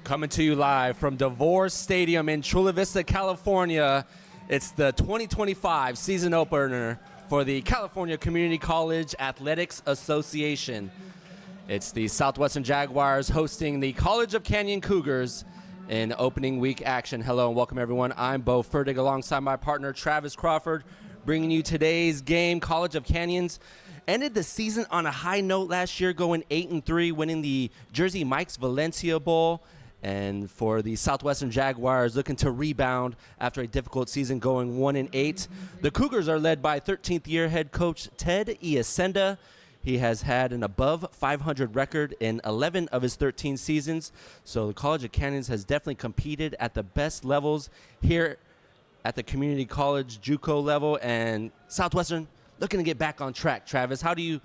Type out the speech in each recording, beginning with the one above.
Coming to you live from Devore Stadium in Chula Vista, California. It's the 2025 season opener for the California Community College Athletics Association. It's the Southwestern Jaguars hosting the College of Canyon Cougars in opening week action. Hello and welcome, everyone. I'm Bo Ferdig alongside my partner Travis Crawford, bringing you today's game. College of Canyons ended the season on a high note last year, going 8-3, winning the Jersey Mike's Valencia Bowl. And for the Southwestern Jaguars, looking to rebound after a difficult season, going 1-8. The Cougars are led by 13th-year head coach Ted Iasenda. He has had an above 500 record in 11 of his 13 seasons. So the College of Canyons has definitely competed at the best levels here at the community college JUCO level. And Southwestern looking to get back on track. Travis, how do you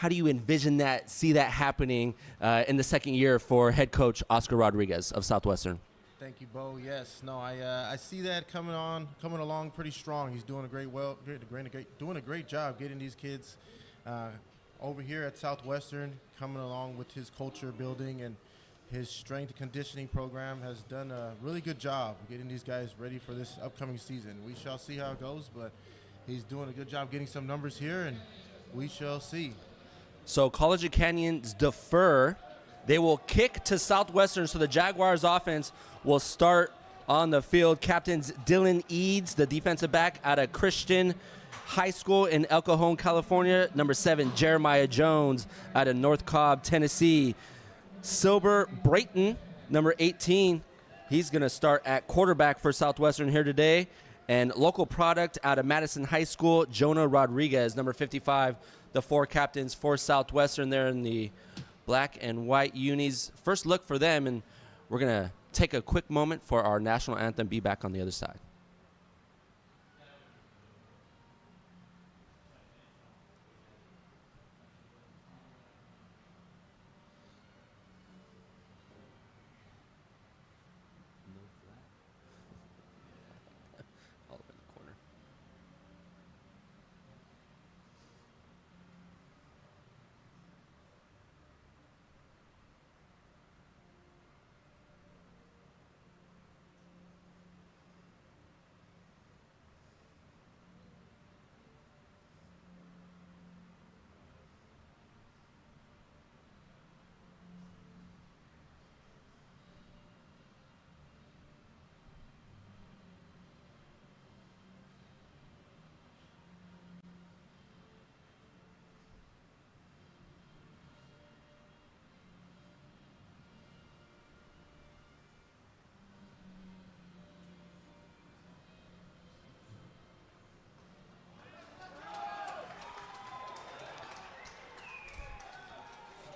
envision that, see that happening in the second year for head coach Oscar Rodriguez of Southwestern? Thank you, Bo. Yes, no, I see that coming along pretty strong. He's doing doing a great job getting these kids over here at Southwestern, coming along with his culture building, and his strength and conditioning program has done a really good job getting these guys ready for this upcoming season. We shall see how it goes, but he's doing a good job getting some numbers here, and we shall see. So College of Canyons defer. They will kick to Southwestern, so the Jaguars offense will start on the field. Captains Dylan Eads, the defensive back out of Christian High School in El Cajon, California. Number 7, Jeremiah Jones out of North Cobb, Tennessee. Silber Brayton, number 18. He's going to start at quarterback for Southwestern here today. And local product out of Madison High School, Jonah Rodriguez, number 55. The 4 captains for Southwestern there in the black and white unis. First look for them, and we're going to take a quick moment for our national anthem. Be back on the other side.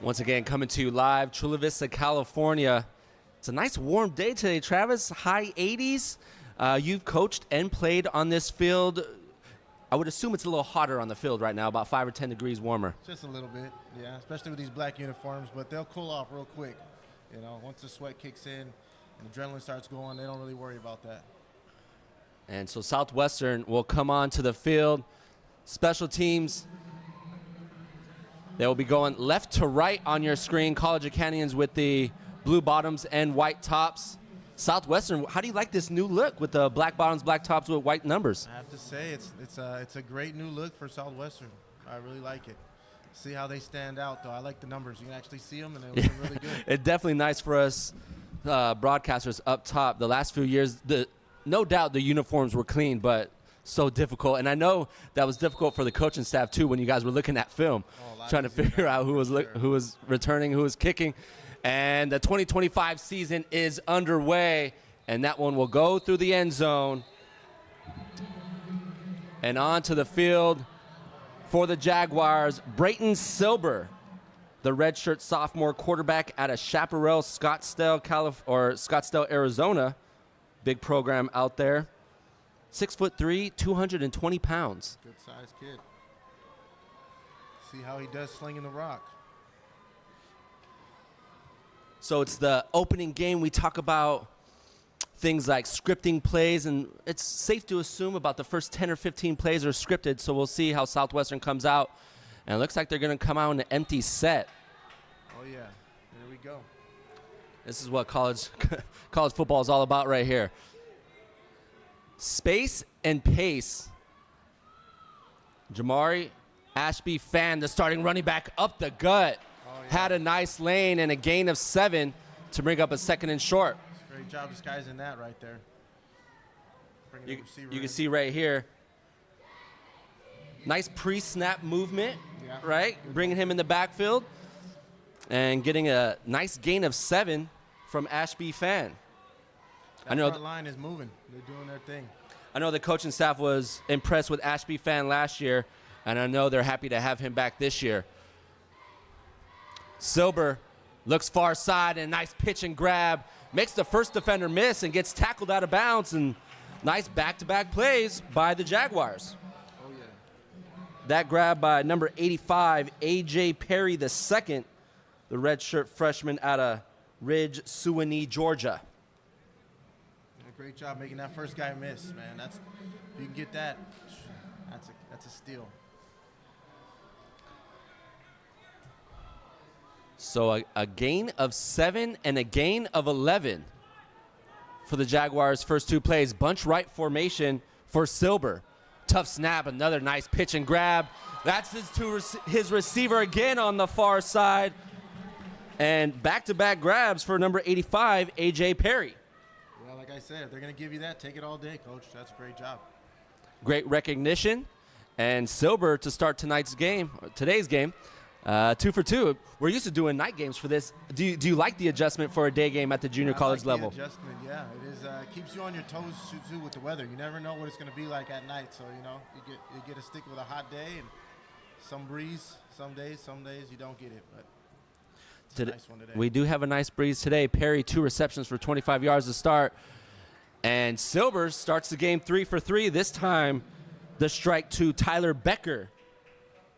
Once again, coming to you live, Chula Vista, California. It's a nice warm day today, Travis. High 80s. You've coached and played on this field. I would assume it's a little hotter on the field right now, about 5 or 10 degrees warmer. Just a little bit, yeah, especially with these black uniforms, but they'll cool off real quick. You know, once the sweat kicks in and the adrenaline starts going, they don't really worry about that. And so Southwestern will come on to the field. Special teams. They will be going left to right on your screen. College of Canyons with the blue bottoms and white tops. Southwestern, how do you like this new look with the black bottoms, black tops with white numbers? I have to say it's a great new look for Southwestern. I really like it. See how they stand out, though. I like the numbers. You can actually see them, and they look really good. It's definitely nice for us broadcasters up top. The last few years, no doubt the uniforms were clean, but so difficult. And I know that was difficult for the coaching staff, too, when you guys were looking at film, trying to figure out who was returning, who was kicking. And the 2025 season is underway, and that one will go through the end zone and onto the field for the Jaguars. Brayton Silber, the redshirt sophomore quarterback out of Chaparral, Scottsdale, Arizona. Big program out there. 6'3", 220 pounds. Good sized kid. See how he does slinging the rock. So it's the opening game. We talk about things like scripting plays, and it's safe to assume about the first 10 or 15 plays are scripted, so we'll see how Southwestern comes out. And it looks like they're going to come out in an empty set. Oh, yeah. Here we go. This is what college football is all about right here. Space and pace. Jamari Ashby Fan, the starting running back, up the gut. Had a nice lane and a gain of 7 to bring up a 2nd and short. Great job disguising that right there. You can see right here. Nice pre-snap movement, right? Bringing him in the backfield and getting a nice gain of 7 from Ashby Fan. That front line is moving. They're doing their thing. I know the coaching staff was impressed with Ashby Fan last year, and I know they're happy to have him back this year. Silber looks far side, and nice pitch and grab. Makes the first defender miss and gets tackled out of bounds, and nice back-to-back plays by the Jaguars. Oh, yeah. That grab by number 85, A.J. Perry II, the redshirt freshman out of Ridge, Suwanee, Georgia. Great job making that first guy miss, man. If you can get that, that's a steal. So a gain of 7 and a gain of 11 for the Jaguars' first 2 plays. Bunch right formation for Silber. Tough snap, another nice pitch and grab. That's his receiver again on the far side. And back-to-back grabs for number 85, A.J. Perry. Well, like I said, if they're going to give you that, take it all day, Coach. That's a great job. Great recognition. And Silber to start today's game, 2 for 2. We're used to doing night games for this. Do you like the adjustment for a day game at the junior college level? The adjustment, yeah. It is. Keeps you on your toes too with the weather. You never know what it's going to be like at night. So you get to stick with a hot day and some breeze. Some days you don't get it, but it's a nice one today. We do have a nice breeze today. Perry 2 receptions for 25 yards to start, and Silber starts the game 3 for 3. This time, the strike to Tyler Becker,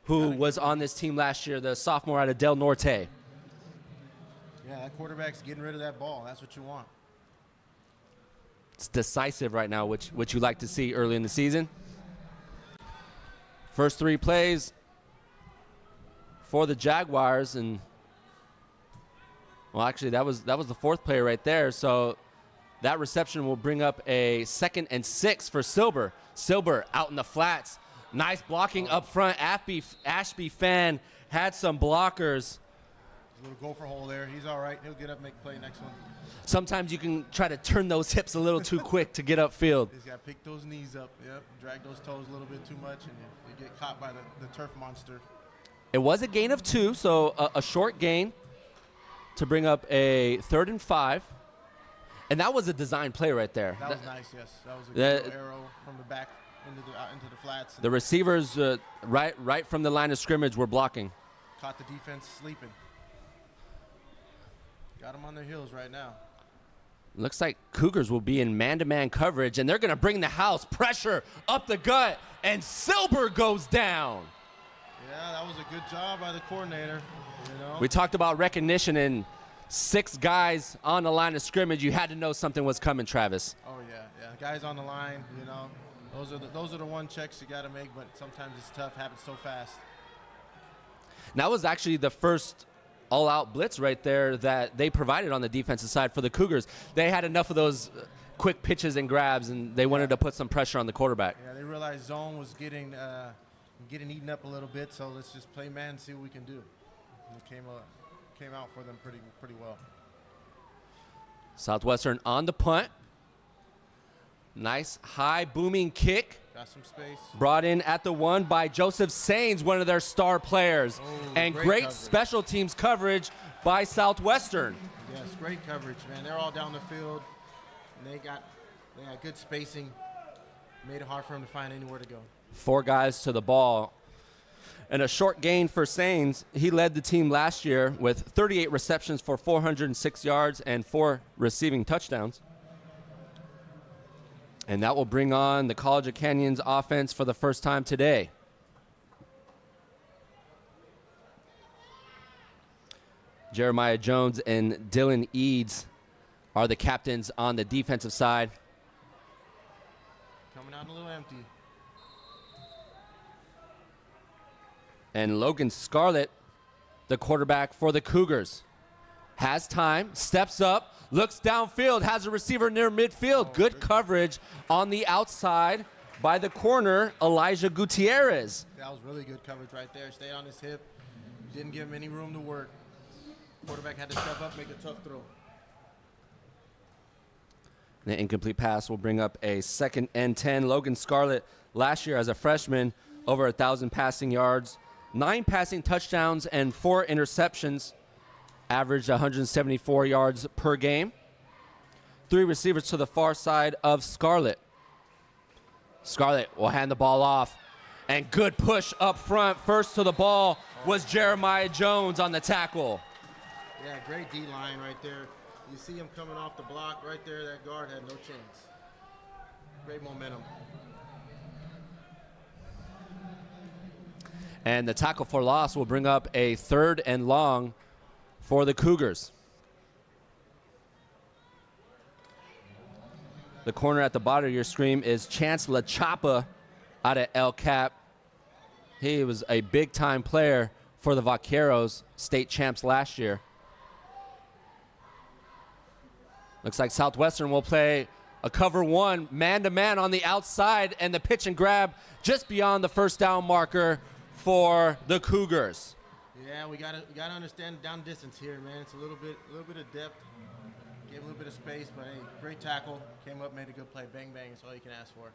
who was on this team last year, the sophomore out of Del Norte. Yeah, that quarterback's getting rid of that ball. That's what you want. It's decisive right now, which you like to see early in the season. First 3 plays for the Jaguars, and well, actually, that was the 4th play right there. So that reception will bring up a 2nd and 6 for Silber. Silber out in the flats. Nice blocking up front. Ashby Fan had some blockers. A little gopher hole there. He's all right. He'll get up, make a play next one. Sometimes you can try to turn those hips a little too quick to get upfield. He's got to pick those knees up. Yep. Drag those toes a little bit too much, and you get caught by the turf monster. It was a gain of 2, so a short gain to bring up a 3rd and 5. And that was a design play right there. That was nice, yes. That was a good arrow from the back into the flats. The receivers right from the line of scrimmage were blocking. Caught the defense sleeping. Got them on their heels right now. Looks like Cougars will be in man-to-man coverage, and they're going to bring the house. Pressure up the gut, and Silber goes down. Yeah, that was a good job by the coordinator. We talked about recognition, and 6 guys on the line of scrimmage. You had to know something was coming, Travis. Oh, yeah. Guys on the line, those are the one checks you got to make, but sometimes it's tough. Happens so fast. That was actually the first all-out blitz right there that they provided on the defensive side for the Cougars. They had enough of those quick pitches and grabs, and they wanted to put some pressure on the quarterback. Yeah, they realized zone was getting eaten up a little bit, so let's just play man and see what we can do. And it came out for them pretty well. Southwestern on the punt. Nice high booming kick. Got some space. Brought in at the 1 by Joseph Sains, one of their star players. Oh, and great special teams coverage by Southwestern. Yes, great coverage, man. They're all down the field, and they got good spacing. Made it hard for them to find anywhere to go. 4 guys to the ball. And a short gain for Sains. He led the team last year with 38 receptions for 406 yards and 4 receiving touchdowns. And that will bring on the College of Canyons offense for the first time today. Jeremiah Jones and Dylan Eads are the captains on the defensive side. Coming out a little empty. And Logan Scarlett, the quarterback for the Cougars. has time, steps up, looks downfield, has a receiver near midfield. Good coverage on the outside by the corner, Elijah Gutierrez. That was really good coverage right there. Stayed on his hip. Didn't give him any room to work. Quarterback had to step up, make a tough throw. The incomplete pass will bring up a 2nd and 10. Logan Scarlett, last year as a freshman, over 1,000 passing yards, 9 passing touchdowns, and 4 interceptions. Averaged 174 yards per game. 3 receivers to the far side of Scarlett. Scarlett will hand the ball off. And good push up front. First to the ball was Jeremiah Jones on the tackle. Yeah, great D-line right there. You see him coming off the block right there. That guard had no chance. Great momentum. And the tackle for loss will bring up a 3rd and long for the Cougars. The corner at the bottom of your screen is Chance LaChapa out of El Cap. He was a big-time player for the Vaqueros, state champs last year. Looks like Southwestern will play a cover 1, man-to-man on the outside, and the pitch and grab just beyond the first down marker for the Cougars. Yeah, we gotta understand down distance here, man. It's a little bit of depth. Gave a little bit of space, but hey, great tackle. Came up, made a good play. Bang, bang. That's all you can ask for.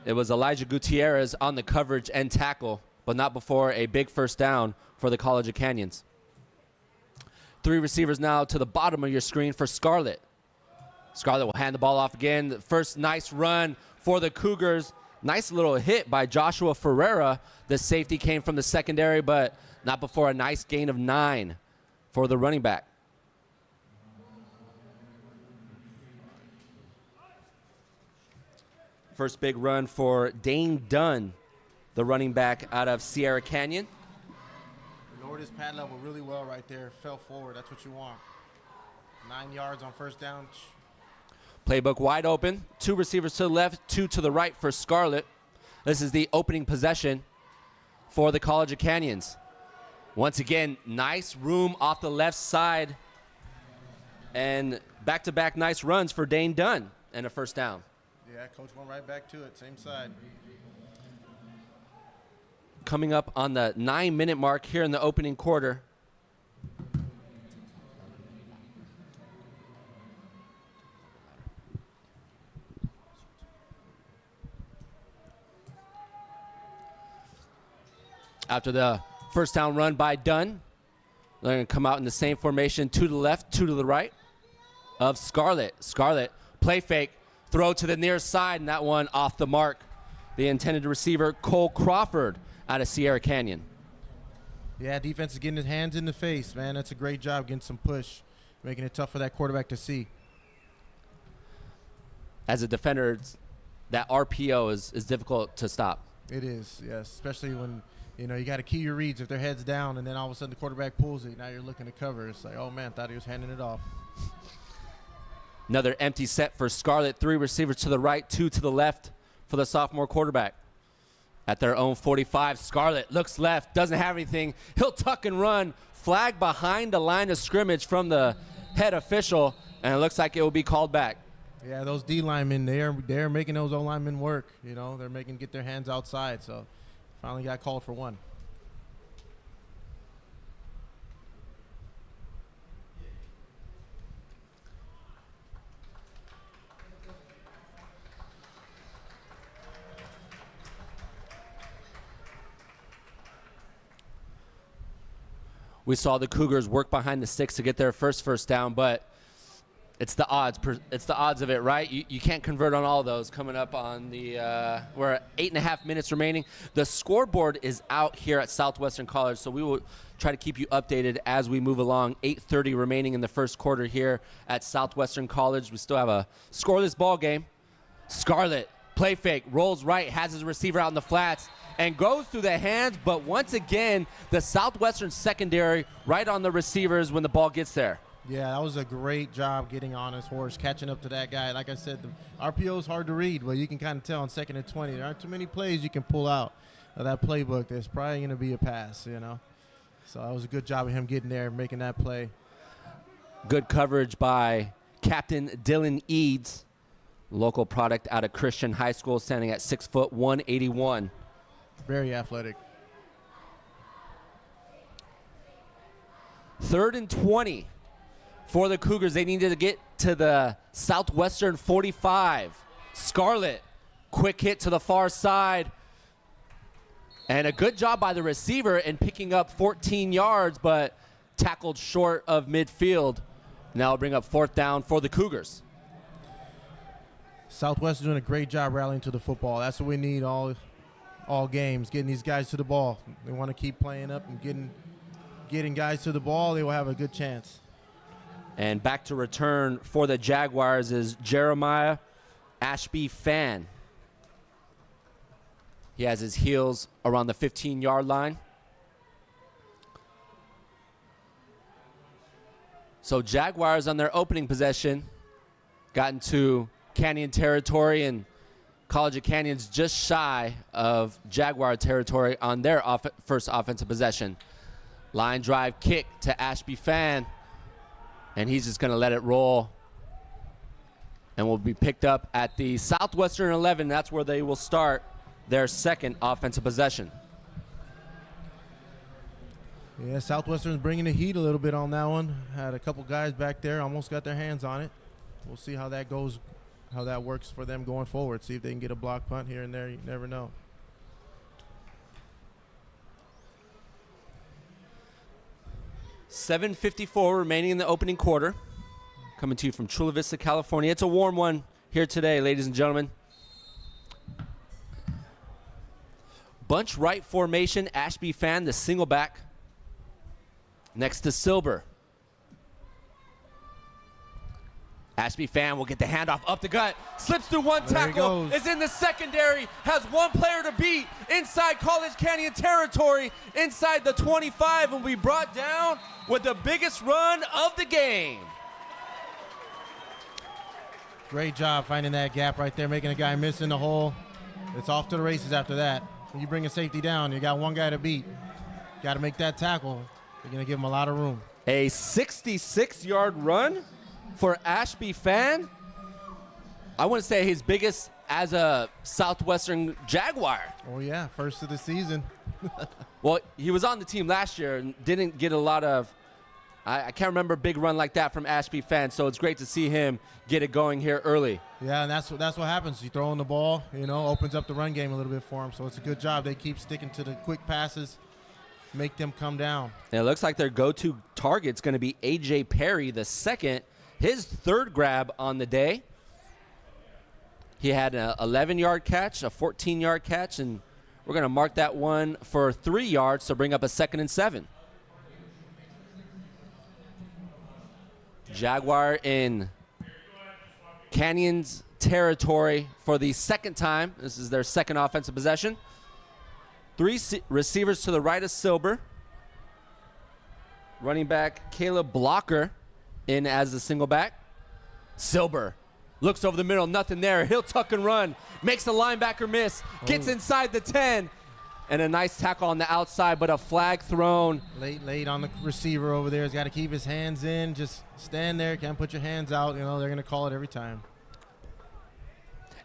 It was Elijah Gutierrez on the coverage and tackle, but not before a big first down for the College of Canyons. 3 receivers now to the bottom of your screen for Scarlett. Scarlett will hand the ball off again. The first nice run for the Cougars. Nice little hit by Joshua Ferreira. The safety came from the secondary, but not before a nice gain of 9 for the running back. First big run for Dane Dunn, the running back out of Sierra Canyon. Lowered his pad level really well right there. Fell forward. That's what you want. 9 yards on first down. Playbook wide open. 2 receivers to the left, 2 to the right for Scarlett. This is the opening possession for the College of Canyons. Once again, nice room off the left side. And back-to-back nice runs for Dane Dunn and a first down. Yeah, coach went right back to it. Same side. Coming up on the 9-minute mark here in the opening quarter. After the first down run by Dunn, they're going to come out in the same formation, 2 to the left, 2 to the right of Scarlett. Scarlett, play fake, throw to the near side, and that one off the mark. The intended receiver, Cole Crawford, out of Sierra Canyon. Yeah, defense is getting his hands in the face, man. That's a great job getting some push, making it tough for that quarterback to see. As a defender, that RPO is difficult to stop. It is, yes, especially when you got to key your reads if their head's down, and then all of a sudden the quarterback pulls it. Now you're looking to cover. It's like, oh man, thought he was handing it off. Another empty set for Scarlett. 3 receivers to the right, 2 to the left for the sophomore quarterback. At their own 45, Scarlett looks left, doesn't have anything. He'll tuck and run. Flag behind the line of scrimmage from the head official, and it looks like it will be called back. Yeah, those D linemen, they're making those O linemen work. They're get their hands outside. So finally got called for 1. We saw the Cougars work behind the sticks to get their first down, but it's the odds. It's the odds of it, right? You can't convert on all of those. Coming up on the we're at 8.5 minutes remaining. The scoreboard is out here at Southwestern College, so we will try to keep you updated as we move along. 8:30 remaining in the first quarter here at Southwestern College. We still have a scoreless ball game. Scarlett, play fake, rolls right, has his receiver out in the flats, and goes through the hands, but once again, the Southwestern secondary right on the receivers when the ball gets there. Yeah, that was a great job getting on his horse, catching up to that guy. Like I said, the RPO is hard to read, but you can kind of tell on 2nd and 20. There aren't too many plays you can pull out of that playbook. There's probably going to be a pass, you know. So that was a good job of him getting there and making that play. Good coverage by Captain Dylan Eads, local product out of Christian High School, standing at 6 foot 181. Very athletic. 3rd and 20 for the Cougars. They needed to get to the Southwestern 45. Scarlett, quick hit to the far side. And a good job by the receiver in picking up 14 yards, but tackled short of midfield. Now bring up 4th down for the Cougars. Southwest is doing a great job rallying to the football. That's what we need all games, getting these guys to the ball. They want to keep playing up and getting guys to the ball. They will have a good chance. And back to return for the Jaguars is Jeremiah Ashby Fan. He has his heels around the 15-yard line. So Jaguars on their opening possession got into Canyon territory, and College of Canyon's just shy of Jaguar territory on their first offensive possession. Line drive kick to Ashby Fan, and he's just going to let it roll and will be picked up at the Southwestern 11. That's where they will start their second offensive possession. Yeah, Southwestern's bringing the heat a little bit on that one. Had a couple guys back there, almost got their hands on it. We'll see how that goes, how that works for them going forward. See if they can get a block punt here and there. You never know. $7:54 remaining in the opening quarter. Coming to you from Chula Vista, California. It's a warm one here today, ladies and gentlemen. Bunch right formation. Ashby Fan, the single back, next to Silber. Ashby Fan will get the handoff up the gut, slips through one tackle, is in the secondary, has one player to beat inside College Canyon territory, inside the 25, and will be brought down with the biggest run of the game. Great job finding that gap right there, making a guy miss in the hole. It's off to the races after that. When you bring a safety down, you got one guy to beat. Got to make that tackle. You're going to give him a lot of room. A 66-yard run for Ashby Fan. I wouldn't say his biggest as a Southwestern Jaguar. Oh, yeah, first of the season. Well, he was on the team last year and didn't get a lot of, I can't remember a big run like that from Ashby Fan, so it's great to see him get it going here early. Yeah, and that's what happens. You throw in the ball, you know, opens up the run game a little bit for him, so it's a good job. They keep sticking to the quick passes, make them come down. And it looks like their go-to target's going to be A.J. Perry, the second, his third grab on the day. He had an 11-yard catch, a 14-yard catch, and we're going to mark that one for 3 yards to bring up a 2nd and 7. Jaguar in Canyon's territory for the second time. This is their second offensive possession. 3 receivers to the right of Silber. Running back Caleb Blocker in as the single back. Silber looks over the middle, nothing there. He'll tuck and run, makes the linebacker miss, gets inside the 10, and a nice tackle on the outside, but a flag thrown. Late on the receiver over there. He's got to keep his hands in. Just stand there. Can't put your hands out. You know, they're going to call it every time.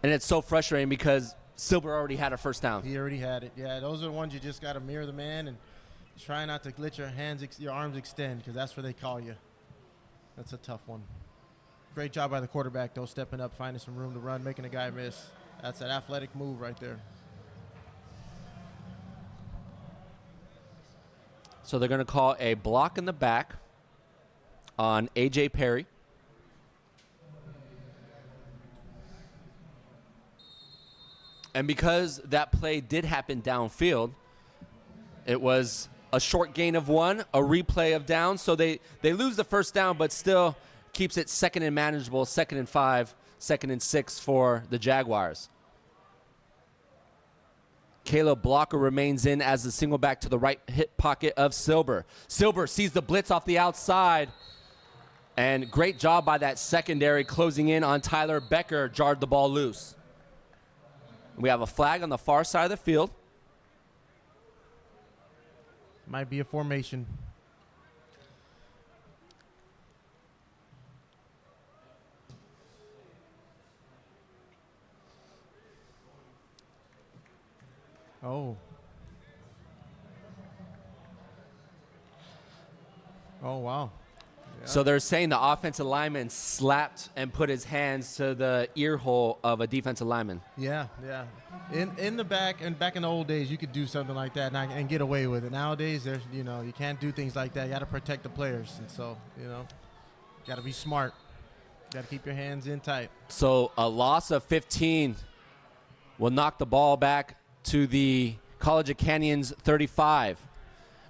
And it's so frustrating because Silber already had a first down. He already had it. Yeah, those are the ones you just got to mirror the man and try not to let your arms extend, because that's where they call you. That's a tough one. Great job by the quarterback, though, stepping up, finding some room to run, making a guy miss. That's an athletic move right there. So they're going to call a block in the back on A.J. Perry. And because that play did happen downfield, it was a short gain of 1, a replay of down. So they lose the first down, but still keeps it 2nd and manageable, 2nd and 5, 2nd and 6 for the Jaguars. Caleb Blocker remains in as the single back to the right hip pocket of Silber. Silber sees the blitz off the outside, And great job by that secondary closing in on Tyler Becker, jarred the ball loose. We have a flag on the far side of the field. Might be a formation. Oh. Oh, wow. Yeah. So they're saying the offensive lineman slapped and put his hands to the ear hole of a defensive lineman. Yeah. In the back, and back in the old days, you could do something like that and get away with it. Nowadays, there's you can't do things like that. You got to protect the players, and so got to be smart. Got to keep your hands in tight. So a loss of 15 will knock the ball back to the College of Canyon's 35.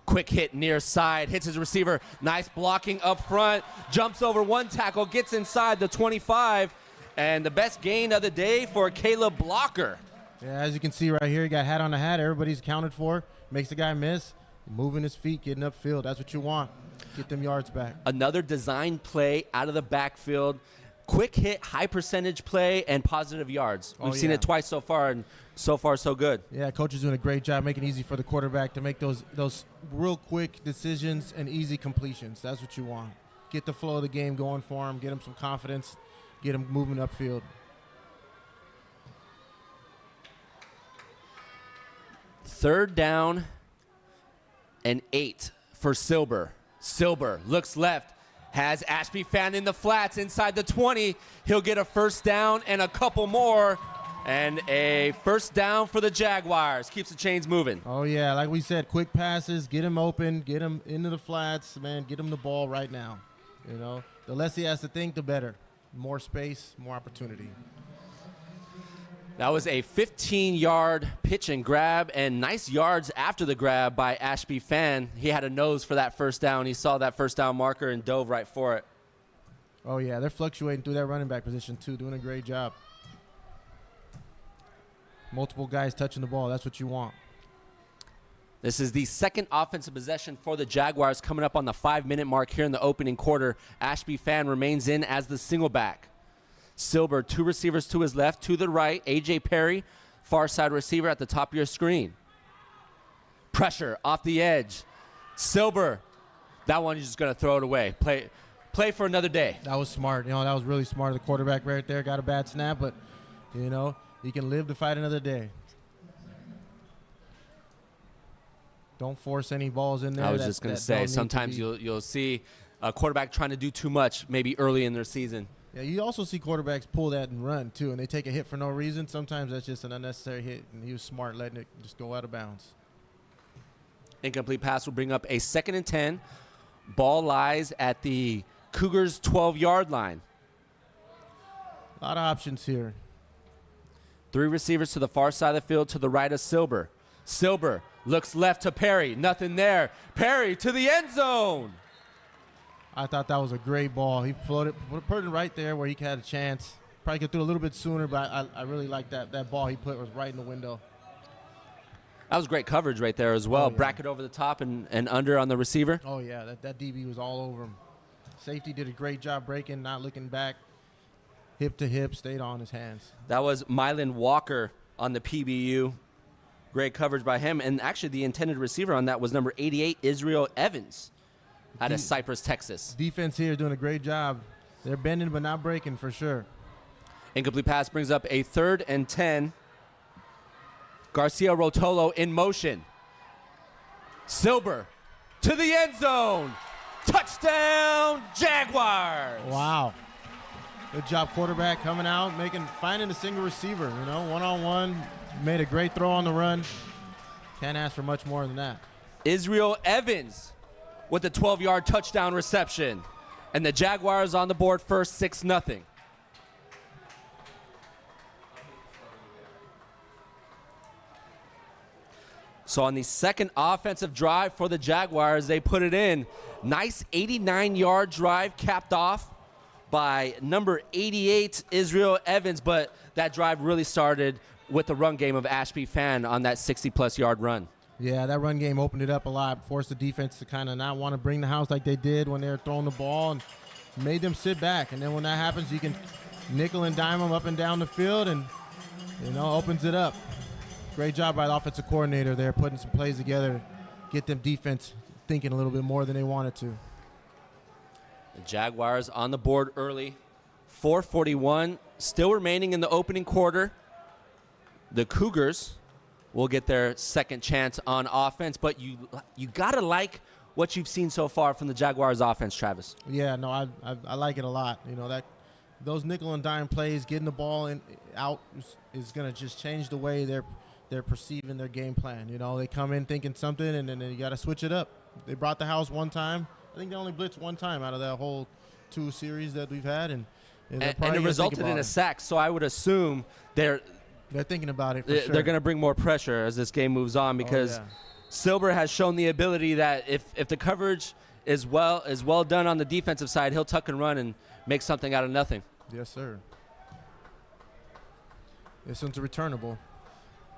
Quick hit near side, hits his receiver. Nice blocking up front. Jumps over one tackle, gets inside the 25. And the best gain of the day for Caleb Blocker. Yeah, as you can see right here, he got hat on the hat. Everybody's accounted for. Makes the guy miss. Moving his feet, getting upfield. That's what you want. Get them yards back. Another design play out of the backfield. Quick hit, high percentage play, and positive yards. We've seen it twice so far, and so far so good. Yeah, coach is doing a great job making it easy for the quarterback to make those real quick decisions and easy completions. That's what you want. Get the flow of the game going for him. Get him some confidence. Get him moving upfield. Third down and 8 for Silber. Silber looks left. Has Ashby Fan in the flats inside the 20. He'll get a first down and a couple more. And a first down for the Jaguars. Keeps the chains moving. Oh, yeah. Like we said, quick passes. Get him open. Get him into the flats. Man, get him the ball right now. The less he has to think, the better. More space, more opportunity. That was a 15-yard pitch and grab, and nice yards after the grab by Ashby Fan. He had a nose for that first down. He saw that first down marker and dove right for it. Oh, yeah, they're fluctuating through that running back position, too, doing a great job. Multiple guys touching the ball. That's what you want. This is the second offensive possession for the Jaguars coming up on the 5-minute mark here in the opening quarter. Ashby Fan remains in as the single back. Silber, 2 receivers to his left, to the right. A.J. Perry, far side receiver at the top of your screen. Pressure off the edge. Silber, that one you're just going to throw it away. Play for another day. That was smart. That was really smart. The quarterback right there got a bad snap, but, he can live to fight another day. Don't force any balls in there. I was just going to say, sometimes you'll see a quarterback trying to do too much maybe early in their season. Yeah, you also see quarterbacks pull that and run, too, and they take a hit for no reason. Sometimes that's just an unnecessary hit, and he was smart letting it just go out of bounds. Incomplete pass will bring up a 2nd and 10. Ball lies at the Cougars' 12-yard line. A lot of options here. 3 receivers to the far side of the field to the right of Silber. Silber looks left to Perry. Nothing there. Perry to the end zone. I thought that was a great ball. He put it right there where he had a chance. Probably could throw a little bit sooner, but I really like that ball he put was right in the window. That was great coverage right there as well. Oh, yeah. Bracket over the top and under on the receiver. Oh, yeah, that DB was all over him. Safety did a great job breaking, not looking back. Hip to hip, stayed on his hands. That was Mylan Walker on the PBU. Great coverage by him. And actually the intended receiver on that was number 88, Israel Evans, out of Cypress, Texas. Defense here doing a great job. They're bending but not breaking for sure. Incomplete pass brings up a 3rd and 10. Garcia Rotolo in motion. Silber to the end zone. Touchdown, Jaguars. Wow. Good job, quarterback coming out, finding a single receiver, one-on-one. Made a great throw on the run. Can't ask for much more than that. Israel Evans with the 12-yard touchdown reception. And the Jaguars on the board first, 6-0. So on the second offensive drive for the Jaguars, they put it in. Nice 89-yard drive capped off by number 88, Israel Evans. But that drive really started with the run game of Ashby Fan on that 60-plus yard run. Yeah, that run game opened it up a lot, forced the defense to kind of not want to bring the house like they did when they were throwing the ball. And made them sit back. And then when that happens, you can nickel and dime them up and down the field and, opens it up. Great job by the offensive coordinator there, putting some plays together, get them defense thinking a little bit more than they wanted to. The Jaguars on the board early. 4:41 still remaining in the opening quarter. The Cougars will get their second chance on offense, but you got to like what you've seen so far from the Jaguars offense, Travis. Yeah, no, I like it a lot. Those nickel and dime plays, getting the ball out is going to just change the way they're perceiving their game plan. They come in thinking something, and then you got to switch it up. They brought the house one time. I think they only blitzed one time out of that whole 2 series that we've had, and it resulted in a sack. So I would assume they're thinking about it. For sure. They're going to bring more pressure as this game moves on because Silber has shown the ability that if the coverage is well done on the defensive side, he'll tuck and run and make something out of nothing. Yes, sir. This one's returnable.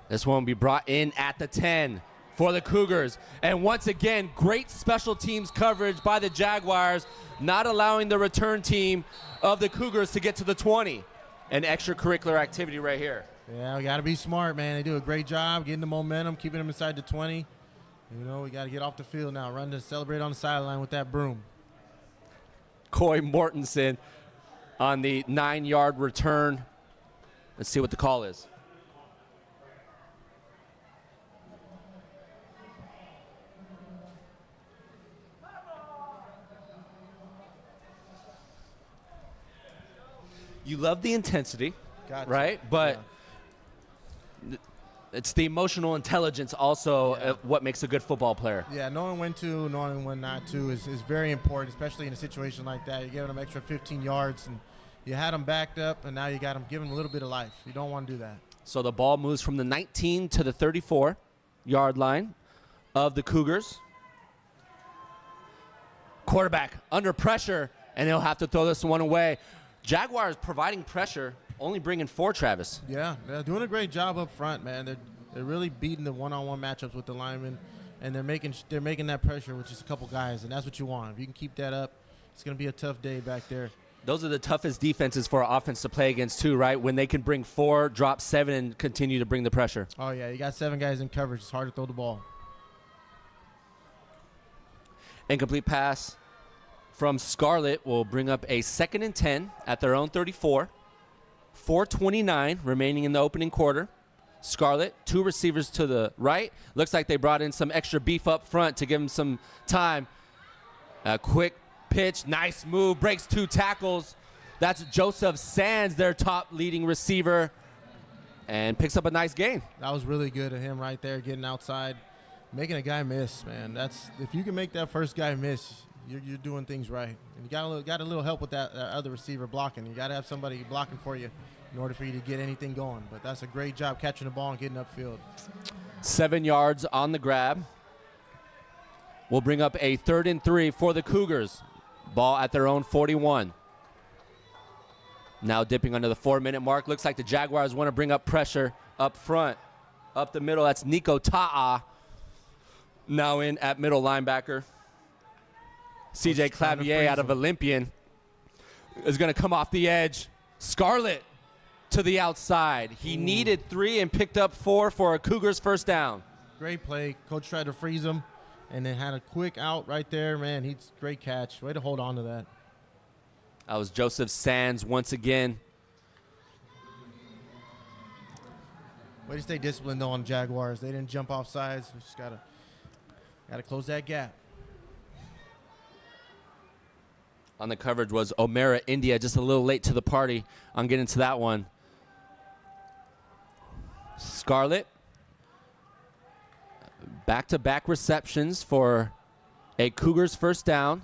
This one will be brought in at the 10 for the Cougars. And once again, great special teams coverage by the Jaguars, not allowing the return team of the Cougars to get to the 20. An extracurricular activity right here. Yeah, we got to be smart, man. They do a great job getting the momentum, keeping them inside the 20. We got to get off the field now, run to celebrate on the sideline with that broom. Coy Mortensen on the 9-yard return. Let's see what the call is. You love the intensity, right? But it's the emotional intelligence also what makes a good football player. Yeah, knowing when to, knowing when not to is very important, especially in a situation like that. You're giving them extra 15 yards, and you had them backed up, and now you got them giving a little bit of life. You don't want to do that. So the ball moves from the 19 to the 34-yard line of the Cougars. Quarterback under pressure, and he'll have to throw this one away. Jaguars providing pressure, only bringing 4, Travis. Yeah, they're doing a great job up front, man. They're really beating the one-on-one matchups with the linemen, and they're making that pressure with just a couple guys, and that's what you want. If you can keep that up, it's going to be a tough day back there. Those are the toughest defenses for an offense to play against too, right? When they can bring 4, drop 7, and continue to bring the pressure. Oh, yeah, you got 7 guys in coverage. It's hard to throw the ball. Incomplete pass from Scarlett will bring up a 2nd and 10 at their own 34. 4:29 remaining in the opening quarter. Scarlett, 2 receivers to the right. Looks like they brought in some extra beef up front to give them some time. A quick pitch, nice move, breaks 2 tackles. That's Joseph Sands, their top leading receiver, and picks up a nice gain. That was really good of him right there, getting outside, making a guy miss, man. If you can make that first guy miss, you're doing things right. And you got a little help with that other receiver blocking. You got to have somebody blocking for you in order for you to get anything going. But that's a great job catching the ball and getting upfield. 7 yards on the grab. We'll bring up a 3rd and 3 for the Cougars. Ball at their own 41. Now dipping under the 4-minute mark. Looks like the Jaguars want to bring up pressure up front. Up the middle, that's Nico Ta'a. Now in at middle linebacker. CJ Clavier out of Olympian is going to come off the edge. Scarlett to the outside. He needed 3 and picked up 4 for a Cougars first down. Great play. Coach tried to freeze him and then had a quick out right there. Man, he's great catch. Way to hold on to that. That was Joseph Sands once again. Way to stay disciplined, though, on Jaguars. They didn't jump off sides. We just got to close that gap. On the coverage was O'Mara India, just a little late to the party on getting to that one. Scarlett, back-to-back receptions for a Cougars first down.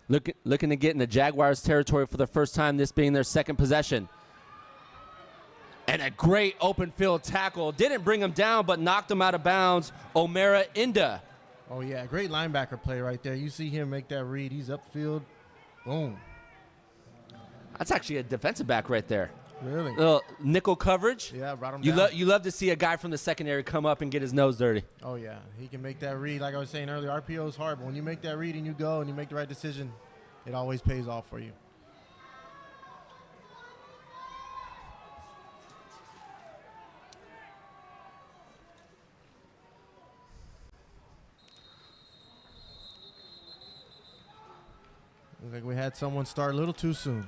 Looking to get in the Jaguars territory for the first time, this being their 2nd possession. And a great open field tackle. Didn't bring him down, but knocked him out of bounds. O'Mara India. Oh, yeah, great linebacker play right there. You see him make that read. He's upfield. Boom. That's actually a defensive back right there. Really? Nickel coverage. Yeah, brought him down. You love to see a guy from the secondary come up and get his nose dirty. Oh, yeah. He can make that read. Like I was saying earlier, RPO is hard, but when you make that read and you go and you make the right decision, it always pays off for you. Looks like we had someone start a little too soon.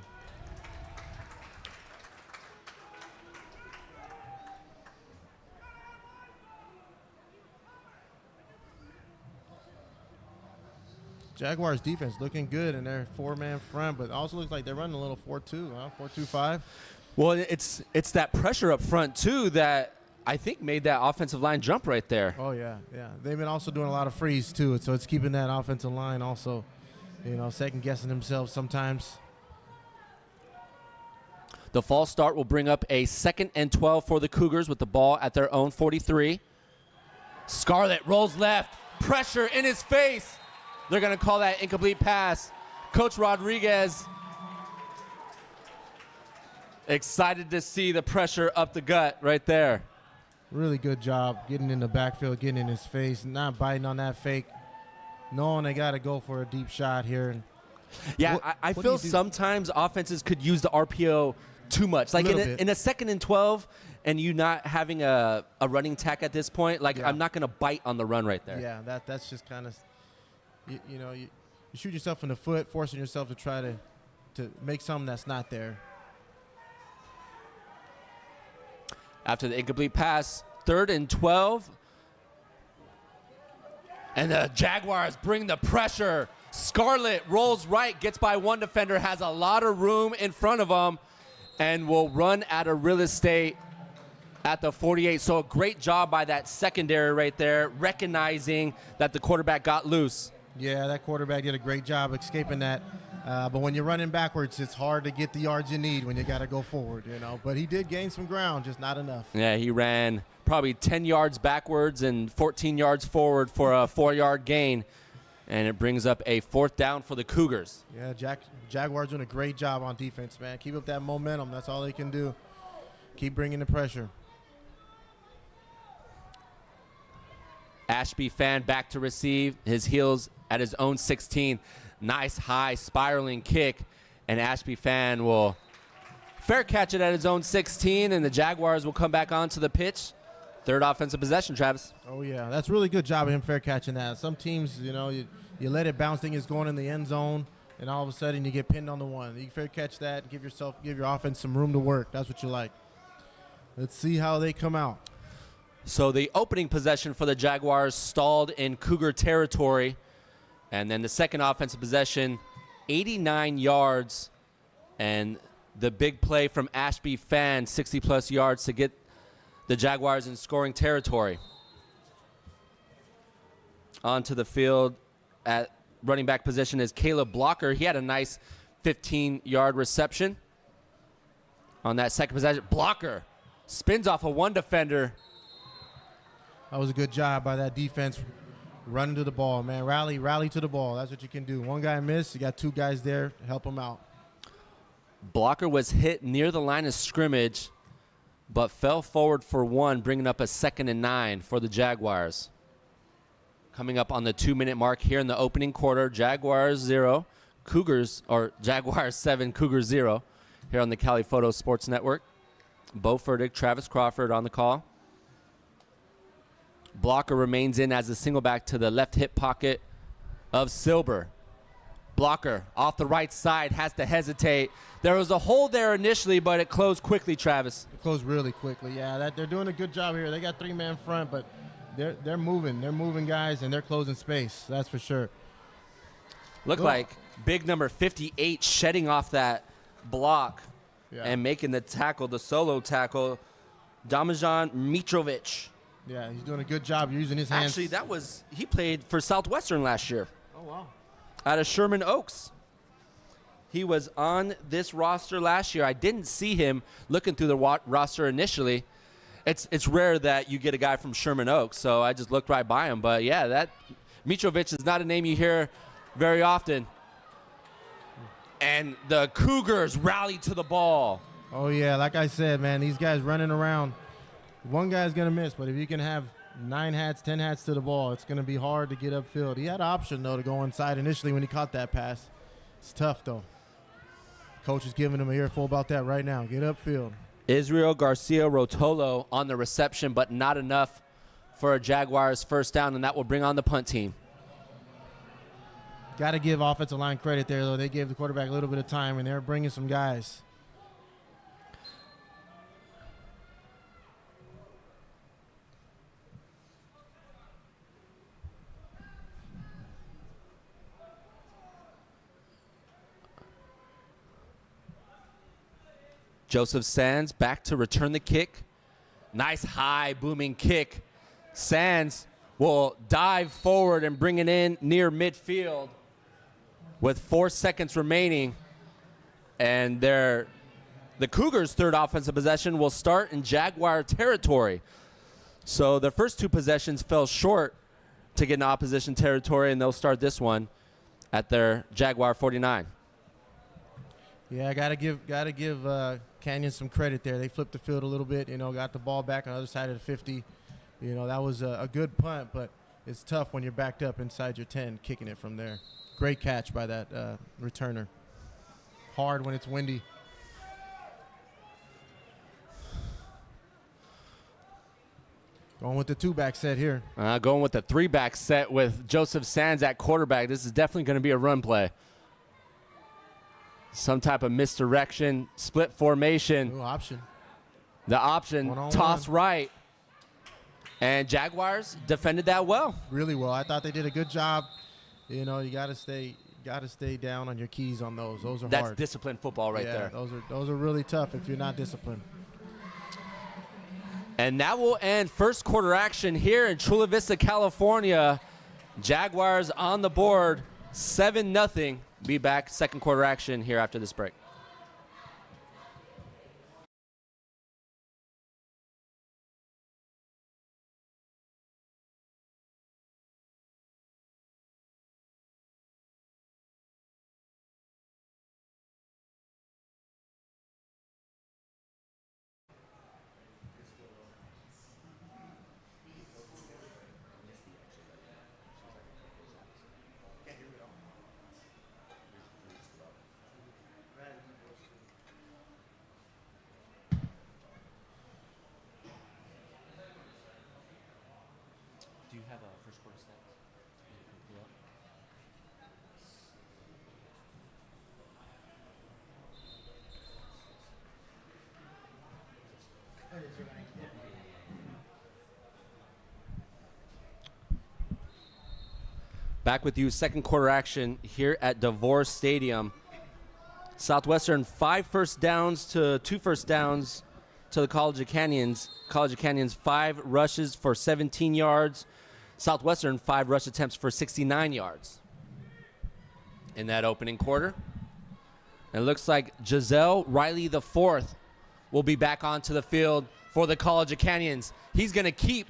Jaguars defense looking good in their 4-man front, but also looks like they're running a little 4-2, 4-2-5. Well, it's that pressure up front, too, that I think made that offensive line jump right there. Oh, yeah. They've been also doing a lot of freeze, too, so it's keeping that offensive line also, second-guessing themselves sometimes. The false start will bring up a 2nd and 12 for the Cougars with the ball at their own 43. Scarlett rolls left. Pressure in his face. They're going to call that incomplete pass. Coach Rodriguez excited to see the pressure up the gut right there. Really good job getting in the backfield, getting in his face, not biting on that fake, knowing they got to go for a deep shot here. Yeah, I feel sometimes offenses could use the RPO too much. Like in a 2nd and 12 and you not having a running tack at this point, I'm not going to bite on the run right there. Yeah, that's just kind of, you shoot yourself in the foot, forcing yourself to try to make something that's not there. After the incomplete pass, 3rd and 12. And the Jaguars bring the pressure. Scarlett rolls right, gets by one defender, has a lot of room in front of him, and will run out of real estate at the 48. So a great job by that secondary right there, recognizing that the quarterback got loose. Yeah, that quarterback did a great job escaping that. But when you're running backwards, it's hard to get the yards you need when you got to go forward, But he did gain some ground, just not enough. Yeah, he ran probably 10 yards backwards and 14 yards forward for a 4-yard gain. And it brings up a 4th down for the Cougars. Yeah, Jaguars doing a great job on defense, man. Keep up that momentum. That's all they can do. Keep bringing the pressure. Ashby Fan back to receive. His heels at his own 16. Nice high spiraling kick. And Ashby Fan will fair catch it at his own 16. And the Jaguars will come back onto the pitch. 3rd offensive possession, Travis. Oh, yeah. That's a really good job of him fair catching that. Some teams, you let it bounce, think it's going in the end zone, and all of a sudden you get pinned on the one. You fair catch that and give your offense some room to work. That's what you like. Let's see how they come out. So the opening possession for the Jaguars stalled in Cougar territory. And then the 2nd offensive possession, 89 yards. And the big play from Ashby Fan, 60-plus yards to get the Jaguars in scoring territory. Onto the field at running back position is Caleb Blocker. He had a nice 15-yard reception on that 2nd possession. Blocker spins off of one defender. That was a good job by that defense running to the ball, man. Rally to the ball. That's what you can do. One guy missed. You got 2 guys there to help him out. Blocker was hit near the line of scrimmage, but fell forward for 1, bringing up a 2nd and 9 for the Jaguars. Coming up on the 2-minute mark here in the opening quarter, Jaguars 0, Jaguars 7, Cougars 0 here on the Cali Photo Sports Network. Bo Furtick, Travis Crawford on the call. Blocker remains in as a single back to the left hip pocket of Silber. Blocker off the right side, has to hesitate. There was a hole there initially, but it closed quickly, Travis. It closed really quickly, yeah. They're doing a good job here. They got 3-man front, but they're moving. They're moving guys, and they're closing space. That's for sure. Looked like big number 58 shedding off that block and making the tackle, the solo tackle, Damajan Mitrovic. Yeah, he's doing a good job using his hands. Actually, he played for Southwestern last year. Oh, wow. Out of Sherman Oaks. He was on this roster last year. I didn't see him looking through the roster initially. It's rare that you get a guy from Sherman Oaks, so I just looked right by him. But, yeah, that Mitrovic is not a name you hear very often. And the Cougars rally to the ball. Oh, yeah, like I said, man, these guys running around. One guy's going to miss, but if you can have 9 hats, 10 hats to the ball, it's going to be hard to get upfield. He had an option, though, to go inside initially when he caught that pass. It's tough, though. Coach is giving him an earful about that right now. Get upfield. Israel Garcia-Rotolo on the reception, but not enough for a Jaguars first down, and that will bring on the punt team. Got to give offensive line credit there, though. They gave the quarterback a little bit of time, and they're bringing some guys. Joseph Sands back to return the kick. Nice high booming kick. Sands will dive forward and bring it in near midfield with 4 seconds remaining. And the Cougars' third offensive possession will start in Jaguar territory. So their first 2 possessions fell short to get in opposition territory, and they'll start this one at their Jaguar 49. Yeah, gotta give Canyon some credit there. They flipped the field a little bit, got the ball back on the other side of the 50. That was a good punt, but it's tough when you're backed up inside your 10, kicking it from there. Great catch by that returner. Hard when it's windy. Going with the 2-back set here. Going with the 3-back set with Joseph Sands at quarterback. This is definitely going to be a run play. Some type of misdirection, split formation. Ooh, option. The option, toss right. And Jaguars defended that well. Really well. I thought they did a good job. You got to stay down on your keys on those. Those are hard. That's disciplined football right there. Those are really tough if you're not disciplined. And that will end first quarter action here in Chula Vista, California. Jaguars on the board, 7-0. Be back second quarter action here after this break. Do you have a first quarter stat? Back with you, second quarter action here at Devore Stadium. Southwestern 5 first downs to 2 first downs to the College of Canyons. College of Canyons 5 rushes for 17 yards. Southwestern 5 rush attempts for 69 yards in that opening quarter. And it looks like Giselle Riley IV will be back onto the field for the College of Canyons. He's going to keep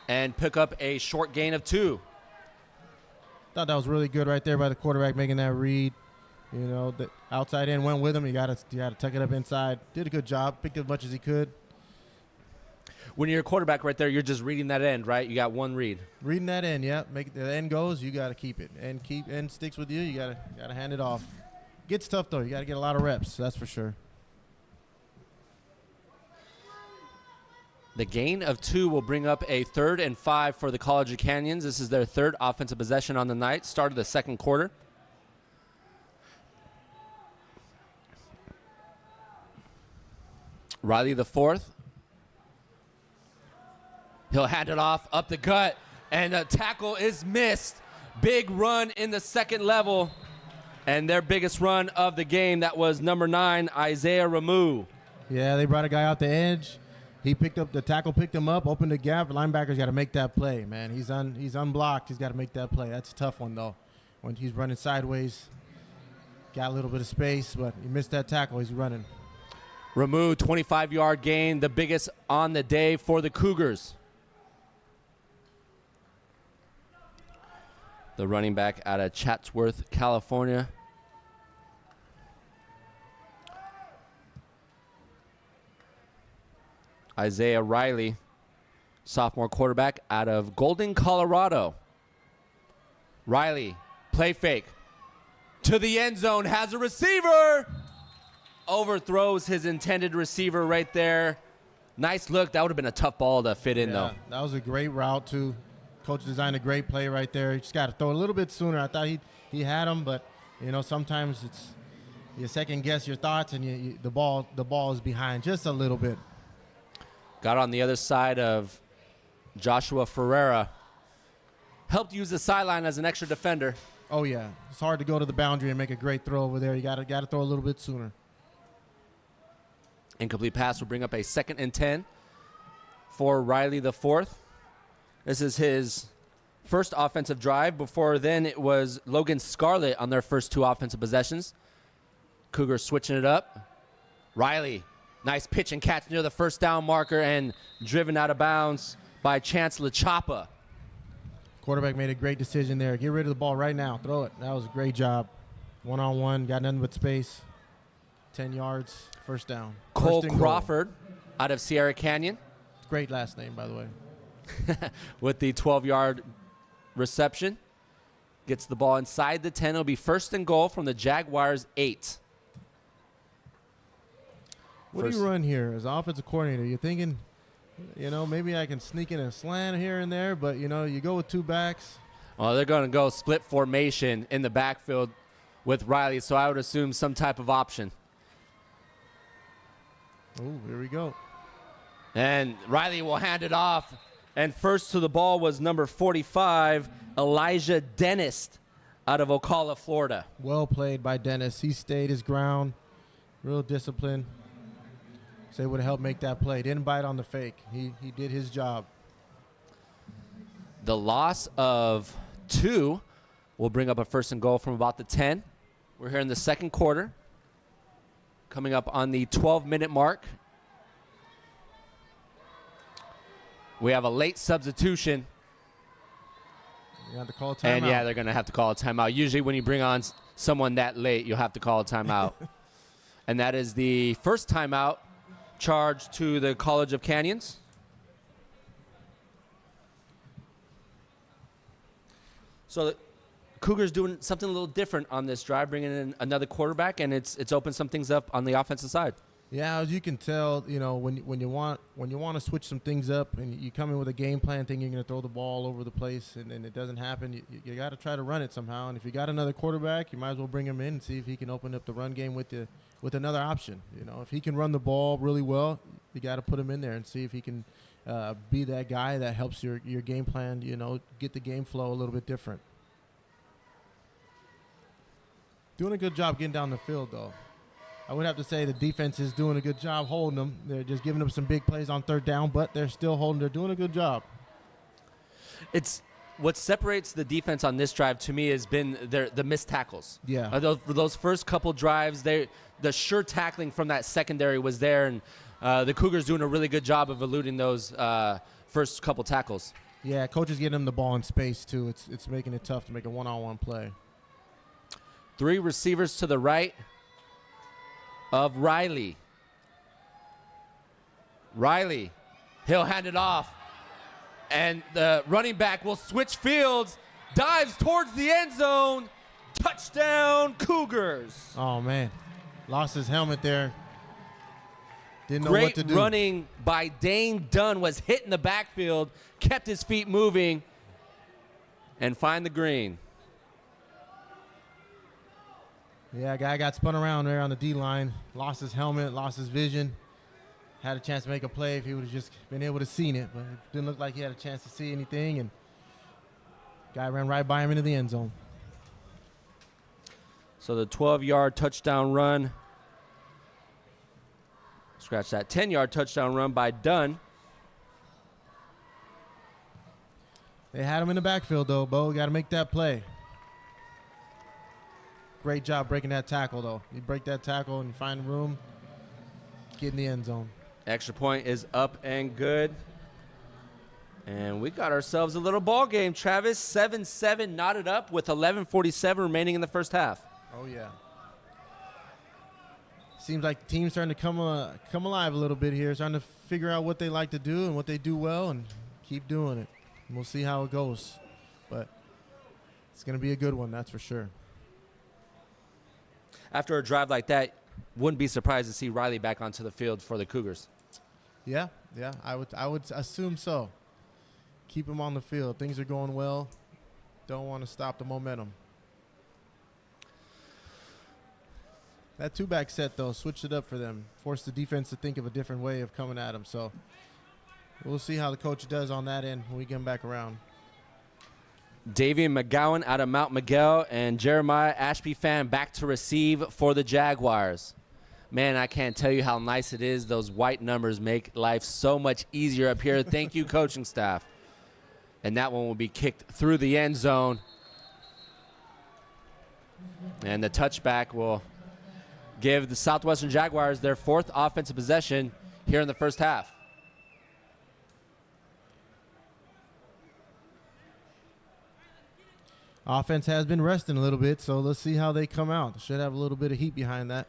and pick up a short gain of 2. Thought that was really good right there by the quarterback making that read. The outside end went with him. You got to tuck it up inside. Did a good job. Picked as much as he could. When you're a quarterback right there, you're just reading that end, right? You got one read. Reading that end, yeah. Make the end goes, you got to keep it. And sticks with you, you got to hand it off. Gets tough, though. You got to get a lot of reps, that's for sure. The gain of 2 will bring up a 3rd and 5 for the College of Canyons. This is their 3rd offensive possession on the night. Start of the second quarter. Riley the 4th. He'll hand it off up the gut, and the tackle is missed. Big run in the second level, and their biggest run of the game. That was number 9, Isaiah Ramu. Yeah, they brought a guy out the edge. He picked up the tackle, picked him up, opened the gap. The linebacker's got to make that play, man. He's unblocked. He's got to make that play. That's a tough one, though. When he's running sideways, got a little bit of space, but he missed that tackle. He's running. Ramu, 25-yard gain, the biggest on the day for the Cougars. The running back out of Chatsworth, California. Isaiah Riley, sophomore quarterback out of Golden, Colorado. Riley, play fake. To the end zone, has a receiver. Overthrows his intended receiver right there. Nice look. That would have been a tough ball to fit in, though. That was a great route, too. Coach designed a great play right there. He just got to throw a little bit sooner. I thought he had him, but sometimes it's you second guess your thoughts, and the ball is behind just a little bit. Got on the other side of Joshua Ferreira. Helped use the sideline as an extra defender. Oh yeah, it's hard to go to the boundary and make a great throw over there. You got to throw a little bit sooner. Incomplete pass will bring up a 2nd and 10 for Riley the fourth. This is his first offensive drive. Before then, it was Logan Scarlett on their first 2 offensive possessions. Cougars switching it up. Riley, nice pitch and catch near the first down marker and driven out of bounds by Chance LaChapa. Quarterback made a great decision there. Get rid of the ball right now. Throw it. That was a great job. One-on-one, got nothing but space. 10 yards, first down. Cole First and Crawford out of Sierra Canyon. Great last name, by the way. With the 12-yard reception. Gets the ball inside the 10. It'll be 1st and goal from the Jaguars' 8. What do you run here as offensive coordinator? You're thinking, maybe I can sneak in a slant here and there, but, you go with 2 backs. Well, they're going to go split formation in the backfield with Riley, so I would assume some type of option. Oh, here we go. And Riley will hand it off. And first to the ball was number 45, Elijah Dennis out of Ocala, Florida. Well played by Dennis. He stayed his ground. Real discipline. So he would have helped make that play. Didn't bite on the fake. He did his job. The loss of 2 will bring up a 1st and goal from about the 10. We're here in the 2nd quarter. Coming up on the 12-minute mark. We have a late substitution. You have to call a timeout. And, yeah, they're going to have to call a timeout. Usually when you bring on someone that late, you'll have to call a timeout. And that is the first timeout charged to the College of Canyons. So the Cougars doing something a little different on this drive, bringing in another quarterback, and it's opened some things up on the offensive side. Yeah, as you can tell, when you want to switch some things up and you come in with a game plan thinking you're going to throw the ball all over the place and it doesn't happen, you got to try to run it somehow. And if you got another quarterback, you might as well bring him in and see if he can open up the run game with another option. If he can run the ball really well, you got to put him in there and see if he can be that guy that helps your game plan, get the game flow a little bit different. Doing a good job getting down the field, though. I would have to say the defense is doing a good job holding them. They're just giving up some big plays on 3rd down, but they're still holding. They're doing a good job. It's what separates the defense on this drive to me has been the missed tackles. Yeah. Those first couple drives, the sure tackling from that secondary was there, and the Cougars doing a really good job of eluding those first couple tackles. Yeah, coach is getting them the ball in space, too. It's making it tough to make a one-on-one play. 3 receivers to the right of Riley. Riley, he'll hand it off. And the running back will switch fields, dives towards the end zone. Touchdown, Cougars. Oh, man. Lost his helmet there. Didn't know what to do. Great running by Dane Dunn, was hit in the backfield, kept his feet moving, and find the green. Yeah, guy got spun around there on the D-line, lost his helmet, lost his vision. Had a chance to make a play if he would have just been able to see it, but it didn't look like he had a chance to see anything, and guy ran right by him into the end zone. So the 12-yard touchdown run. Scratch that. 10-yard touchdown run by Dunn. They had him in the backfield, though, Bo. Got to make that play. Great job breaking that tackle, though. You break that tackle and you find room, get in the end zone. Extra point is up and good. And we got ourselves a little ball game, Travis. 7-7 knotted up with 11:47 remaining in the first half. Oh, yeah. Seems like the team's starting to come alive a little bit here, starting to figure out what they like to do and what they do well and keep doing it. And we'll see how it goes. But it's going to be a good one, that's for sure. After a drive like that, wouldn't be surprised to see Riley back onto the field for the Cougars. Yeah, I would assume so. Keep him on the field. Things are going well. Don't want to stop the momentum. That two-back set, though, switched it up for them. Forced the defense to think of a different way of coming at them. So we'll see how the coach does on that end when we get him back around. Davian McGowan out of Mount Miguel and Jeremiah Ashby-Fan back to receive for the Jaguars. Man, I can't tell you how nice it is. Those white numbers make life so much easier up here. Thank you, coaching staff. And that one will be kicked through the end zone. And the touchback will give the Southwestern Jaguars their 4th offensive possession here in the first half. Offense has been resting a little bit, so let's see how they come out. They should have a little bit of heat behind that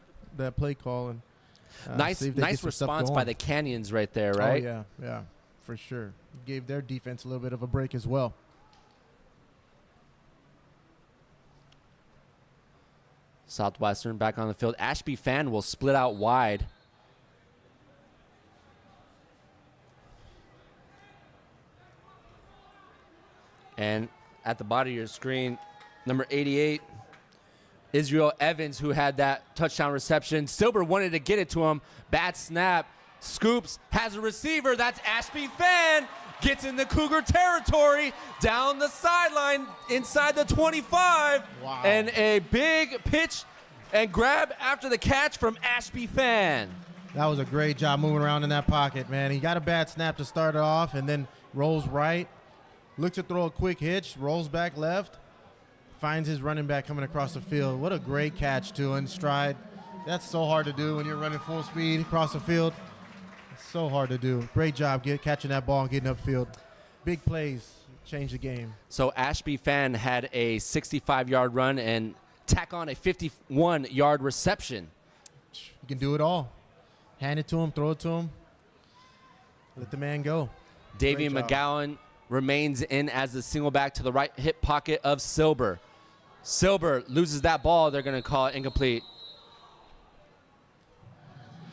play call. And nice response by the Canyons right there, right? Oh, yeah, for sure. Gave their defense a little bit of a break as well. Southwestern back on the field. Ashby-Fan will split out wide. And at the bottom of your screen, number 88, Israel Evans, who had that touchdown reception. Silber wanted to get it to him. Bad snap. Scoops has a receiver. That's Ashby-Fan. Gets in the Cougar territory, down the sideline, inside the 25. Wow. And a big pitch and grab after the catch from Ashby-Fan. That was a great job moving around in that pocket, man. He got a bad snap to start it off and then rolls right. Looks to throw a quick hitch, rolls back left, finds his running back coming across the field. What a great catch, too, in stride. That's so hard to do when you're running full speed across the field. It's so hard to do. Great job catching that ball and getting upfield. Big plays change the game. So Ashby-Fan had a 65-yard run and tack on a 51-yard reception. You can do it all. Hand it to him, throw it to him. Let the man go. Davian McGowan remains in as the single back to the right hip pocket of Silber. Silber loses that ball. They're going to call it incomplete.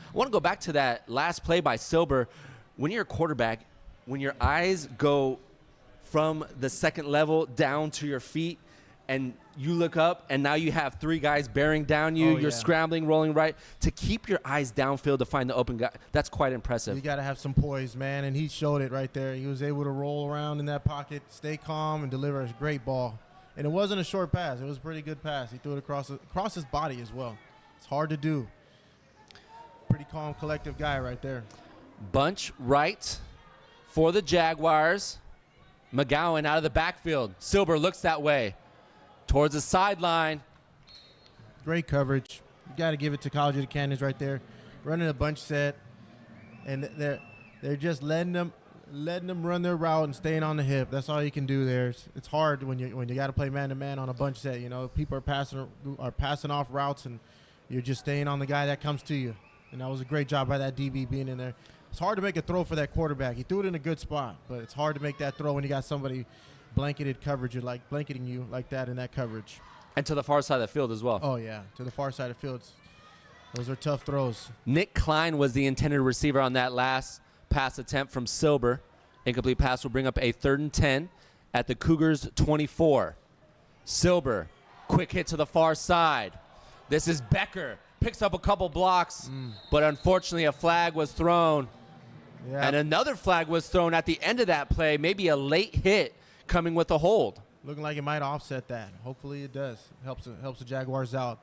I want to go back to that last play by Silber. When you're a quarterback, when your eyes go from the second level down to your feet and you look up and now you have 3 guys bearing down you, you're scrambling, rolling right. To keep your eyes downfield to find the open guy, that's quite impressive. You got to have some poise, man, and he showed it right there. He was able to roll around in that pocket, stay calm, and deliver a great ball. And it wasn't a short pass. It was a pretty good pass. He threw it across his body as well. It's hard to do. Pretty calm, collective guy right there. Bunch right for the Jaguars. McGowan out of the backfield. Silber looks that way. Towards the sideline. Great coverage. You got to give it to College of the Canyons right there. Running a bunch set, and they're just letting them run their route and staying on the hip. That's all you can do there. It's hard when you got to play man-to-man on a bunch set. You know, people are passing off routes, and you're just staying on the guy that comes to you. And that was a great job by that DB being in there. It's hard to make a throw for that quarterback. He threw it in a good spot, but it's hard to make that throw when you got somebody blanketed coverage, blanketing you like that in that coverage. And to the far side of the field as well. Oh, yeah, to the far side of the field. Those are tough throws. Nick Klein was the intended receiver on that last pass attempt from Silber. Incomplete pass will bring up a 3rd and 10 at the Cougars' 24. Silber, quick hit to the far side. This is Becker. Picks up a couple blocks, but unfortunately a flag was thrown. Yeah. And another flag was thrown at the end of that play, maybe a late hit coming with a hold. Looking like it might offset that. Hopefully it does. Helps the Jaguars out.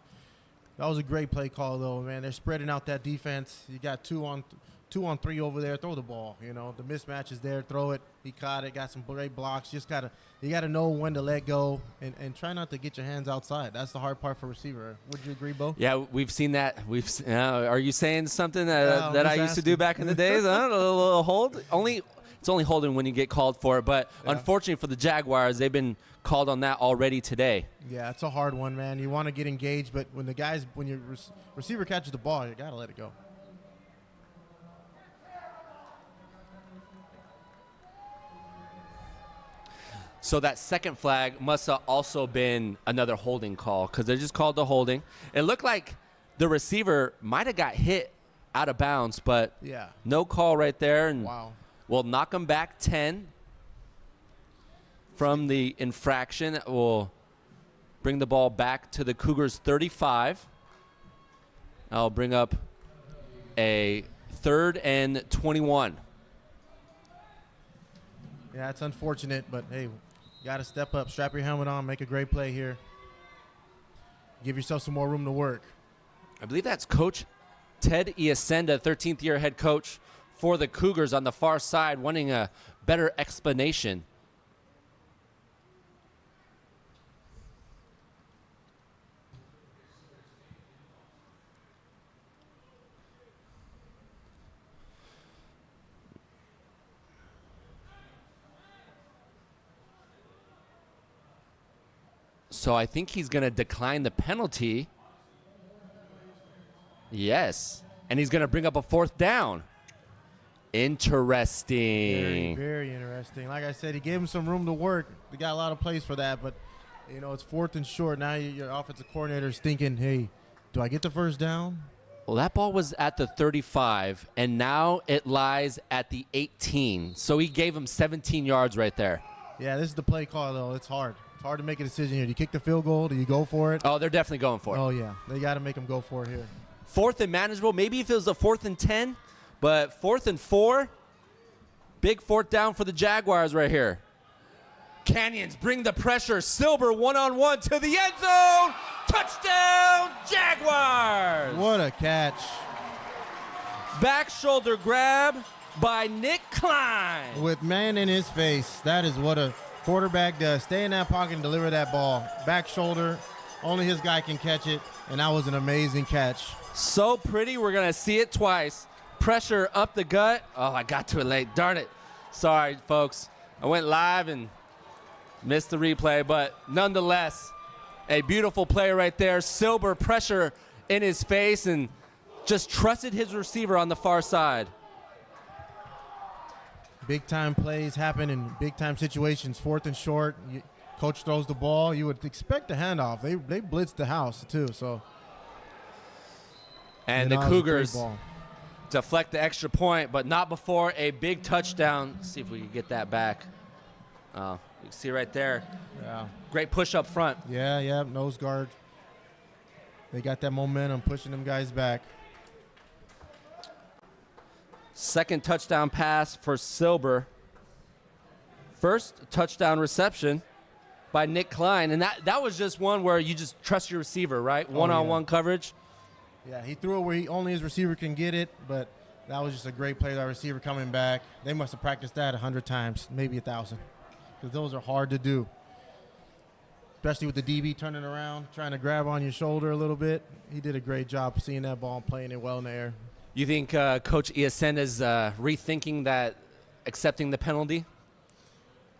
That was a great play call, though, man. They're spreading out that defense. You got 2 on 3 over there. Throw the ball. You know, the mismatch is there. Throw it. He caught it. Got some great blocks. You gotta know when to let go and try not to get your hands outside. That's the hard part for receiver. Would you agree, Bo? Yeah, we've seen that. Are you saying something that I used to do back in the days? A little hold. It's only holding when you get called for it. But unfortunately for the Jaguars, they've been called on that already today. Yeah, it's a hard one, man. You want to get engaged, but when your receiver catches the ball, you got to let it go. So that second flag must have also been another holding call because they just called the holding. It looked like the receiver might have got hit out of bounds, but no call right there. And wow. We'll knock them back 10. from the infraction. That will bring the ball back to the Cougars 35. I'll bring up a 3rd and 21. Yeah, it's unfortunate, but hey, you got to step up, strap your helmet on, make a great play here. Give yourself some more room to work. I believe that's Coach Ted Iasenda, 13th year head coach for the Cougars on the far side, wanting a better explanation. So I think he's going to decline the penalty. Yes. And he's going to bring up a 4th down. Interesting. Very, very interesting. Like I said, he gave him some room to work. We got a lot of plays for that, but, you know, it's 4th and short. Now your offensive coordinator is thinking, hey, do I get the first down? Well, that ball was at the 35, and now it lies at the 18. So he gave him 17 yards right there. Yeah, this is the play call, though. It's hard. It's hard to make a decision here. Do you kick the field goal? Do you go for it? Oh, they're definitely going for it. Oh, yeah. They got to make him go for it here. 4th and manageable. Maybe if it was a 4th and 10, but 4th and 4, big 4th down for the Jaguars right here. Canyons bring the pressure. Silber one-on-one to the end zone. Touchdown, Jaguars. What a catch. Back shoulder grab by Nick Klein. With man in his face. That is what a quarterback does. Stay in that pocket and deliver that ball. Back shoulder. Only his guy can catch it, and that was an amazing catch. So pretty, we're going to see it twice. Pressure up the gut. Oh, I got to it late. Darn it. Sorry, folks. I went live and missed the replay, but nonetheless, a beautiful play right there. Silber pressure in his face and just trusted his receiver on the far side. Big-time plays happen in big-time situations. 4th and short. Coach throws the ball. You would expect a handoff. They blitzed the house, too. So. And the Cougars deflect the extra point, but not before a big touchdown. Let's see if we can get that back. You can see right there. Yeah. Great push up front. Yeah, nose guard. They got that momentum pushing them guys back. 2nd touchdown pass for Silber. 1st touchdown reception by Nick Klein. And that was just one where you just trust your receiver, right? One-on-one coverage. Yeah, he threw it where only his receiver can get it, but that was just a great play. That receiver coming back. They must have practiced that 100 times, maybe 1,000, because those are hard to do, especially with the DB turning around, trying to grab on your shoulder a little bit. He did a great job seeing that ball and playing it well in the air. You think Coach Iasenda is rethinking that, accepting the penalty?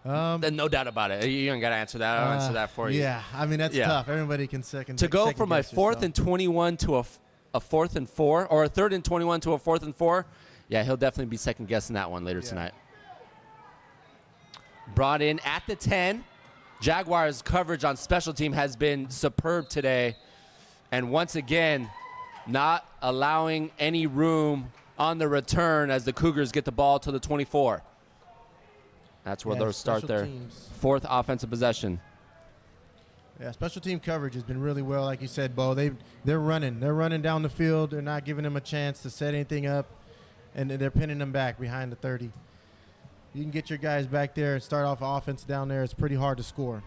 No doubt about it. You don't got to answer that. I'll answer that for you. Yeah, I mean, that's tough. Everybody can second. To go from a 4th and 21 to a 4th and 4, or a 3rd and 21 to a 4th and 4, yeah, he'll definitely be second guessing that one later tonight. Brought in at the 10. Jaguars coverage on special team has been superb today. And once again, not allowing any room on the return as the Cougars get the ball to the 24. That's where they'll start their 4th offensive possession. Yeah, special team coverage has been really well, like you said, Bo. They're running down the field. They're not giving them a chance to set anything up, and they're pinning them back behind the 30. You can get your guys back there and start off offense down there. It's pretty hard to score.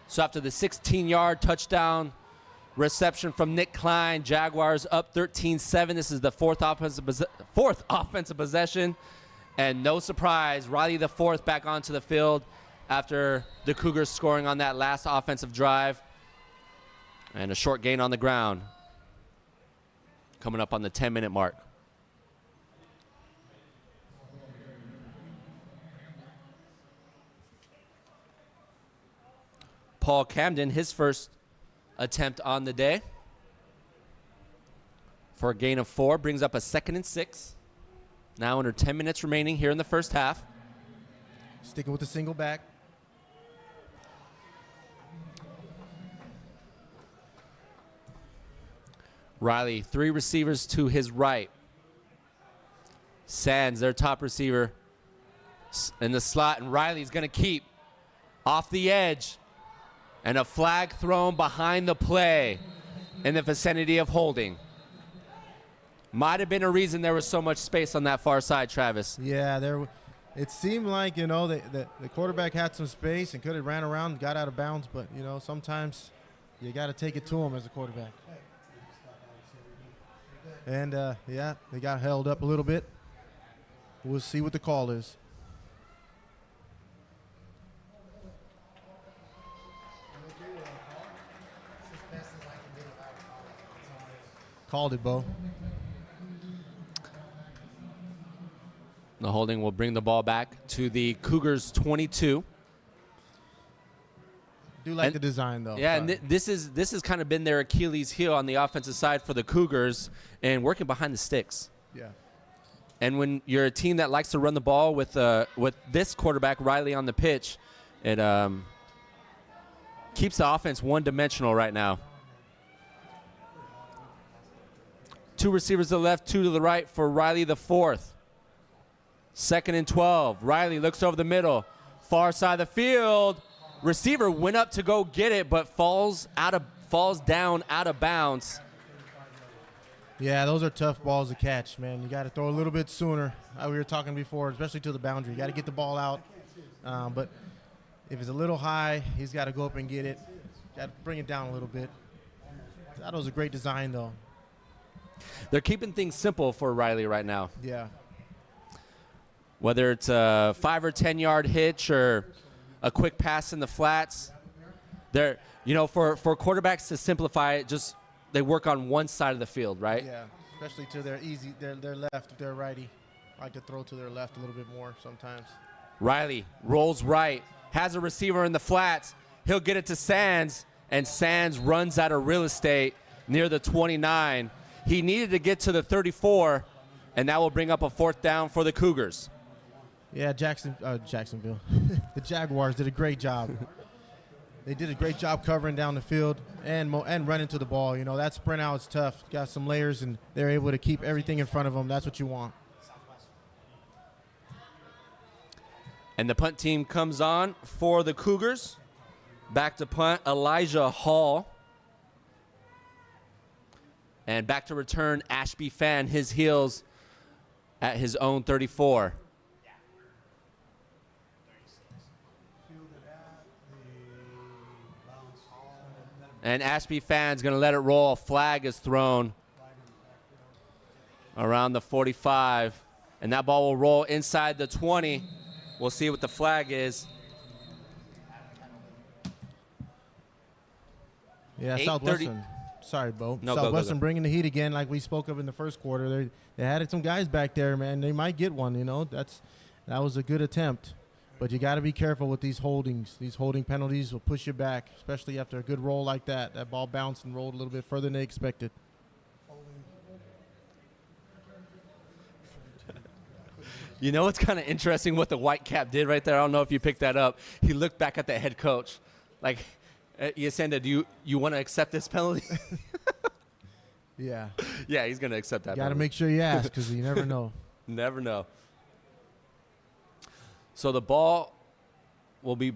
So after the 16-yard touchdown reception from Nick Klein, Jaguars up 13-7. This is the 4th offensive possession. And no surprise, Riley the 4th back onto the field after the Cougars scoring on that last offensive drive. And a short gain on the ground coming up on the 10-minute mark. Paul Camden, his first attempt on the day for a gain of 4, brings up a 2nd and 6. Now under 10 minutes remaining here in the first half. Sticking with the single back. Riley, 3 receivers to his right. Sands, their top receiver, in the slot, and Riley's going to keep off the edge. And a flag thrown behind the play in the vicinity of holding. Might have been a reason there was so much space on that far side, Travis. Yeah, it seemed like, the quarterback had some space and could have ran around and got out of bounds, but, sometimes you got to take it to him as a quarterback. And, they got held up a little bit. We'll see what the call is. Called it, Bo. The holding will bring the ball back to the Cougars 22. Do like the design, though. Yeah, and this has kind of been their Achilles heel on the offensive side for the Cougars and working behind the sticks. Yeah. And when you're a team that likes to run the ball with this quarterback, Riley, on the pitch, it keeps the offense one-dimensional right now. 2 receivers to the left, 2 to the right for Riley the fourth. 2nd and 12. Riley looks over the middle. Far side of the field. Receiver went up to go get it, but falls down out of bounds. Yeah, those are tough balls to catch, man. You got to throw a little bit sooner. We were talking before, especially to the boundary. You got to get the ball out. But if it's a little high, he's got to go up and get it. Got to bring it down a little bit. That was a great design, though. They're keeping things simple for Riley right now. Yeah. Whether it's a 5 or 10 yard hitch or a quick pass in the flats, they're for quarterbacks to simplify it, just they work on one side of the field, right? Yeah, especially to their left, their righty. I like to throw to their left a little bit more sometimes. Riley rolls right, has a receiver in the flats. He'll get it to Sands, and Sands runs out of real estate near the 29. He needed to get to the 34, and that will bring up a 4th down for the Cougars. Yeah, Jacksonville. The Jaguars did a great job. They did a great job covering down the field and running to the ball. That sprint out is tough. Got some layers, and they're able to keep everything in front of them. That's what you want. And the punt team comes on for the Cougars. Back to punt, Elijah Hall. And back to return, Ashby Fan, his heels at his own 34. And Ashby Fan's going to let it roll. A flag is thrown around the 45. And that ball will roll inside the 20. We'll see what the flag is. Yeah, Southwestern. Sorry, Bo. No, Southwestern go. bringing the heat again, like we spoke of in the first quarter. They had some guys back there, man. They might get one. That was a good attempt, but you got to be careful with these holdings. These holding penalties will push you back, especially after a good roll like that. That ball bounced and rolled a little bit further than they expected. It's kind of interesting what the white cap did right there. I don't know if you picked that up. He looked back at the head coach, like, Yasenda, do you want to accept this penalty? Yeah. Yeah, he's going to accept that. Got to make sure you ask, because you never know. Never know. So the ball will be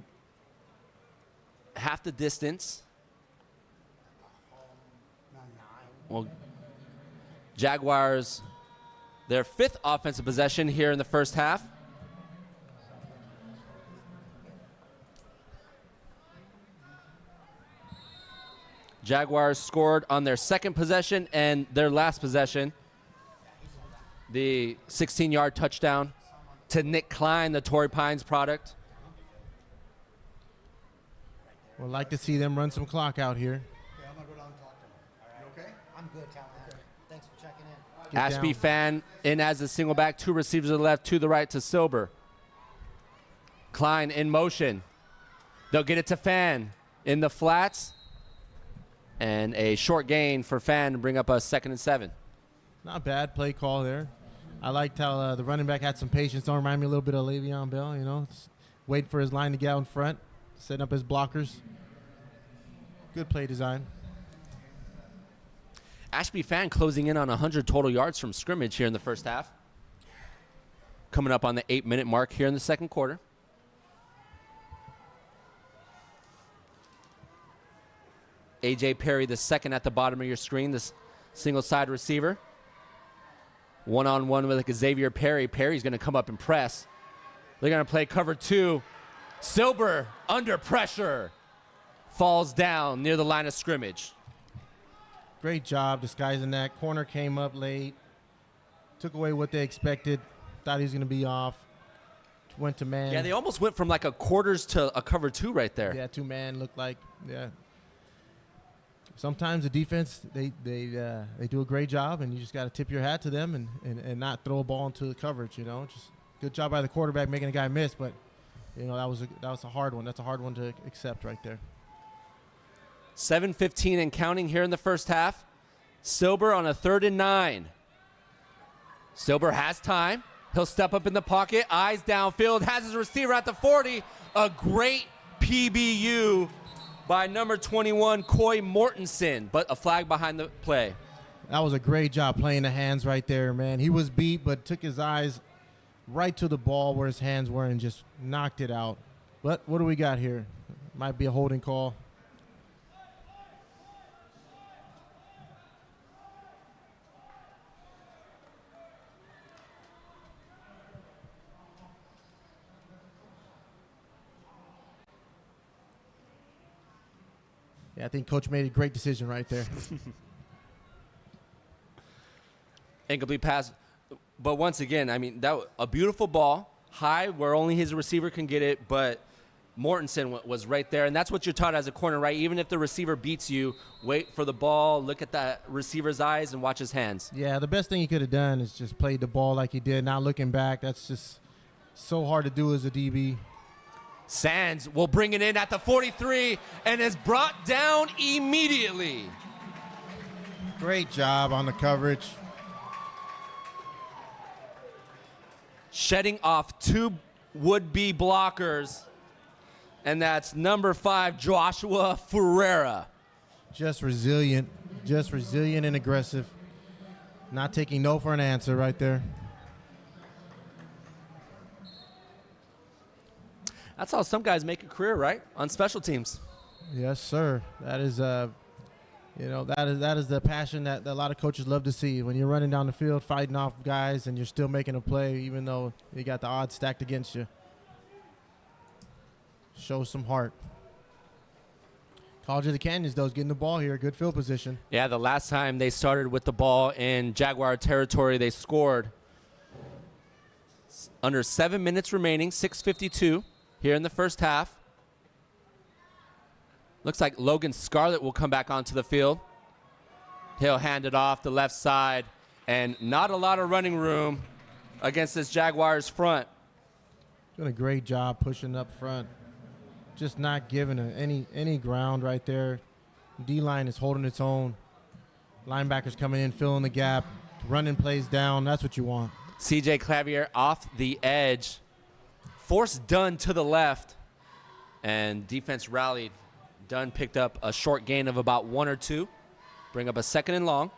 half the distance. Well, Jaguars, their 5th offensive possession here in the first half. Jaguars scored on their 2nd possession and their last possession. The 16-yard touchdown to Nick Klein, the Torrey Pines product. We'd like to see them run some clock out here. Okay, I'm going to go down and talk to him. You okay? I'm good, Cal. Okay. Thanks for checking in. Get Ashby down. Fan in as a single back, 2 receivers to the left, 2 to the right to Silber. Klein in motion. They'll get it to Fan in the flats. And a short gain for Fan to bring up a 2nd and 7. Not bad play call there. I liked how the running back had some patience. Don't remind me a little bit of Le'Veon Bell, Just wait for his line to get out in front, setting up his blockers. Good play design. Ashby Fan closing in on 100 total yards from scrimmage here in the first half. Coming up on the 8-minute mark here in the second quarter. A.J. Perry, the second at the bottom of your screen, this single-side receiver. One-on-one with Xavier Perry. Perry's going to come up and press. They're going to play cover 2. Silber under pressure. Falls down near the line of scrimmage. Great job disguising that. Corner came up late. Took away what they expected. Thought he was going to be off. Went to man. Yeah, they almost went from like a quarters to a cover 2 right there. Yeah, 2-man looked like, yeah. Sometimes the defense, they do a great job, and you just got to tip your hat to them and not throw a ball into the coverage, you know. Just good job by the quarterback making a guy miss, but, you know, that was a hard one. That's a hard one to accept right there. 7:15 and counting here in the first half. Silber on a 3rd and 9. Silber has time. He'll step up in the pocket, eyes downfield, has his receiver at the 40. A great PBU by number 21, Coy Mortensen, but a flag behind the play. That was a great job playing the hands right there, man. He was beat, but took his eyes right to the ball where his hands were and just knocked it out. But what do we got here? Might be a holding call. Yeah, I think Coach made a great decision right there. Incomplete pass. But once again, I mean, a beautiful ball, high where only his receiver can get it, but Mortensen was right there. And that's what you're taught as a corner, right? Even if the receiver beats you, wait for the ball, look at that receiver's eyes, and watch his hands. Yeah, the best thing he could have done is just played the ball like he did, not looking back. That's just so hard to do as a DB. Sands will bring it in at the 43 and is brought down immediately. Great job on the coverage. Shedding off 2 would-be blockers, and that's number 5, Joshua Ferreira. Just resilient and aggressive. Not taking no for an answer right there. That's how some guys make a career, right? On special teams. Yes, sir. That is, that is the passion that a lot of coaches love to see. When you're running down the field, fighting off guys, and you're still making a play, even though you got the odds stacked against you. Show some heart. College of the Canyons, though, is getting the ball here. Good field position. Yeah, the last time they started with the ball in Jaguar territory, they scored. Under 7 minutes remaining, 6:52. Here in the first half. Looks like Logan Scarlett will come back onto the field. He'll hand it off the left side, and not a lot of running room against this Jaguars front. Doing a great job pushing up front. Just not giving any ground right there. D-line is holding its own. Linebackers coming in, filling the gap, running plays down. That's what you want. C.J. Clavier off the edge. Force Dunn to the left, and defense rallied. Dunn picked up a short gain of about 1 or 2. Bring up a 2nd and long.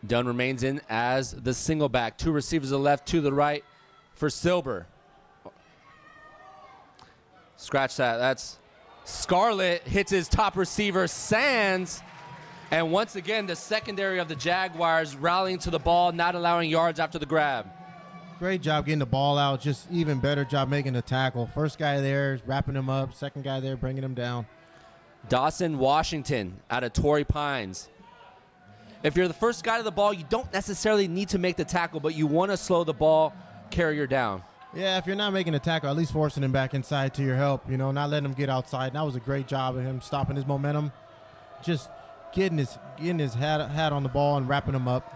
Dunn remains in as the single back. 2 receivers to the left, 2 to the right for Silber. Scratch that. That's Scarlett hits his top receiver, Sands. And once again, the secondary of the Jaguars rallying to the ball, not allowing yards after the grab. Great job getting the ball out. Just even better job making the tackle. First guy there, wrapping him up. Second guy there, bringing him down. Dawson Washington out of Torrey Pines. If you're the first guy to the ball, you don't necessarily need to make the tackle, but you want to slow the ball carrier down. Yeah, if you're not making a tackle, at least forcing him back inside to your help, not letting him get outside. And that was a great job of him stopping his momentum. Just getting his hat on the ball and wrapping him up.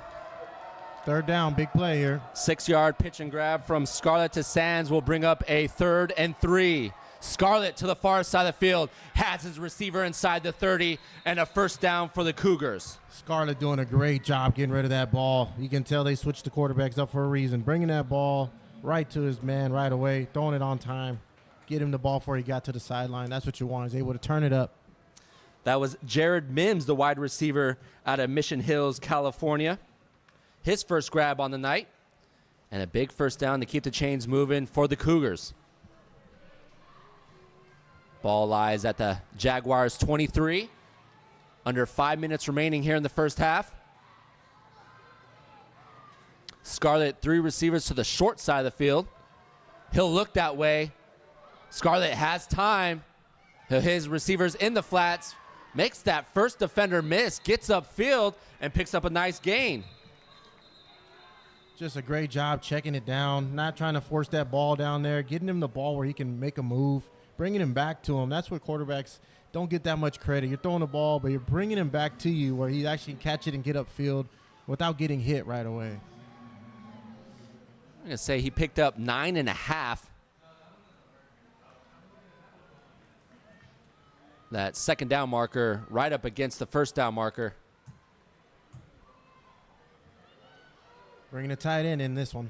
3rd down, big play here. 6-yard pitch and grab from Scarlett to Sands will bring up a 3rd and 3. Scarlett to the far side of the field, has his receiver inside the 30, and a 1st down for the Cougars. Scarlett doing a great job getting rid of that ball. You can tell they switched the quarterbacks up for a reason. Bringing that ball right to his man right away, throwing it on time. Get him the ball before he got to the sideline. That's what you want, is able to turn it up. That was Jared Mims, the wide receiver out of Mission Hills, California. His first grab on the night. And a big first down to keep the chains moving for the Cougars. Ball lies at the Jaguars 23. Under 5 minutes remaining here in the first half. Scarlett, 3 receivers to the short side of the field. He'll look that way. Scarlett has time. His receivers in the flats. Makes that first defender miss. Gets upfield and picks up a nice gain. Just a great job checking it down. Not trying to force that ball down there. Getting him the ball where he can make a move. Bringing him back to him. That's what quarterbacks don't get that much credit. You're throwing the ball, but you're bringing him back to you where he actually can catch it and get upfield without getting hit right away. I'm going to say he picked up 9.5. That second down marker right up against the first down marker. Bringing a tight end in this one.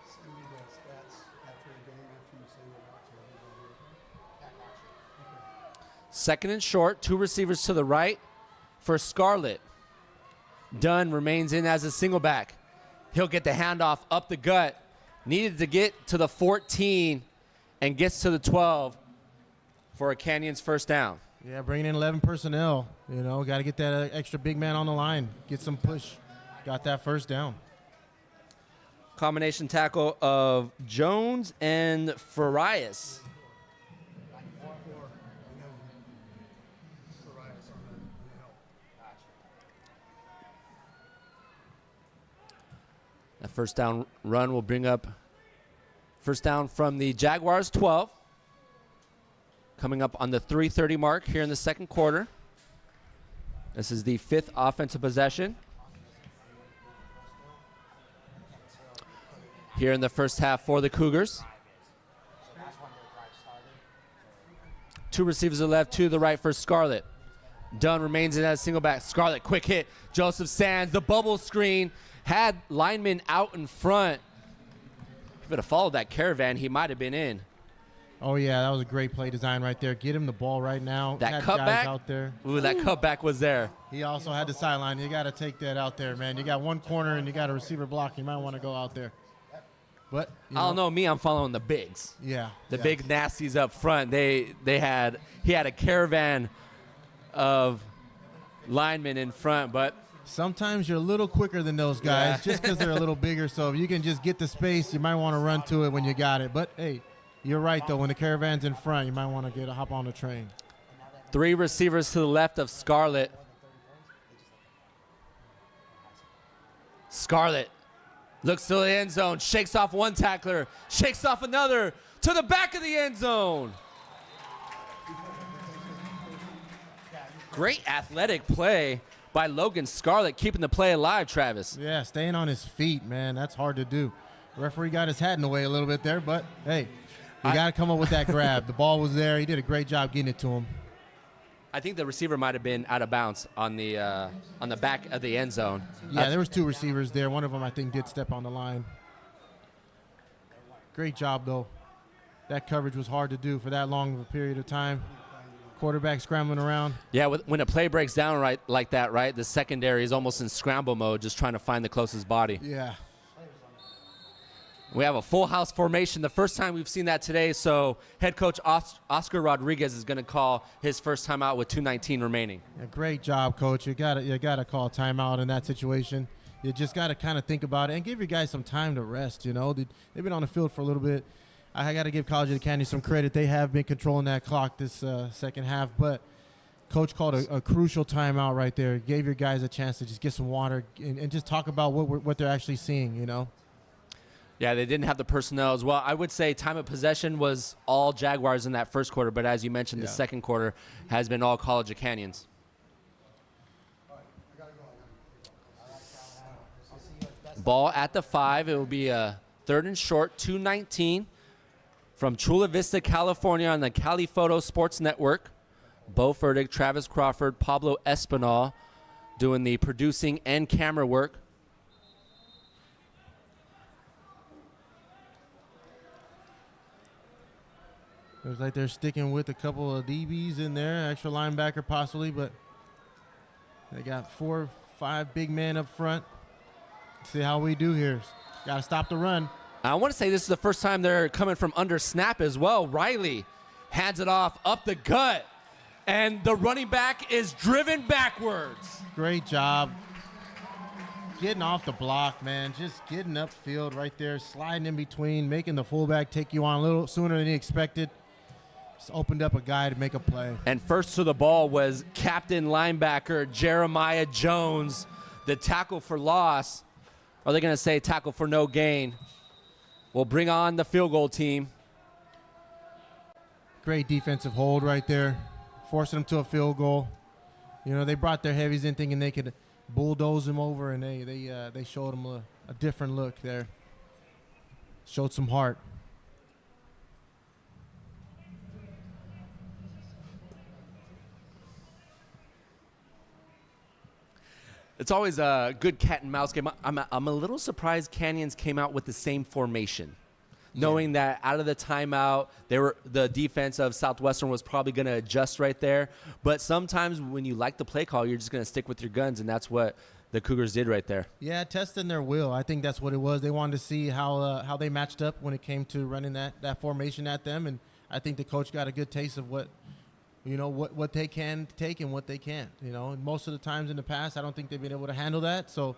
Send me the stats after the game after you send it out to me. Second and short, 2 receivers to the right for Scarlett. Dunn remains in as a single back. He'll get the handoff up the gut. Needed to get to the 14 and gets to the 12 for a Canyons first down. Yeah, bringing in 11 personnel. You know, got to get that extra big man on the line. Get some push. Got that first down. Combination tackle of Jones and Farias. That first down run will bring up first down from the Jaguars 12. Coming up on the 3:30 mark here in the second quarter. This is the 5th offensive possession here in the first half for the Cougars. 2 receivers to the left, 2 to the right for Scarlett. Dunn remains in as a single back. Scarlett, quick hit. Joseph Sands, the bubble screen, had linemen out in front. If he would have followed that caravan, he might have been in. Oh, yeah, that was a great play design right there. Get him the ball right now. That had cutback guys out there. Ooh, that cutback was there. He also had the sideline. You got to take that out there, man. You got one corner and you got a receiver block. You might want to go out there. But I don't know. Me, I'm following the bigs. Yeah. The big nasties up front. He had a caravan of linemen in front, but sometimes you're a little quicker than those guys just because they're a little bigger. So if you can just get the space, you might want to run to it when you got it. But, hey, you're right, though. When the caravan's in front, you might want to hop on the train. 3 receivers to the left of Scarlett. Scarlett looks to the end zone, shakes off one tackler, shakes off another, to the back of the end zone. Great athletic play by Logan Scarlett, keeping the play alive, Travis. Yeah, staying on his feet, man. That's hard to do. Referee got his hat in the way a little bit there, but, hey, you got to come up with that grab. The ball was there. He did a great job getting it to him. I think the receiver might have been out of bounds on the back of the end zone. Yeah, there was 2 receivers there. One of them, I think, did step on the line. Great job, though. That coverage was hard to do for that long of a period of time. Quarterback scrambling around. Yeah, when a play breaks down right like that, right, the secondary is almost in scramble mode, just trying to find the closest body. Yeah. We have a full house formation, the first time we've seen that today, so head coach Oscar Rodriguez is going to call his first timeout with 2:19 remaining. Yeah, great job, coach. You gotta call timeout in that situation. You just got to kind of think about it and give your guys some time to rest, you know. They've been on the field for a little bit. I got to give College of the Canyons some credit. They have been controlling that clock this second half, but coach called a crucial timeout right there. Gave your guys a chance to just get some water and just talk about what they're actually seeing, you know. Yeah, they didn't have the personnel as well. I would say time of possession was all Jaguars in that first quarter, but as you mentioned, the second quarter has been all College of Canyons. Ball at the 5. It will be a 3rd and short, 2:19 from Chula Vista, California on the Cali Photo Sports Network. Bo Furtick, Travis Crawford, Pablo Espinal doing the producing and camera work. Looks like they're sticking with a couple of DBs in there, extra linebacker possibly, but they got 4 5 big men up front. See how we do here. Got to stop the run. I want to say this is the first time they're coming from under snap as well. Riley hands it off up the gut, and the running back is driven backwards. Great job. Getting off the block, man. Just getting upfield right there, sliding in between, making the fullback take you on a little sooner than he expected. Just opened up a guy to make a play. And first to the ball was captain linebacker Jeremiah Jones. The tackle for loss. Are they going to say tackle for no gain? We'll bring on the field goal team. Great defensive hold right there, forcing them to a field goal. You know, they brought their heavies in thinking they could bulldoze him over, and they showed him a different look there. Showed some heart. It's always a good cat and mouse game. I'm a little surprised Canyons came out with the same formation, knowing that out of the timeout, the defense of Southwestern was probably going to adjust right there. But sometimes when you like the play call, you're just going to stick with your guns, and that's what the Cougars did right there. Yeah, testing their will. I think that's what it was. They wanted to see how they matched up when it came to running that formation at them, and I think the coach got a good taste of what they can take and what they can't. You know, and most of the times in the past, I don't think they've been able to handle that. So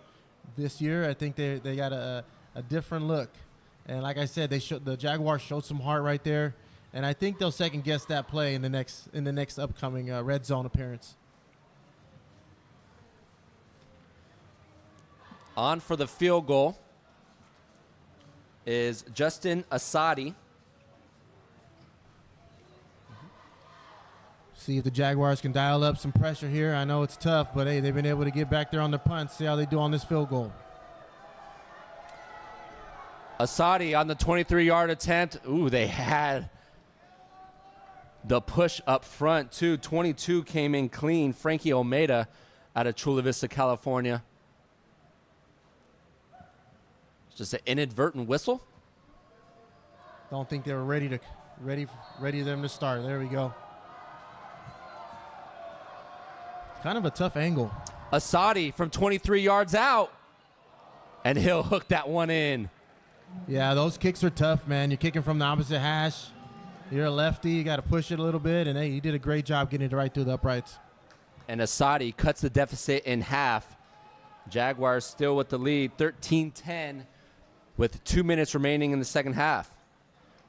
this year, I think they got a different look. And like I said, the Jaguars showed some heart right there, and I think they'll second guess that play in the next upcoming red zone appearance. On for the field goal is Justin Asadi. See if the Jaguars can dial up some pressure here. I know it's tough, but hey, they've been able to get back there on the punt. See how they do on this field goal. Asadi on the 23-yard attempt. Ooh, they had the push up front, too. 22 came in clean. Frankie Almeida out of Chula Vista, California. Just an inadvertent whistle. Don't think they were ready them to start. There we go. Kind of a tough angle. Asadi from 23 yards out, and he'll hook that one in. Yeah, those kicks are tough, man. You're kicking from the opposite hash. You're a lefty. You got to push it a little bit, and hey, you did a great job getting it right through the uprights. And Asadi cuts the deficit in half. Jaguars still with the lead, 13-10, with 2 minutes remaining in the second half.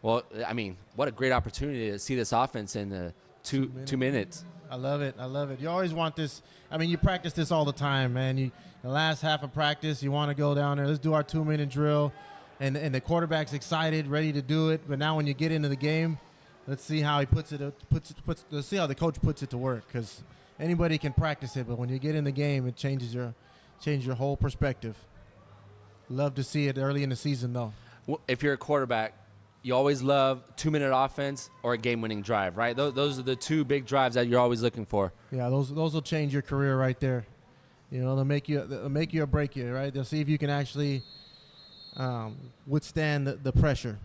Well, I mean, what a great opportunity to see this offense in two minutes. I love it. I love it. You always want this. I mean, you practice this all the time, man. The last half of practice, you want to go down there. Let's do our 2-minute drill. And the quarterback's excited, ready to do it. But now when you get into the game, let's see how he puts it. Let's see how the coach puts it to work. Because anybody can practice it, but when you get in the game, it changes your whole perspective. Love to see it early in the season, though. Well, if you're a quarterback, you always love 2-minute offense or a game-winning drive, right? Those are the two big drives that you're always looking for. Yeah, those will change your career right there. You know, they'll make you or break you, right? They'll see if you can actually withstand the pressure.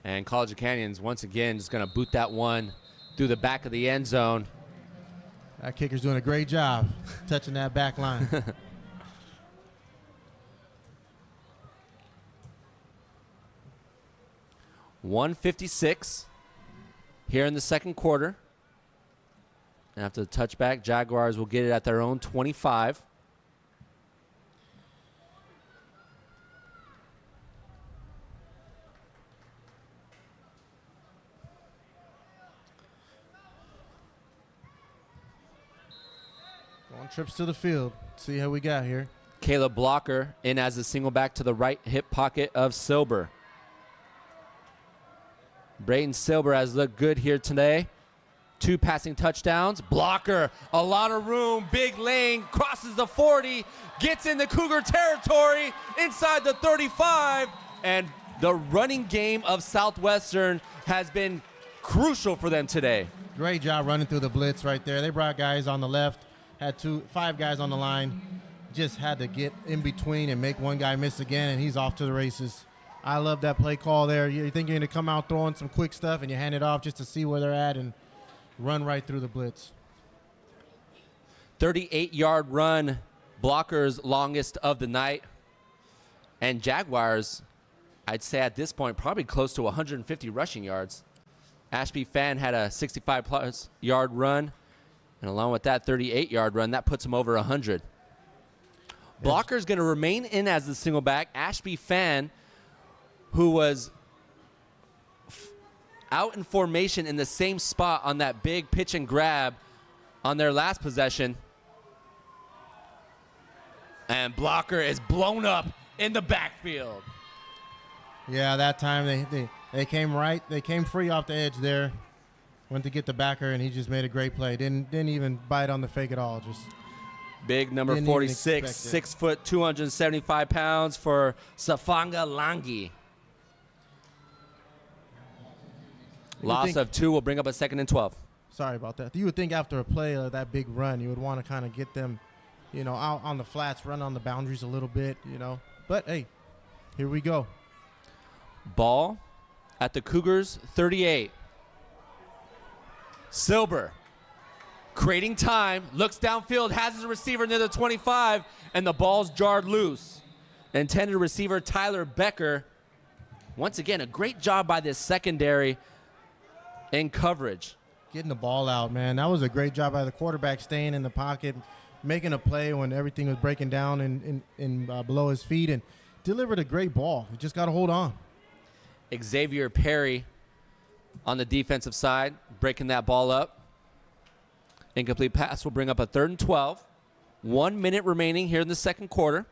And College of Canyons, once again, just going to boot that one through the back of the end zone. That kicker's doing a great job touching that back line. 1:56 here in the second quarter. And after the touchback, Jaguars will get it at their own 25. Going trips to the field. See how we got here. Caleb Blocker in as a single back to the right hip pocket of Silber. Brayton Silber has looked good here today. 2 passing touchdowns. Blocker, a lot of room, big lane, crosses the 40, gets in the Cougar territory, inside the 35, and the running game of Southwestern has been crucial for them today. Great job running through the blitz right there. They brought guys on the left, had 5 guys on the line, just had to get in between and make one guy miss again, and he's off to the races. I love that play call there. You think you're going to come out throwing some quick stuff, and you hand it off just to see where they're at and run right through the blitz. 38-yard run, blockers longest of the night. And Jaguars, I'd say at this point, probably close to 150 rushing yards. Ashby Fan had a 65-plus yard run. And along with that 38-yard run, that puts him over 100. Blocker's going to remain in as the single back. Ashby Fan, who was out in formation in the same spot on that big pitch and grab on their last possession. And blocker is blown up in the backfield. Yeah, that time they came right. They came free off the edge there. Went to get the backer, and he just made a great play. Didn't even bite on the fake at all. Just big number 46, 6 foot, 275 pounds for Safanga Langi. Loss of 2 will bring up a 2nd and 12. Sorry about that. You would think after a play of that big run, you would want to kind of get them, out on the flats, run on the boundaries a little bit, But, hey, here we go. Ball at the Cougars 38. Silber creating time, looks downfield, has his receiver near the 25, and the ball's jarred loose. Intended receiver Tyler Becker. Once again, a great job by this secondary in coverage. Getting the ball out, man. That was a great job by the quarterback, staying in the pocket, making a play when everything was breaking down and below his feet, and delivered a great ball. You just got to hold on. Xavier Perry on the defensive side, breaking that ball up. Incomplete pass will bring up a 3rd and 12. 1 minute remaining here in the second quarter.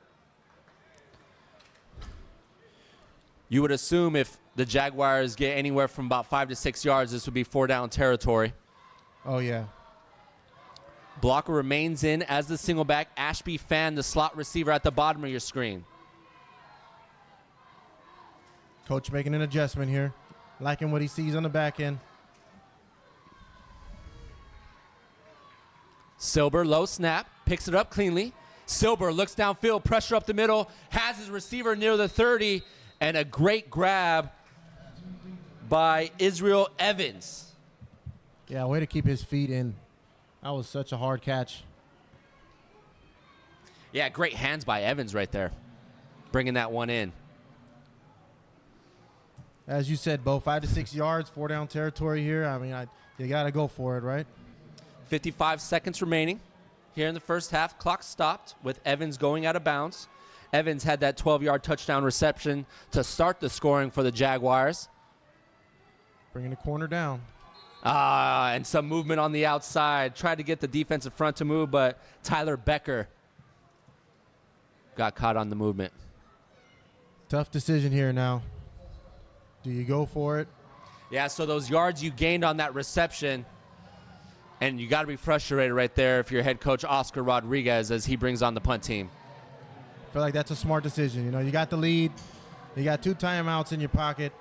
You would assume if the Jaguars get anywhere from about 5 to 6 yards, this would be 4-down territory. Oh, yeah. Blocker remains in as the single back. Ashby Fan, the slot receiver at the bottom of your screen. Coach making an adjustment here. Liking what he sees on the back end. Silber, low snap, picks it up cleanly. Silber looks downfield, pressure up the middle, has his receiver near the 30, and a great grab by Israel Evans. Yeah, way to keep his feet in. That was such a hard catch. Yeah, great hands by Evans right there, bringing that one in. As you said, Bo, 5 to 6 yards, 4-down territory here. I mean, you got to go for it, right? 55 seconds remaining here in the first half. Clock stopped with Evans going out of bounds. Evans had that 12-yard touchdown reception to start the scoring for the Jaguars. Bringing the corner down. And some movement on the outside. Tried to get the defensive front to move, but Tyler Becker got caught on the movement. Tough decision here now. Do you go for it? Yeah, so those yards you gained on that reception, and you got to be frustrated right there if you're head coach Oscar Rodriguez as he brings on the punt team. I feel like that's a smart decision. You got the lead. You got 2 timeouts in your pocket.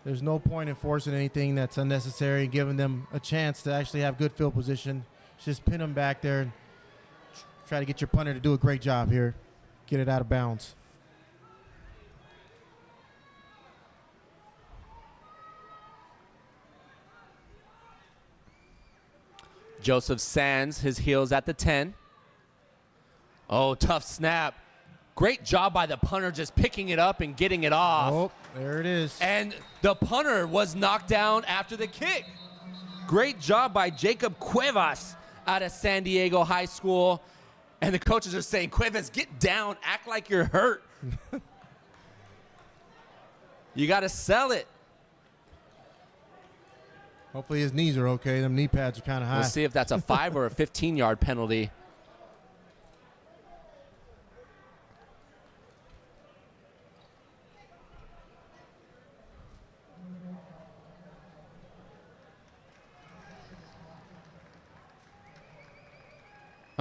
There's no point in forcing anything that's unnecessary, giving them a chance to actually have good field position. Just pin them back there and try to get your punter to do a great job here. Get it out of bounds. Joseph Sands, his heels at the 10. Oh, tough snap. Great job by the punter just picking it up and getting it off. Oh, there it is. And the punter was knocked down after the kick. Great job by Jacob Cuevas out of San Diego High School. And the coaches are saying, Cuevas, get down. Act like you're hurt. You got to sell it. Hopefully his knees are okay. Them knee pads are kind of high. We'll see if that's a 5 or a 15-yard penalty.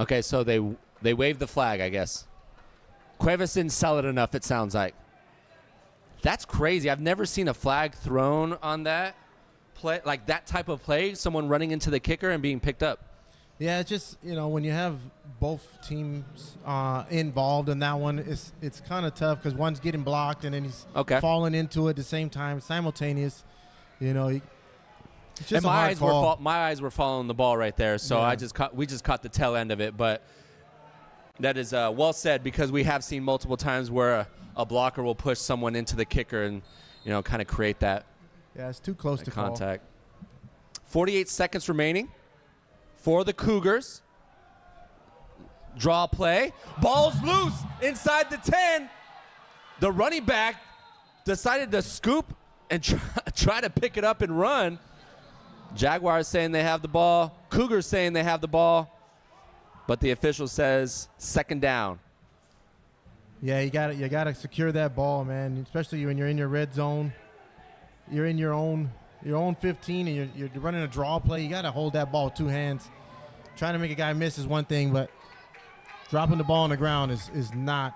Okay, so they waved the flag, I guess. Cuevas didn't sell it enough, it sounds like. That's crazy. I've never seen a flag thrown on that play, like that type of play, someone running into the kicker and being picked up. Yeah, it's just, when you have both teams involved in that one, it's kind of tough because one's getting blocked and then he's falling into it at the same time, simultaneous. It's just and a hard call. my eyes were following the ball right there, so Yeah. we just caught the tail end of it. But that is well said, because we have seen multiple times where a blocker will push someone into the kicker and kind of create that. Yeah, it's too close to contact. 48 seconds remaining for the Cougars. Draw play. Ball's loose inside the 10. The running back decided to scoop and try to pick it up and run. Jaguars saying they have the ball. Cougars saying they have the ball. But the official says second down. Yeah, you got to secure that ball, man, especially when you're in your red zone. You're in your own 15 and you're running a draw play. You got to hold that ball with two hands. Trying to make a guy miss is one thing, but dropping the ball on the ground is not.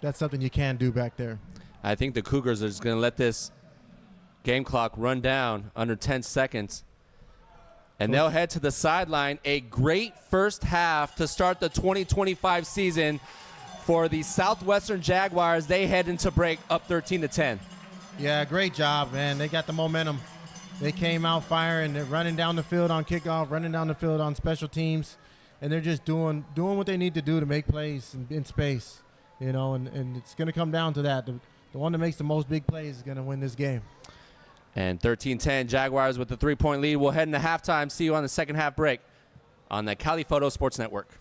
That's something you can't do back there. I think the Cougars are just going to let this game clock run down under 10 seconds. And they'll head to the sideline. A great first half to start the 2025 season for the Southwestern Jaguars. They head into break up 13-10. Yeah, great job, man. They got the momentum. They came out firing. They're running down the field on kickoff, running down the field on special teams, and they're just doing what they need to do to make plays in space, and it's going to come down to that. The one that makes the most big plays is going to win this game. And 13-10, Jaguars with the 3-point lead. We'll head into halftime. See you on the second half break on the Cali Photo Sports Network.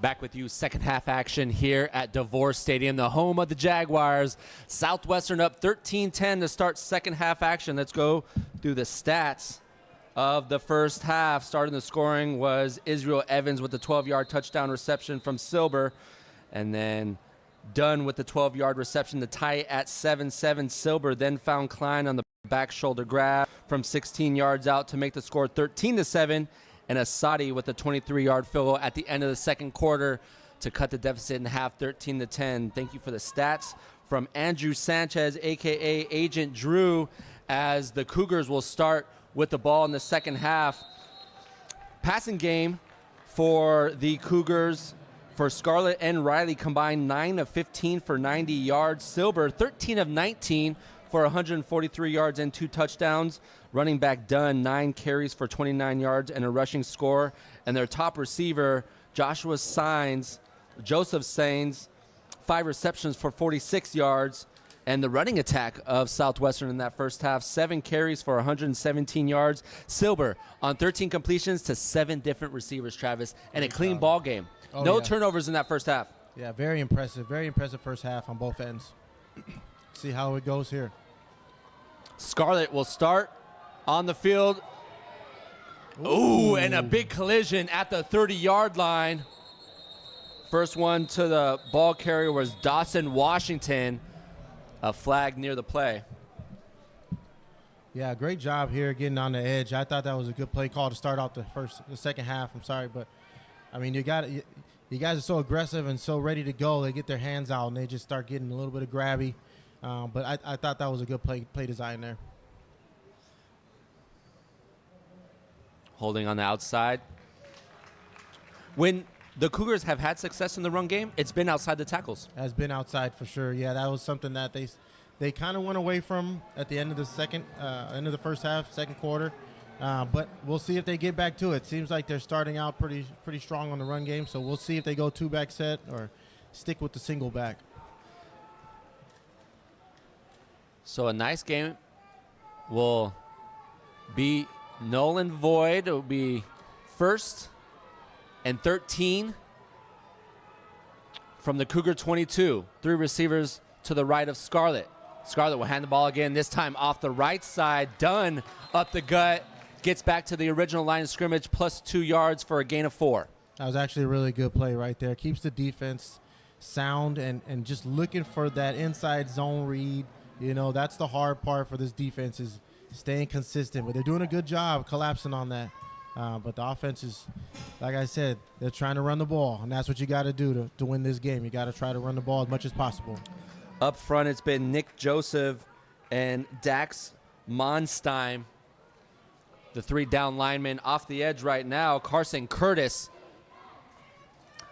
Back with you, second half action here at Devore Stadium, the home of the Jaguars. Southwestern up 13-10 to start second half action. Let's go through the stats of the first half. Starting the scoring was Israel Evans with the 12-yard touchdown reception from Silber. And then Dunn with the 12-yard reception to tie it at 7-7. Silber then found Klein on the back shoulder grab from 16 yards out to make the score 13-7. And Asadi with a 23-yard field goal at the end of the second quarter to cut the deficit in half, 13-10. Thank you for the stats from Andrew Sanchez, a.k.a. Agent Drew, as the Cougars will start with the ball in the second half. Passing game for the Cougars, for Scarlett and Riley combined 9 of 15 for 90 yards. Silber, 13 of 19 for 143 yards and 2 touchdowns. Running back Dunn, 9 carries for 29 yards and a rushing score. And their top receiver, Joseph Sainz, 5 receptions for 46 yards. And the running attack of Southwestern in that first half, 7 carries for 117 yards. Silber on 13 completions to 7 different receivers, Travis, and a clean ball game. No turnovers in that first half. Yeah, very impressive first half on both ends. See how it goes here. Scarlett will start on the field. Ooh, and a big collision at the 30-yard line. First one to the ball carrier was Dawson Washington. A flag near the play. Yeah, great job here getting on the edge. I thought that was a good play call to start off the second half. I'm sorry, but I mean, you guys are so aggressive and so ready to go. They get their hands out and they just start getting a little bit of grabby. But I thought that was a good play design there. Holding on the outside. When the Cougars have had success in the run game, it's been outside the tackles. Has been outside for sure. Yeah, that was something that they kind of went away from at the end of the end of the first half, second quarter. But we'll see if they get back to it. Seems like they're starting out pretty strong on the run game. So we'll see if they go 2-back set or stick with the single back. So a nice game will be null and void. It will be 1st and 13 from the Cougar 22. 3 receivers to the right of Scarlett. Scarlett will hand the ball again, this time off the right side. Dunn up the gut, gets back to the original line of scrimmage, plus 2 yards for a gain of 4. That was actually a really good play right there. Keeps the defense sound and just looking for that inside zone read. You know, that's the hard part for this defense is staying consistent. But they're doing a good job collapsing on that. But the offense is, like I said, they're trying to run the ball. And that's what you got to do to win this game. You got to try to run the ball as much as possible. Up front, it's been Nick Joseph and Dax Monstein, the 3 down linemen. Off the edge right now, Carson Curtis.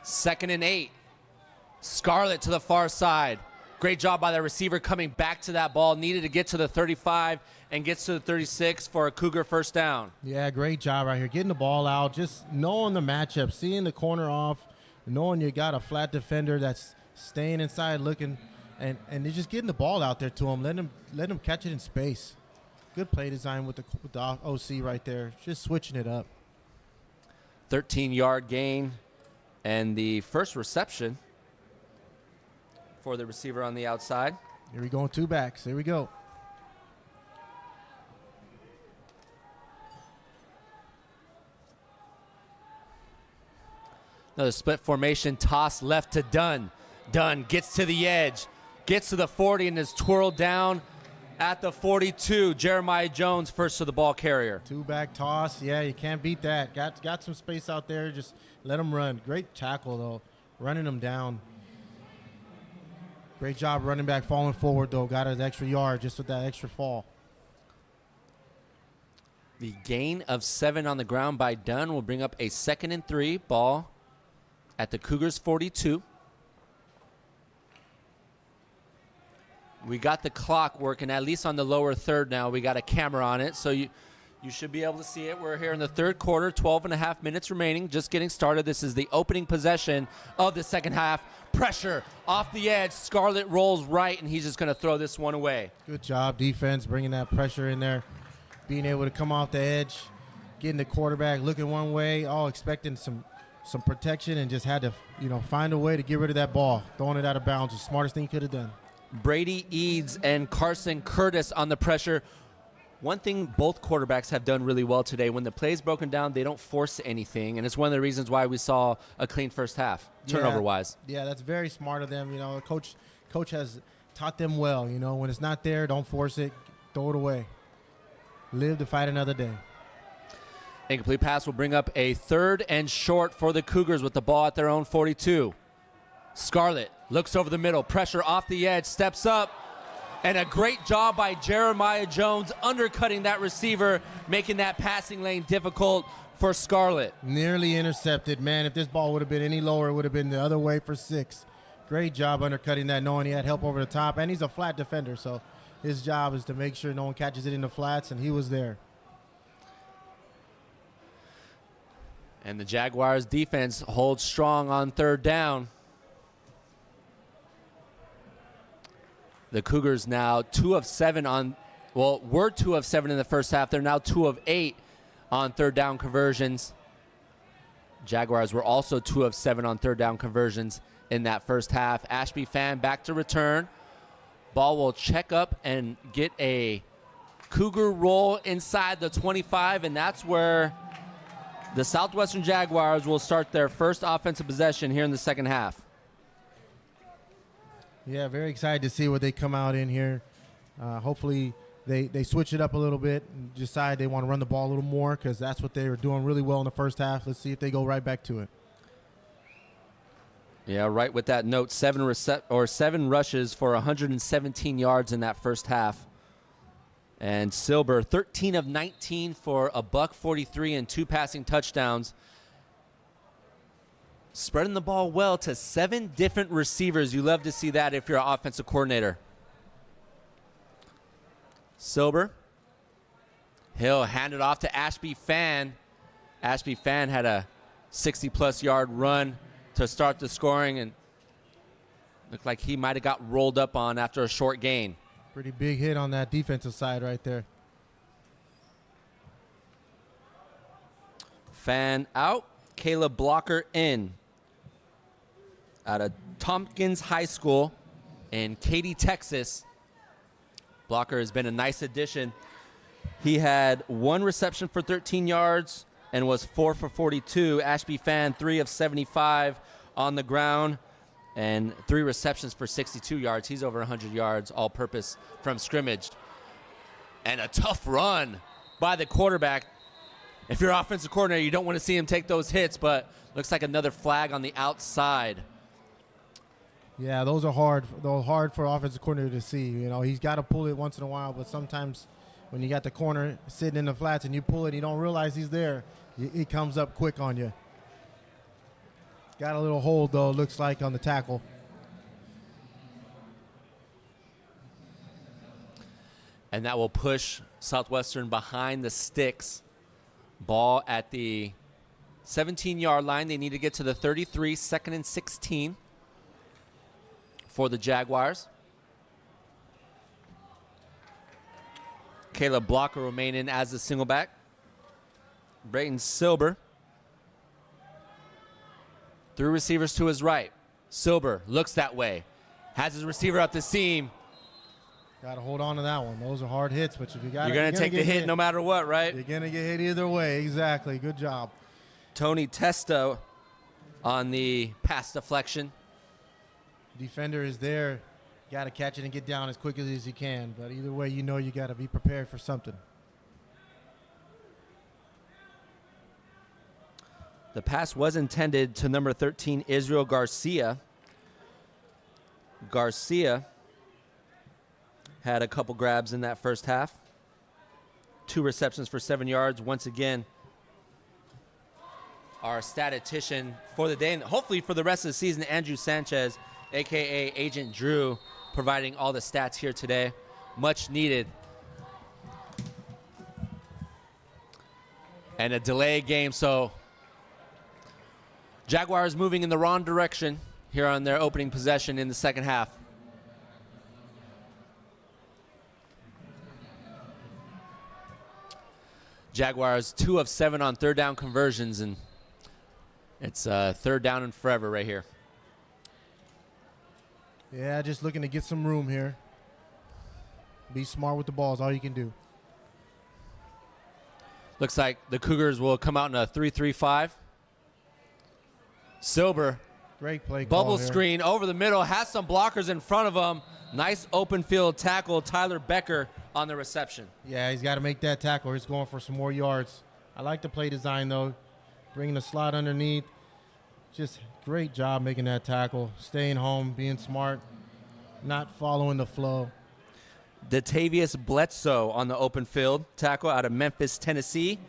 2nd and 8. Scarlett to the far side. Great job by the receiver coming back to that ball. Needed to get to the 35 and gets to the 36 for a Cougar first down. Yeah, great job right here. Getting the ball out, just knowing the matchup, seeing the corner off, knowing you got a flat defender that's staying inside looking, and they're just getting the ball out there to him, let him catch it in space. Good play design with the OC right there, just switching it up. 13-yard gain and the first reception for the receiver on the outside. Here we go, 2 backs. Here we go. Another split formation toss left to Dunn. Dunn gets to the edge, gets to the 40 and is twirled down at the 42. Jeremiah Jones first to the ball carrier. 2-back toss. Yeah, you can't beat that. Got some space out there. Just let him run. Great tackle, though. Running him down. Great job running back, falling forward, though. Got an extra yard just with that extra fall. The gain of 7 on the ground by Dunn will bring up a 2nd and 3 ball at the Cougars 42. We got the clock working, at least on the lower third now. We got a camera on it, so you should be able to see it. We're here in the third quarter, 12.5 minutes remaining, just getting started. This is the opening possession of the second half. Pressure off the edge. Scarlett rolls right, and he's just going to throw this one away. Good job, defense, bringing that pressure in there, being able to come off the edge, getting the quarterback looking one way, all expecting some some protection and just had to, find a way to get rid of that ball. Throwing it out of bounds, the smartest thing he could have done. Brady Eads and Carson Curtis on the pressure. One thing both quarterbacks have done really well today, when the play's broken down, they don't force anything, and it's one of the reasons why we saw a clean first half, turnover-wise. Yeah, that's very smart of them. Coach has taught them well. When it's not there, don't force it. Throw it away. Live to fight another day. Incomplete pass will bring up a 3rd and short for the Cougars with the ball at their own 42. Scarlett looks over the middle, pressure off the edge, steps up, and a great job by Jeremiah Jones undercutting that receiver, making that passing lane difficult for Scarlett. Nearly intercepted. Man, if this ball would have been any lower, it would have been the other way for 6. Great job undercutting that, knowing he had help over the top, and he's a flat defender, so his job is to make sure no one catches it in the flats, and he was there. And the Jaguars defense holds strong on 3rd down. The Cougars now 2 of 7 were 2 of 7 in the first half. They're now 2 of 8 on 3rd down conversions. Jaguars were also 2 of 7 on 3rd down conversions in that first half. Ashby Fan back to return. Ball will check up and get a Cougar roll inside the 25, and that's where the Southwestern Jaguars will start their first offensive possession here in the second half. Yeah, very excited to see what they come out in here. Hopefully they switch it up a little bit and decide they want to run the ball a little more, because that's what they were doing really well in the first half. Let's see if they go right back to it. Yeah, right with that note, 7 rushes for 117 yards in that first half. And Silber, 13 of 19 for a $143 and 2 passing touchdowns. Spreading the ball well to 7 different receivers. You love to see that if you're an offensive coordinator. Silber. He'll hand it off to Ashby Fan. Ashby Fan had a 60-plus yard run to start the scoring, and looked like he might have got rolled up on after a short gain. Pretty big hit on that defensive side right there. Fan out. Caleb Blocker in. Out of Tompkins High School in Katy, Texas. Blocker has been a nice addition. He had 1 reception for 13 yards and was 4 for 42. Ashby Fan, 3 of 75 on the ground and 3 receptions for 62 yards. He's over 100 yards all-purpose from scrimmage. And a tough run by the quarterback. If you're offensive coordinator, you don't want to see him take those hits, but looks like another flag on the outside. Yeah, those are hard. They're hard for offensive coordinator to see. He's got to pull it once in a while, but sometimes when you got the corner sitting in the flats and you pull it, you don't realize he's there. He comes up quick on you. Got a little hold, though, it looks like, on the tackle. And that will push Southwestern behind the sticks. Ball at the 17-yard line. They need to get to the 33, 2nd and 16 for the Jaguars. Caleb Blocker remaining as the single back. Brayton Silber. 3 receivers to his right. Silber looks that way. Has his receiver up the seam. Got to hold on to that one. Those are hard hits, but if you got, you're going to take the hit no matter what, right? You're going to get hit either way. Exactly. Good job. Tony Testa on the pass deflection. Defender is there. Got to catch it and get down as quickly as you can. But either way, you got to be prepared for something. The pass was intended to number 13, Israel Garcia. Garcia had a couple grabs in that first half. 2 receptions for 7 yards. Once again, our statistician for the day, and hopefully for the rest of the season, Andrew Sanchez, a.k.a. Agent Drew, providing all the stats here today. Much needed. And a delay game, so Jaguars moving in the wrong direction here on their opening possession in the second half. Jaguars 2 of 7 on 3rd down conversions, and It's third down and forever right here. Yeah, just looking to get some room here. Be smart with the ball is all you can do. Looks like the Cougars will come out in a 3-3-5. Silber, Great play bubble call here. screen over the middle, has some blockers in front of him. Nice open field tackle. Tyler Becker on the reception. Yeah, he's got to make that tackle. He's going for some more yards. I like the play design, though. Bringing the slot underneath. Just great job making that tackle. Staying home, being smart, not following the flow. Datavius Bledsoe on the open field tackle out of Memphis, Tennessee.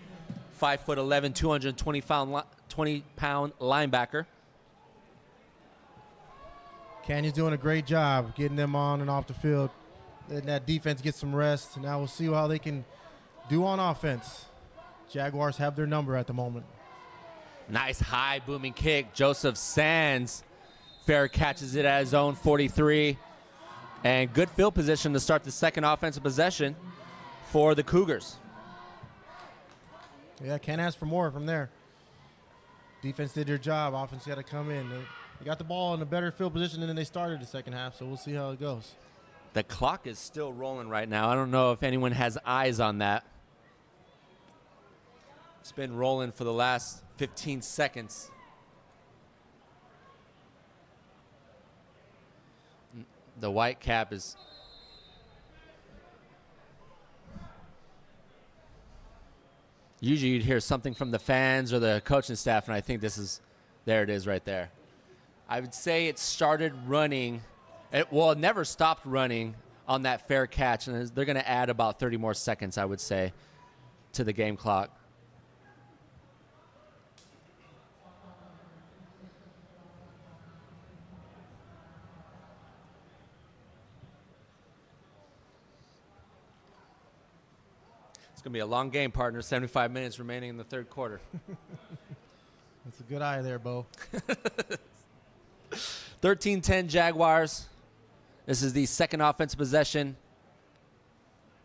5'11", 220-pound linebacker. Canyon's doing a great job getting them on and off the field. Letting that defense get some rest. Now we'll see how they can do on offense. Jaguars have their number at the moment. Nice high booming kick. Joseph Sands fair catches it at his own 43. And good field position to start the second offensive possession for the Cougars. Yeah, can't ask for more from there. Defense did their job. Offense got to come in. They got the ball in a better field position than they started the second half, so we'll see how it goes. The clock is still rolling right now. I don't know if anyone has eyes on that. It's been rolling for the last 15 seconds. The white cap is... Usually you'd hear something from the fans or the coaching staff, and I think this is... There it is right there. I would say it started running... It never stopped running on that fair catch, and they're going to add about 30 more seconds, I would say, to the game clock. It's going to be a long game, partner. 75 minutes remaining in the third quarter. That's a good eye there, Bo. 13-10 Jaguars. This is the second offensive possession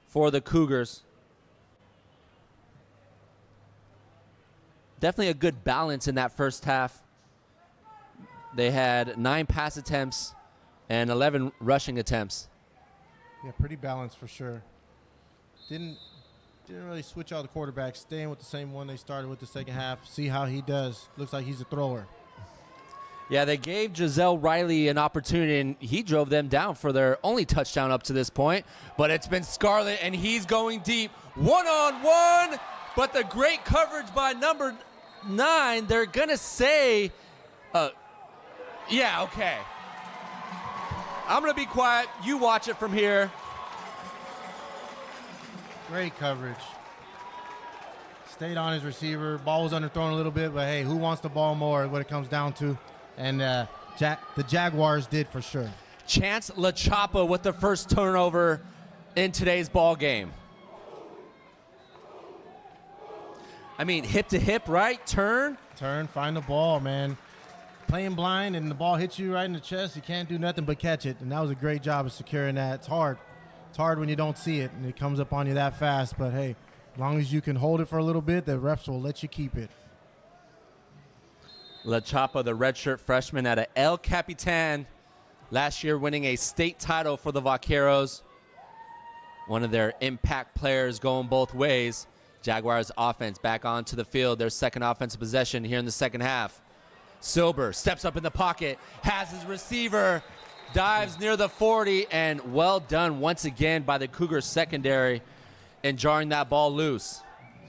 for the Cougars. Definitely a good balance in that first half. They had 9 pass attempts and 11 rushing attempts. Yeah, pretty balanced for sure. Didn't really switch out the quarterbacks, staying with the same one they started with the second half. See how he does. Looks like he's a thrower. Yeah, they gave Giselle Riley an opportunity, and he drove them down for their only touchdown up to this point. But it's been Scarlett, and he's going deep. One-on-one, but the great coverage by number 9. They're going to say, yeah, okay. I'm going to be quiet. You watch it from here. Great coverage. Stayed on his receiver. Ball was underthrown a little bit, but hey, who wants the ball more is what it comes down to. And the Jaguars did for sure. Chance LaChapa with the first turnover in today's ball game. I mean, hip to hip, right? Turn, find the ball, man. Playing blind and the ball hits you right in the chest, you can't do nothing but catch it. And that was a great job of securing that. It's hard. It's hard when you don't see it and it comes up on you that fast. But hey, as long as you can hold it for a little bit, the refs will let you keep it. LaChapa, the redshirt freshman out of El Capitan, last year winning a state title for the Vaqueros. One of their impact players going both ways. Jaguars offense back onto the field, their second offensive possession here in the second half. Silber steps up in the pocket, has his receiver, dives near the 40, and well done once again by the Cougars secondary in jarring that ball loose.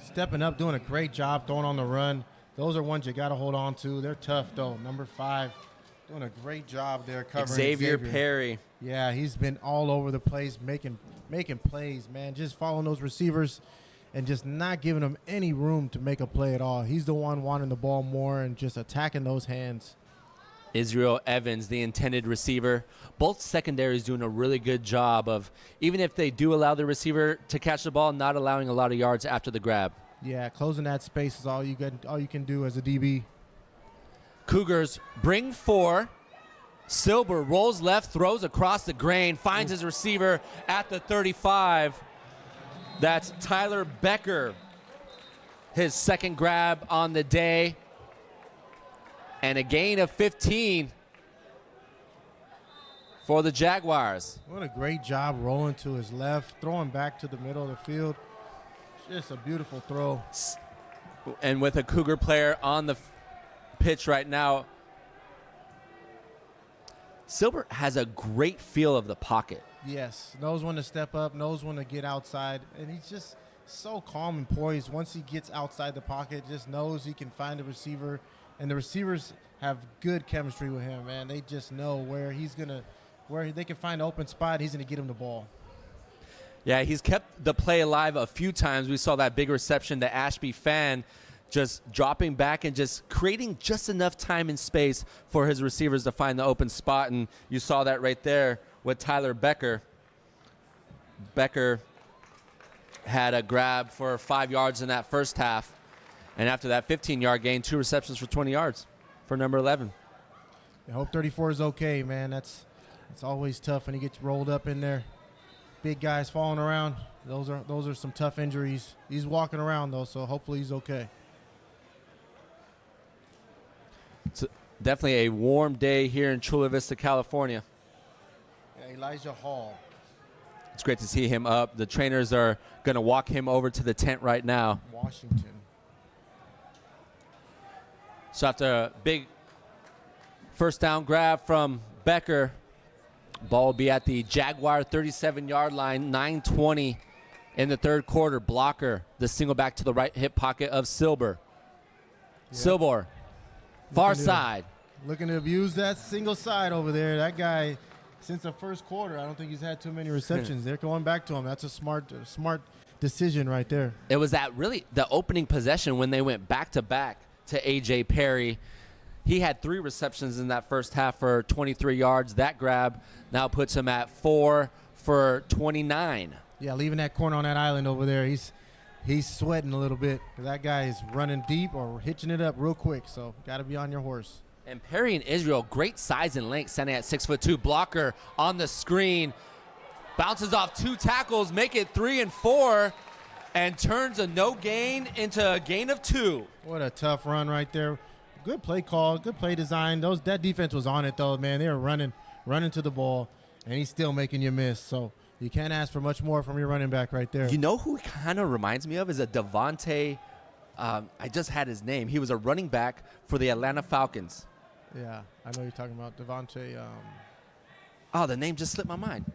Stepping up, doing a great job throwing on the run. Those are ones you got to hold on to. They're tough, though. Number 5, doing a great job there covering Xavier Perry. Yeah, he's been all over the place, making plays, man. Just following those receivers and just not giving them any room to make a play at all. He's the one wanting the ball more and just attacking those hands. Israel Evans, the intended receiver. Both secondaries doing a really good job of, even if they do allow the receiver to catch the ball, not allowing a lot of yards after the grab. Yeah, closing that space is all you can do as a DB. Cougars bring 4. Silber rolls left, throws across the grain, finds his receiver at the 35. That's Tyler Becker, his second grab on the day. And a gain of 15 for the Jaguars. What a great job rolling to his left, throwing back to the middle of the field. Just a beautiful throw. And with a Cougar player on the pitch right now, Silber has a great feel of the pocket. Yes, knows when to step up, knows when to get outside, and he's just so calm and poised. Once he gets outside the pocket, just knows he can find the receiver, and the receivers have good chemistry with him, man. They just know where they can find an open spot, he's going to get him the ball. Yeah, he's kept the play alive a few times. We saw that big reception to Ashby Fan, just dropping back and just creating just enough time and space for his receivers to find the open spot. And you saw that right there with Tyler Becker. Becker had a grab for 5 yards in that first half. And after that 15-yard gain, 2 receptions for 20 yards for number 11. I hope 34 is okay, man. It's always tough when he gets rolled up in there. Big guys falling around. Those are some tough injuries. He's walking around, though, so hopefully he's okay. It's definitely a warm day here in Chula Vista, California. Yeah, Elijah Hall. It's great to see him up. The trainers are going to walk him over to the tent right now. Washington. So after a big first down grab from Becker, ball will be at the Jaguar 37-yard line, 9:20 in the third quarter. Blocker, the single back to the right hip pocket of Silber. Yep. Silber, far side. Looking to abuse that single side over there. That guy, since the first quarter, I don't think he's had too many receptions. They're going back to him. That's a smart decision right there. It was that really the opening possession when they went back-to-back to A.J. Perry. He had 3 receptions in that first half for 23 yards. That grab now puts him at 4 for 29. Yeah, leaving that corner on that island over there, he's sweating a little bit. That guy is running deep or hitching it up real quick, so got to be on your horse. And Perry and Israel, great size and length, standing at 6'2". Blocker on the screen. Bounces off 2 tackles, make it 3 and 4, and turns a no gain into a gain of 2. What a tough run right there. Good play call, good play design. That defense was on it, though, man. They were running to the ball, and he's still making you miss. So you can't ask for much more from your running back right there. You know who he kind of reminds me of is a Devontae. I just had his name. He was a running back for the Atlanta Falcons. Yeah, I know you're talking about Devontae. Oh, the name just slipped my mind.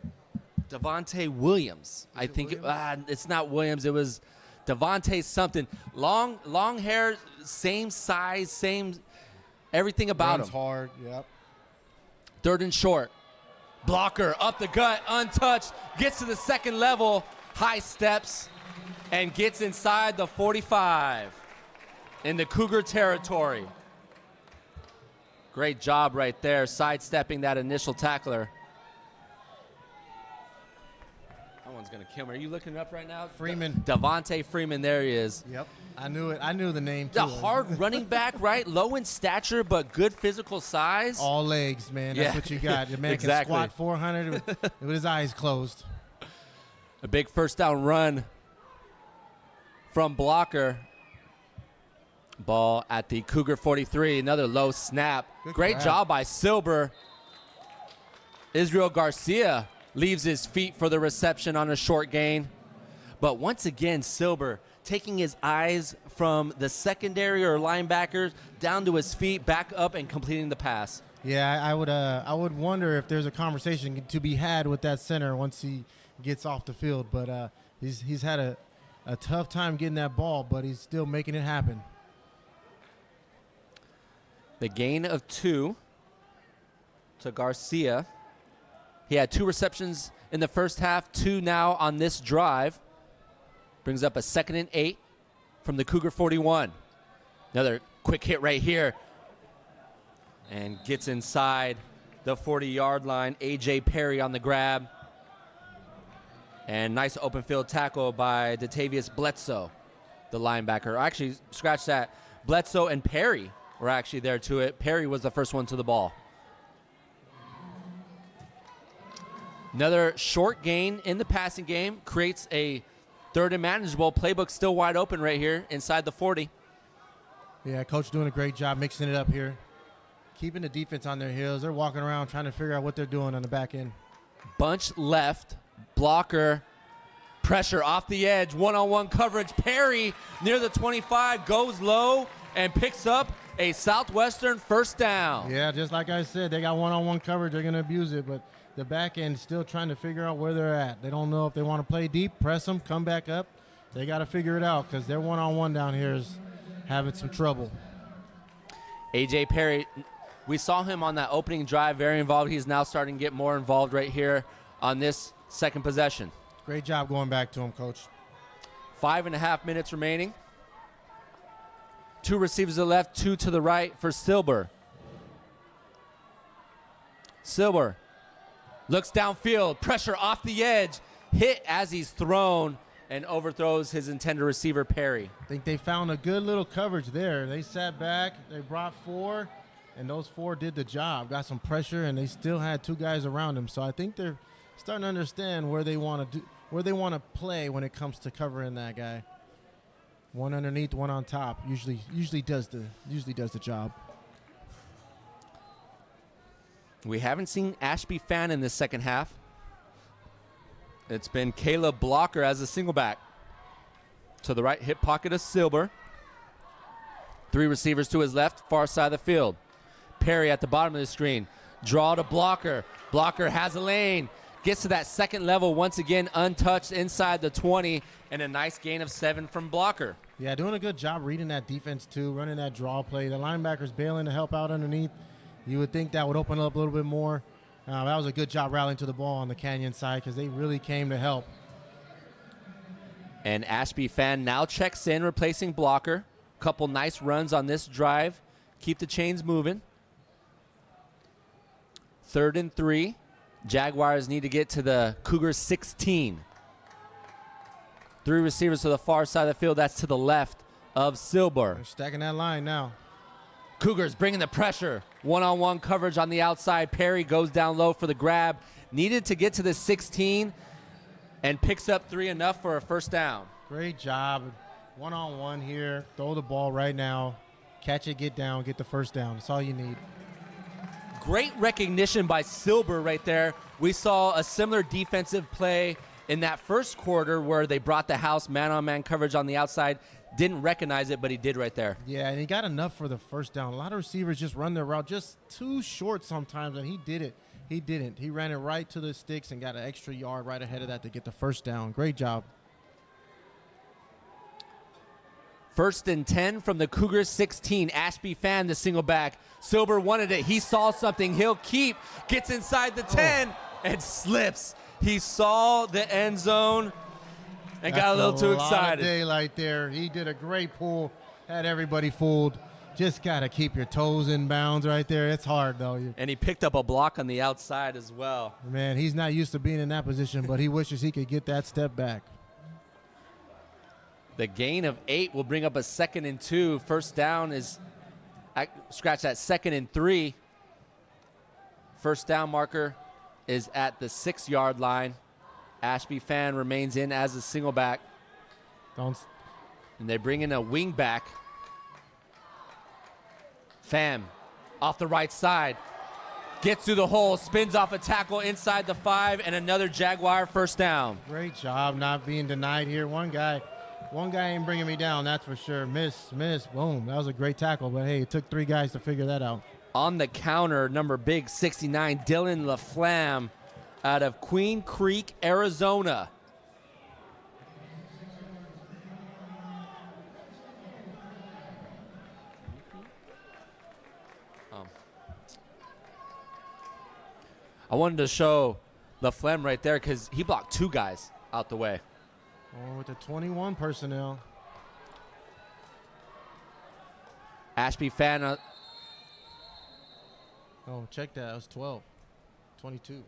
Devontae Williams. I think it's not Williams. It was Devontae something. Long hair, same size, same everything about Runs him. Hard, yep. 3rd and short. Blocker up the gut, untouched. Gets to the second level, high steps, and gets inside the 45 in the Cougar territory. Great job right there, sidestepping that initial tackler. That one's going to kill me. Are you looking up right now? Freeman. Devontae Freeman, there he is. Yep, I knew it. I knew the name, too. The hard running back, right? Low in stature, but good physical size. All legs, man. That's what you got. Your man exactly. can squat 400 with his eyes closed. A big first down run from Blocker. Ball at the Cougar 43. Another low snap. Great job by Silber. Israel Garcia leaves his feet for the reception on a short gain. But once again, Silber taking his eyes from the secondary or linebackers down to his feet, back up, and completing the pass. Yeah, I would wonder if there's a conversation to be had with that center once he gets off the field. But he's had a tough time getting that ball, but he's still making it happen. The gain of 2 to Garcia. He had 2 receptions in the first half, 2 now on this drive. Brings up a 2nd and 8 from the Cougar 41. Another quick hit right here. And gets inside the 40-yard line. A.J. Perry on the grab. And nice open field tackle by Datavius Bledsoe, the linebacker. Actually, scratch that. Bledsoe and Perry were actually there to it. Perry was the first one to the ball. Another short gain in the passing game creates a 3rd and manageable. Playbook still wide open right here inside the 40. Yeah, coach doing a great job mixing it up here. keeping the defense on their heels. They're walking around trying to figure out what they're doing on the back end. Bunch left, blocker, pressure off the edge, one-on-one coverage. Perry near the 25 goes low and picks up a Southwestern first down. Yeah, just like I said, they got one-on-one coverage. They're going to abuse it, but the back end is still trying to figure out where they're at. They don't know if they want to play deep, press them, come back up. They got to figure it out because their one-on-one down here is having some trouble. A.J. Perry, we saw him on that opening drive, very involved. He's now starting to get more involved right here on this second possession. Great job going back to him, Coach. 5.5 minutes remaining. 2 receivers to the left, 2 to the right for Silber. Silber looks downfield, pressure off the edge, hit as he's thrown, and overthrows his intended receiver, Perry. I think they found a good little coverage there. They sat back, they brought 4, and those 4 did the job. Got some pressure, and they still had 2 guys around them. So I think they're starting to understand where they want to play when it comes to covering that guy. One underneath, one on top. Usually does the job. We haven't seen Ashby Fan in this second half. It's been Caleb Blocker as a single back. To the right hip pocket of Silber. 3 receivers to his left, far side of the field. Perry at the bottom of the screen. Draw to Blocker. Blocker has a lane. Gets to that second level once again, untouched inside the 20, and a nice gain of 7 from Blocker. Yeah, doing a good job reading that defense too, running that draw play. The linebacker's bailing to help out underneath. You would think that would open up a little bit more. That was a good job rallying to the ball on the Canyon side because they really came to help. And Ashby Fan now checks in, replacing Blocker. Couple nice runs on this drive. Keep the chains moving. 3rd and 3. Jaguars need to get to the Cougars 16. 3 receivers to the far side of the field. That's to the left of Silber. They're stacking that line now. Cougars bringing the pressure. One-on-one coverage on the outside. Perry goes down low for the grab. Needed to get to the 16 and picks up 3, enough for a first down. Great job. One-on-one here. Throw the ball right now. Catch it, get down, get the first down. That's all you need. Great recognition by Silber right there. We saw a similar defensive play in that first quarter where they brought the house man-on-man coverage on the outside. Didn't recognize it, but he did right there. Yeah, and he got enough for the first down. A lot of receivers just run their route just too short sometimes, and he did it. He didn't. He ran it right to the sticks and got an extra yard right ahead of that to get the first down. Great job. 1st and 10 from the Cougars 16. Ashby Fan, the single back. Silber wanted it. He saw something. He'll keep. Gets inside the 10 and slips. He saw the end zone and got a little too excited. Daylight there. He did a great pull. Had everybody fooled. Just got to keep your toes in bounds right there. It's hard, though. And he picked up a block on the outside as well. Man, he's not used to being in that position, but he wishes he could get that step back. The gain of 8 will bring up a 2nd and 2. First down is, scratch that, 2nd and 3. First down marker is at the 6-yard line. Ashby Fan remains in as a single back. And they bring in a wing back. Pham off the right side. Gets through the hole, spins off a tackle inside the 5, and another Jaguar first down. Great job not being denied here. One guy ain't bringing me down, that's for sure. Miss, boom. That was a great tackle, but hey, it took 3 guys to figure that out. On the counter, number big 69, Dylan LaFlamme out of Queen Creek, Arizona. I wanted to show LaFlamme right there because he blocked 2 guys out the way. Oh, with the 21 personnel. Ashby Fan. Oh, check that. That was 12. 22.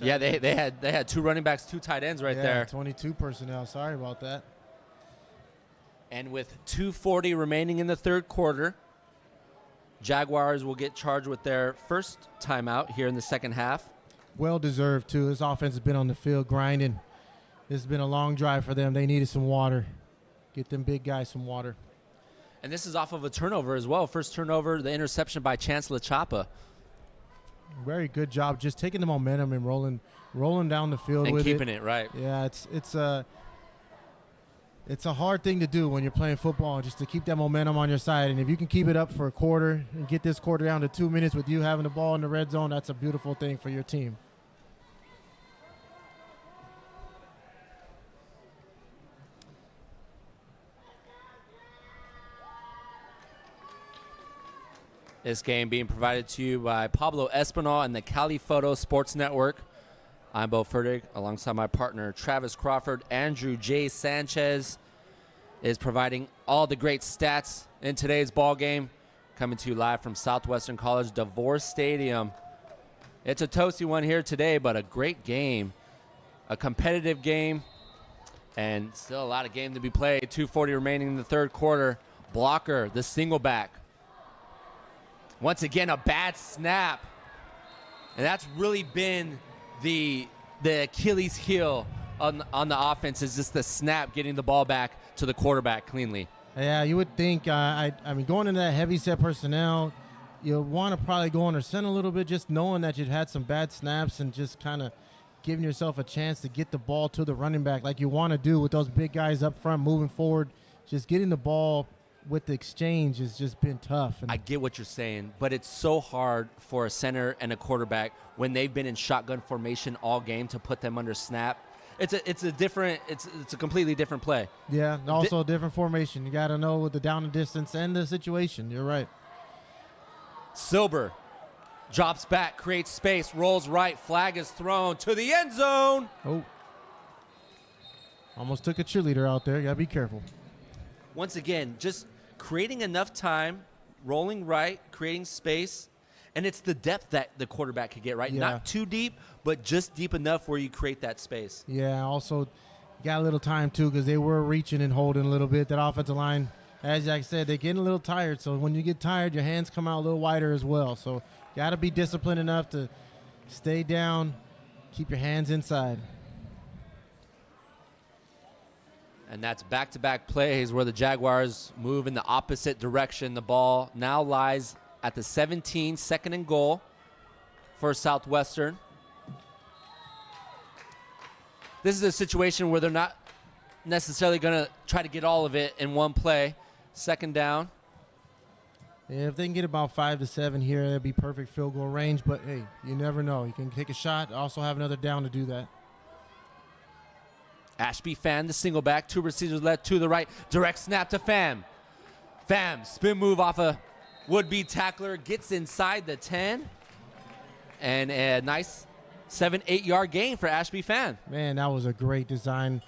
Yeah, they had 2 running backs, 2 tight ends right there. 22 personnel. Sorry about that. And with 2:40 remaining in the 3rd quarter, Jaguars will get charged with their first timeout here in the second half. Well deserved, too. This offense has been on the field grinding. This has been a long drive for them. They needed some water. Get them big guys some water. And this is off of a turnover as well. First turnover, the interception by Chance LaChapa. Very good job just taking the momentum and rolling down the field And with keeping it, right. Yeah, it's a hard thing to do when you're playing football, just to keep that momentum on your side. And if you can keep it up for a quarter and get this quarter down to 2 minutes with you having the ball in the red zone, that's a beautiful thing for your team. This game being provided to you by Pablo Espinal and the Cali Photo Sports Network. I'm Bo Furtick, alongside my partner Travis Crawford. Andrew J. Sanchez is providing all the great stats in today's ball game. Coming to you live from Southwestern College Devore Stadium. It's a toasty one here today, but a great game, a competitive game, and still a lot of game to be played. 2:40 remaining in the third quarter. Blocker, the single back. Once again, a bad snap. And that's really been the Achilles heel on the offense, is just the snap, getting the ball back to the quarterback cleanly. Yeah, you would think, I mean, going into that heavy set personnel, you want to probably go under center a little bit, just knowing that you've had some bad snaps and just kind of giving yourself a chance to get the ball to the running back like you want to do with those big guys up front moving forward. Just getting the ball with the exchange has just been tough. And I get what you're saying, but it's so hard for a center and a quarterback when they've been in shotgun formation all game to put them under snap. It's a completely different play. Yeah, also a different formation. You got to know with the down and distance and the situation. You're right. Silber drops back, creates space, rolls right, flag is thrown to the end zone. Oh, almost took a cheerleader out there. You got to be careful. Once again, just creating enough time, rolling right, creating space, and it's the depth that the quarterback could get, right? Yeah. Not too deep, but just deep enough where you create that space. Yeah, also got a little time, too, because they were reaching and holding a little bit. That offensive line, as Jack said, they're getting a little tired. So when you get tired, your hands come out a little wider as well. So got to be disciplined enough to stay down, keep your hands inside. And that's back-to-back plays where the Jaguars move in the opposite direction. The ball now lies at the 17, second and goal for Southwestern. This is a situation where they're not necessarily going to try to get all of it in one play. Second down. Yeah, if they can get about 5 to 7 here, that'd be perfect field goal range. But, hey, you never know. You can take a shot, also have another down to do that. Ashby Fan, the single back, two receivers led to the right, direct snap to Pham. Pham, spin move off a would-be tackler, gets inside the 10, and a nice 7-8 yard gain for Ashby Fan. Man, that was a great design.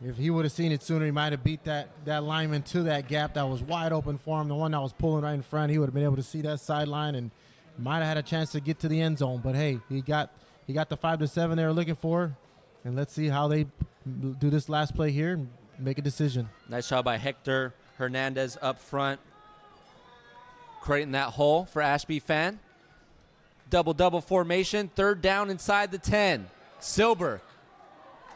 If he would have seen it sooner, he might have beat that lineman to that gap that was wide open for him, the one that was pulling right in front. He would have been able to see that sideline and might have had a chance to get to the end zone. But, hey, he got the 5 to 7 they were looking for, and let's see how they do this last play here and make a decision. Nice job by Hector Hernandez up front, creating that hole for Ashby Fan. Double formation, third down inside the 10. Silber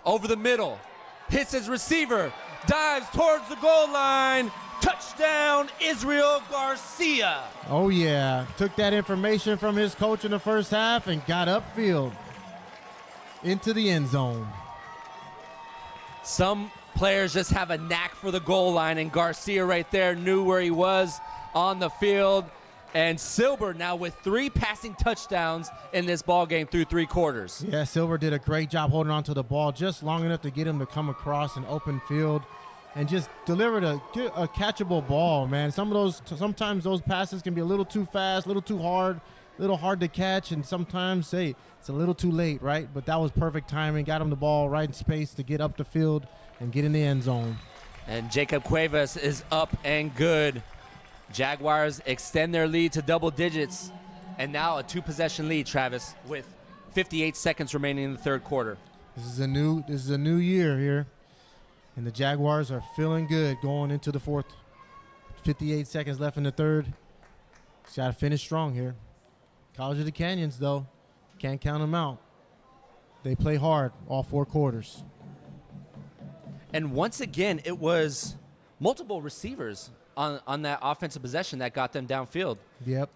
over the middle, hits his receiver, dives towards the goal line. Touchdown, Israel Garcia. Oh, yeah. Took that information from his coach in the first half and got upfield into the end zone. Some players just have a knack for the goal line, and Garcia right there knew where he was on the field. And Silber now with 3 passing touchdowns in this ball game through 3 quarters. Yeah, Silver did a great job holding on to the ball just long enough to get him to come across an open field and just delivered a catchable ball, man. Sometimes those passes can be a little too fast, a little too hard, a little hard to catch, and sometimes, hey, it's a little too late, right? But that was perfect timing. Got him the ball right in space to get up the field and get in the end zone. And Jacob Cuevas is up and good. Jaguars extend their lead to double digits. And now a 2-possession lead, Travis, with 58 seconds remaining in the third quarter. This is a new year here. And the Jaguars are feeling good going into the fourth. 58 seconds left in the third. Just got to finish strong here. College of the Canyons, though, can't count them out. They play hard all 4 quarters. And once again, it was multiple receivers on that offensive possession that got them downfield. Yep.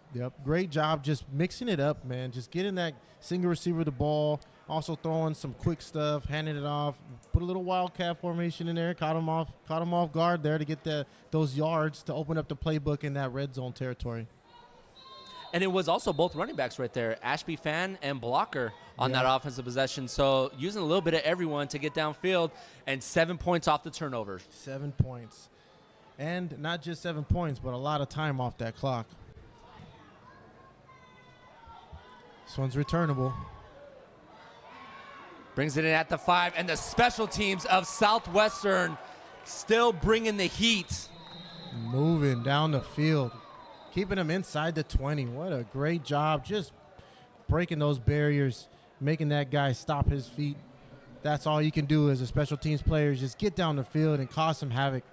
Great job just mixing it up, man. Just getting that single receiver the ball, also throwing some quick stuff, handing it off, put a little wildcat formation in there, caught him off guard there to get those yards to open up the playbook in that red zone territory. And it was also both running backs right there, Ashby Fan and Blocker on that offensive possession. So using a little bit of everyone to get downfield, and 7 points off the turnovers. 7 points. And not just 7 points, but a lot of time off that clock. This one's returnable. Brings it in at the 5, and the special teams of Southwestern still bringing the heat. Moving down the field, keeping them inside the 20. What a great job, just breaking those barriers, making that guy stop his feet. That's all you can do as a special teams player, is just get down the field and cause some havoc,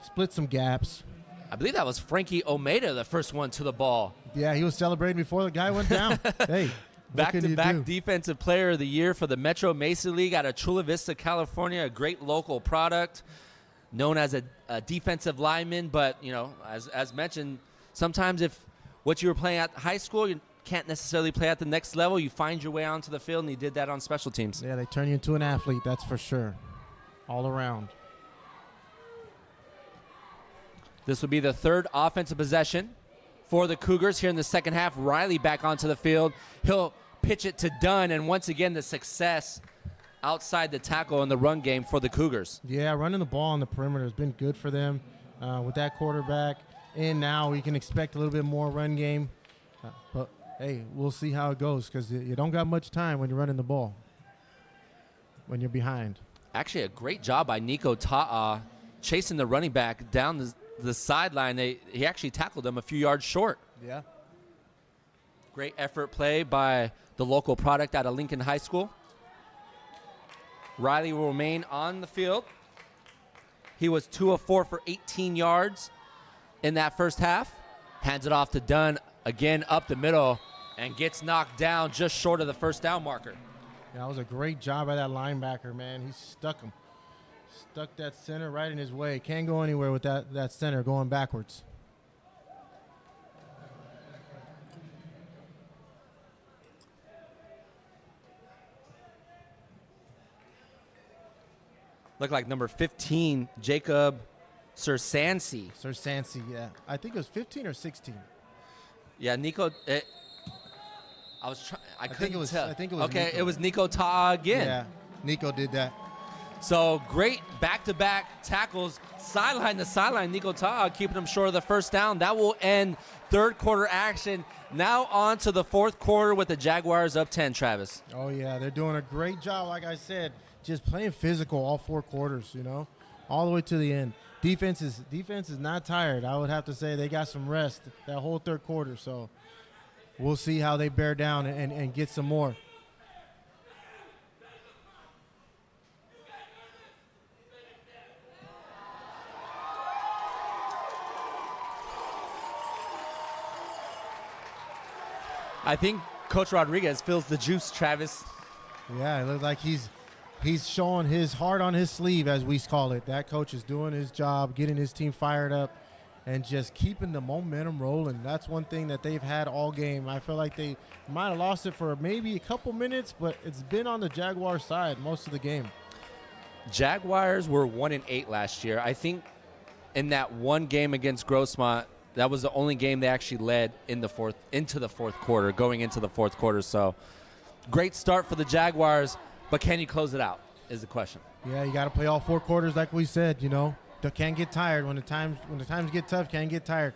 split some gaps. I believe that was Frankie Omeda, the first one to the ball. Yeah, he was celebrating before the guy went down. Hey, back-to-back Defensive Player of the Year for the Metro Mesa League out of Chula Vista, California, a great local product, known as a defensive lineman. But, you know, as mentioned, sometimes if what you were playing at high school, you can't necessarily play at the next level, you find your way onto the field, and he did that on special teams. Yeah, they turn you into an athlete, that's for sure, all around. This will be the third offensive possession for the Cougars here in the second half. Riley back onto the field. He'll pitch it to Dunn, and once again the success outside the tackle in the run game for the Cougars. Yeah, running the ball on the perimeter has been good for them with that quarterback. And now we can expect a little bit more run game. But, hey, we'll see how it goes, because you don't got much time when you're running the ball, when you're behind. Actually, a great job by Nico Ta'a chasing the running back down the sideline. He actually tackled him a few yards short. Yeah. Great effort play by the local product out of Lincoln High School. Riley will remain on the field. He was 2 of 4 for 18 yards in that first half. Hands it off to Dunn, again up the middle, and gets knocked down just short of the first down marker. Yeah, that was a great job by that linebacker, man. He stuck him. Stuck that center right in his way. Can't go anywhere with that center going backwards. Looked like number 15, Jacob Sirsansi. Sirsansi, yeah. I think it was 15 or 16. Yeah, Nico. I couldn't tell. I think it was okay, Nico. it was Nico Ta'a again. Yeah, Nico did that. So great back-to-back tackles, sideline to sideline. Nico Ta'a keeping him short of the first down. That will end third quarter action. Now on to the fourth quarter with the Jaguars up 10, Travis. Oh, yeah, they're doing a great job, like I said, just playing physical all 4 quarters, you know, all the way to the end. Defense is not tired. I would have to say they got some rest that whole third quarter. So we'll see how they bear down and get some more. I think Coach Rodriguez feels the juice, Travis. Yeah, it looks like he's showing his heart on his sleeve, as we call it. That coach is doing his job, getting his team fired up, and just keeping the momentum rolling. That's one thing that they've had all game. I feel like they might have lost it for maybe a couple minutes, but it's been on the Jaguars side most of the game. Jaguars were 1-8 last year. I think in that one game against Grossmont, that was the only game they actually led into the fourth quarter, going into the fourth quarter. So great start for the Jaguars, but can you close it out is the question. Yeah, you got to play all 4 quarters like we said, you know. They can't get tired. When the times get tough, can't get tired.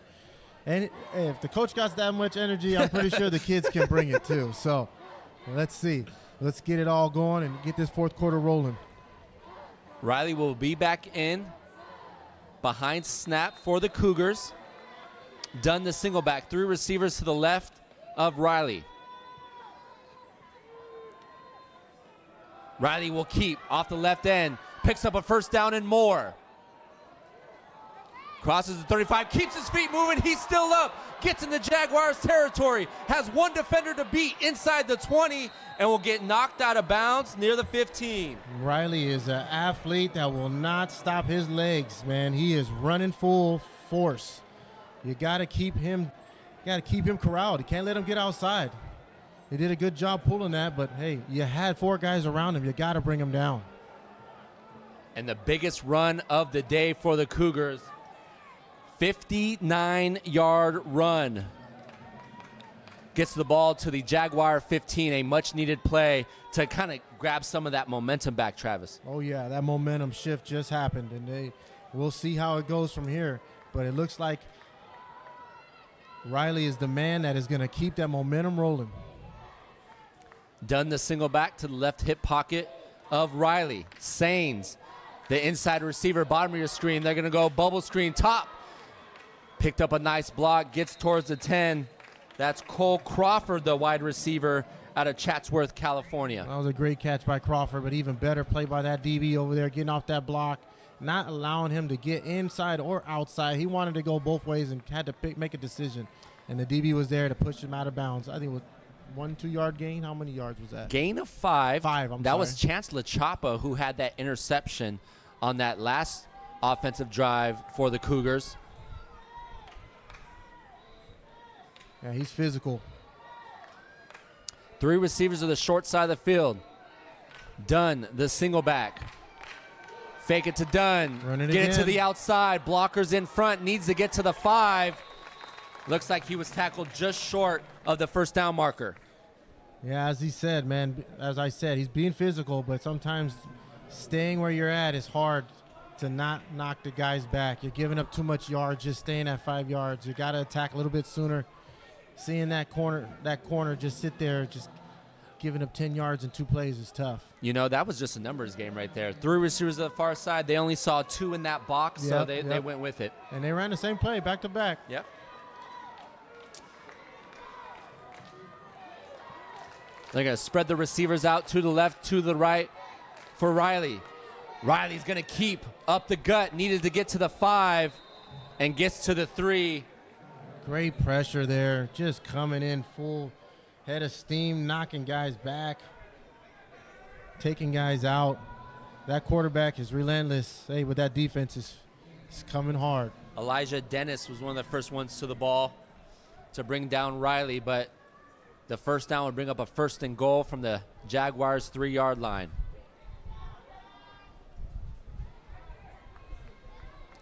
And if the coach got that much energy, I'm pretty sure the kids can bring it too. So let's see. Let's get it all going and get this fourth quarter rolling. Riley will be back in behind snap for the Cougars. Done the single back. 3 receivers to the left of Riley. Riley will keep off the left end. Picks up a first down and more. Crosses the 35, keeps his feet moving. He's still up. Gets in the Jaguars territory. Has one defender to beat inside the 20 and will get knocked out of bounds near the 15. Riley is an athlete that will not stop his legs, man. He is running full force. You got to keep him corralled. You can't let him get outside. He did a good job pulling that, but hey, you had 4 guys around him. You got to bring him down. And the biggest run of the day for the Cougars, 59-yard run. Gets the ball to the Jaguar 15, a much-needed play to kind of grab some of that momentum back, Travis. Oh, yeah, that momentum shift just happened, and we'll see how it goes from here. But it looks like Riley is the man that is going to keep that momentum rolling. Done the single back to the left hip pocket of Riley. Sains, the inside receiver, bottom of your screen. They're going to go bubble screen top. Picked up a nice block, gets towards the 10. That's Cole Crawford, the wide receiver out of Chatsworth, California. That was a great catch by Crawford, but even better play by that DB over there, getting off that block, not allowing him to get inside or outside. He wanted to go both ways and had to make a decision. And the DB was there to push him out of bounds. I think it was 1-2 yard gain. How many yards was that? Gain of 5. That was sorry. Chance LaChapa who had that interception on that last offensive drive for the Cougars. Yeah, he's physical. 3 receivers to the short side of the field. Dunn, the single back. Fake it to Dunn. Get it to the outside. Blockers in front. Needs to get to the 5. Looks like he was tackled just short of the first down marker. Yeah, as he said, man, as I said, he's being physical, but sometimes staying where you're at is hard to not knock the guys back. You're giving up too much yards just staying at 5 yards. You got to attack a little bit sooner. Seeing that corner just sit there, just giving up 10 yards in 2 plays is tough. You know, that was just a numbers game right there. 3 receivers to the far side. They only saw 2 in that box, so they went with it. And they ran the same play back to back. Yep. They're going to spread the receivers out to the left, to the right for Riley. Riley's going to keep up the gut. Needed to get to the 5 and gets to the 3. Great pressure there. Just coming in full head of steam, knocking guys back, taking guys out. That quarterback is relentless. Hey, with that defense, is coming hard. Elijah Dennis was one of the first ones to the ball to bring down Riley, but the first down would bring up a 1st and goal from the Jaguars' 3-yard line.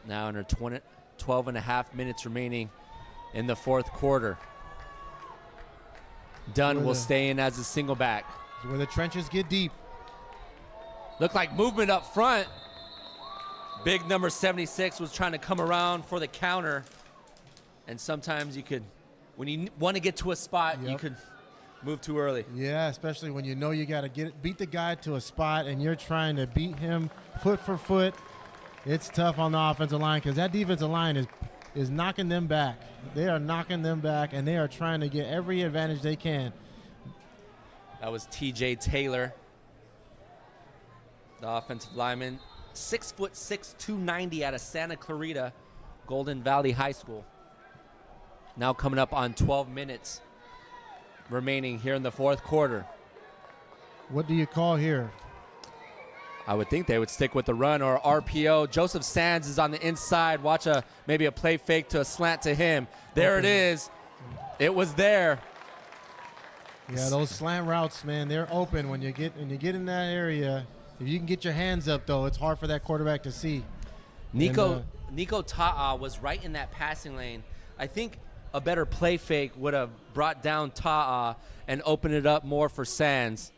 Now under 12 and a half minutes remaining in the 4th quarter. Dunn will stay in as a single back. Where the trenches get deep. Looked like movement up front. Big number 76 was trying to come around for the counter. And sometimes you could, when you want to get to a spot, you could move too early. Yeah, especially when you know you got to beat the guy to a spot and you're trying to beat him foot for foot. It's tough on the offensive line because that defensive line is knocking them back. They are knocking them back, and they are trying to get every advantage they can. That was T.J. Taylor, the offensive lineman. 6'6", 290 out of Santa Clarita, Golden Valley High School. Now coming up on 12 minutes remaining here in the 4th quarter. What do you call here? I would think they would stick with the run or RPO. Joseph Sands is on the inside. Watch maybe a play fake to a slant to him. There it is. It was there. Yeah, those slant routes, man, they're open when you get in that area. If you can get your hands up, though, it's hard for that quarterback to see. Nico Ta'a was right in that passing lane. I think a better play fake would have brought down Ta'a and opened it up more for Sands.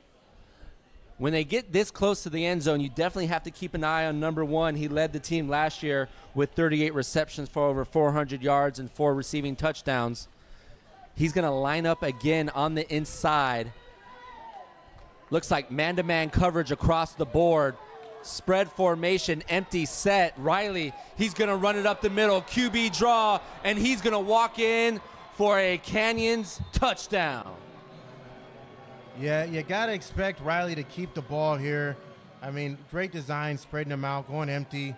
When they get this close to the end zone, you definitely have to keep an eye on number 1. He led the team last year with 38 receptions for over 400 yards and 4 receiving touchdowns. He's going to line up again on the inside. Looks like man-to-man coverage across the board. Spread formation, empty set. Riley, he's going to run it up the middle. QB draw, and he's going to walk in for a Canyons touchdown. Yeah, you got to expect Riley to keep the ball here. I mean, great design, spreading them out, going empty.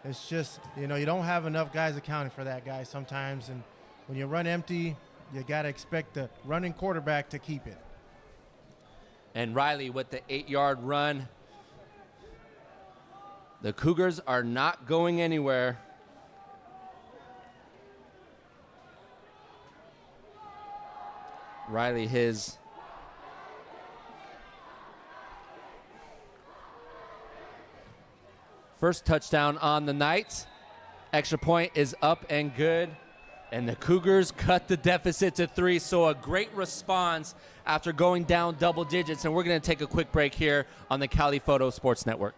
It's just, you don't have enough guys accounting for that guy sometimes. And when you run empty, you got to expect the running quarterback to keep it. And Riley with the 8-yard run. The Cougars are not going anywhere. Riley, his first touchdown on the night. Extra point is up and good. And the Cougars cut the deficit to 3. So a great response after going down double digits. And we're going to take a quick break here on the Cali Photo Sports Network.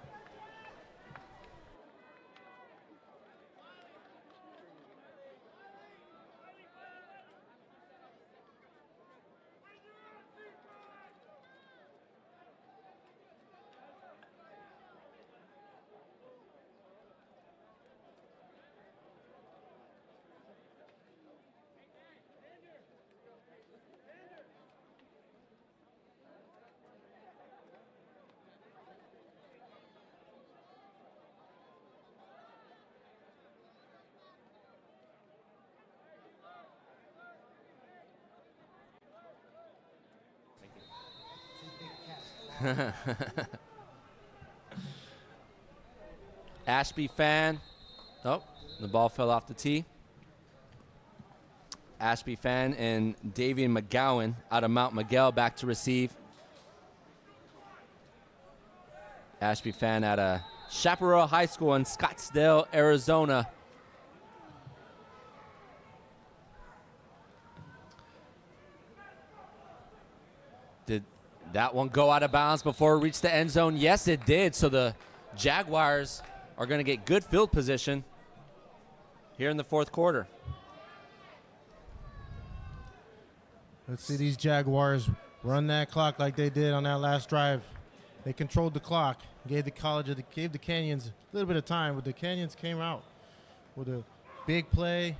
Ashby fan. Oh, the ball fell off the tee. Ashby fan and Davian McGowan out of Mount Miguel back to receive. Ashby fan at Chaparral High School in Scottsdale, Arizona. Did that one go out of bounds before it reached the end zone? Yes, it did. So the Jaguars are going to get good field position here in the fourth quarter. Let's see these Jaguars run that clock like they did on that last drive. They controlled the clock, gave the Canyons a little bit of time, but the Canyons came out with a big play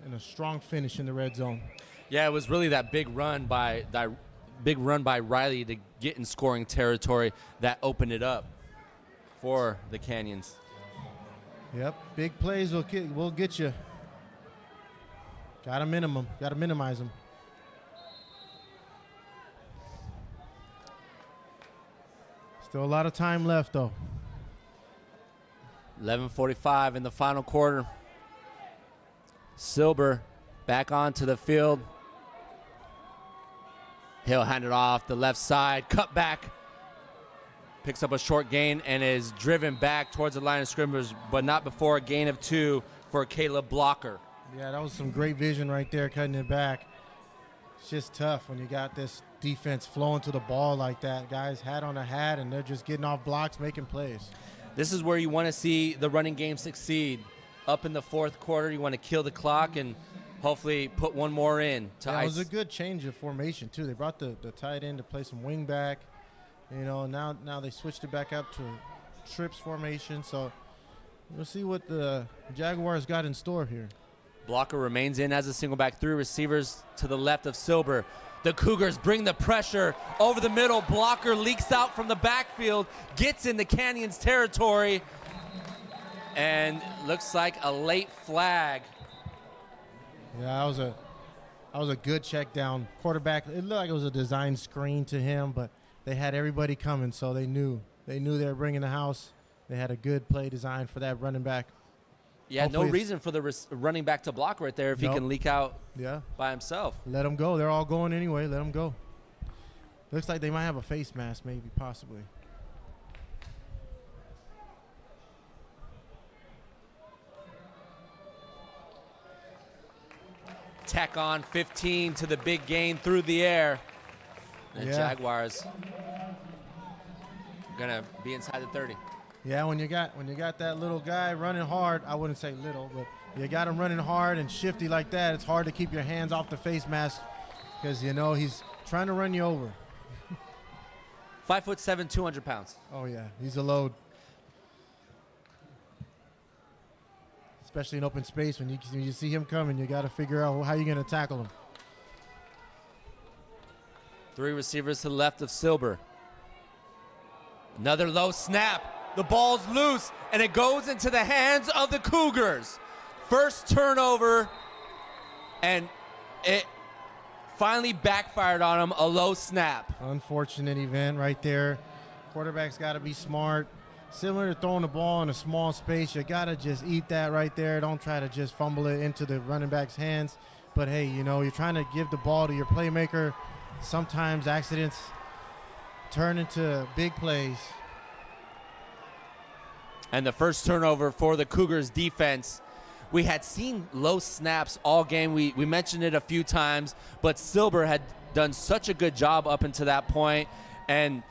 and a strong finish in the red zone. Yeah, it was really that big run by Riley to get in scoring territory that opened it up for the Canyons. Yep, big plays will get you. Got to minimize them. Still a lot of time left, though. 11:45 in the final quarter. Silber back onto the field. He'll hand it off the left side, cut back, picks up a short gain, and is driven back towards the line of scrimmage, but not before a gain of 2 for Caleb Blocker. Yeah, that was some great vision right there, cutting it back. It's just tough when you got this defense flowing to the ball like that. Guys hat on a hat, and they're just getting off blocks, making plays. This is where you want to see the running game succeed. Up in the fourth quarter, you want to kill the clock and hopefully put one more in. It was a good change of formation, too. They brought the tight end to play some wing back. Now they switched it back up to trips formation. So we'll see what the Jaguars got in store here. Blocker remains in as a single back. 3 receivers to the left of Silber. The Cougars bring the pressure over the middle. Blocker leaks out from the backfield, gets in the Canyons territory, and looks like a late flag. Yeah, that was a good check down. Quarterback, it looked like it was a design screen to him, but they had everybody coming, so they knew they were bringing the house. They had a good play design for that running back. Yeah, hopefully no reason for the running back to block right there if he can leak out by himself. Let him go. They're all going anyway. Let him go. Looks like they might have a face mask, maybe, possibly. Tack on 15 to the big gain through the air. The Jaguars are gonna be inside the 30. Yeah, when you got that little guy running hard, I wouldn't say little, but you got him running hard and shifty like that, it's hard to keep your hands off the face mask because he's trying to run you over. 5'7", 200 pounds. Oh yeah, he's a load. Especially in open space, when you see him coming, you got to figure out how you're going to tackle him. 3 receivers to the left of Silber. Another low snap. The ball's loose, and it goes into the hands of the Cougars. First turnover, and it finally backfired on him, a low snap. Unfortunate event right there. Quarterback's got to be smart. Similar to throwing the ball in a small space, you got to just eat that right there. Don't try to just fumble it into the running back's hands. But, hey, you know, you're trying to give the ball to your playmaker. Sometimes accidents turn into big plays. And the first turnover for the Cougars defense. We had seen low snaps all game. We mentioned it a few times, but Silber had done such a good job up until that point. And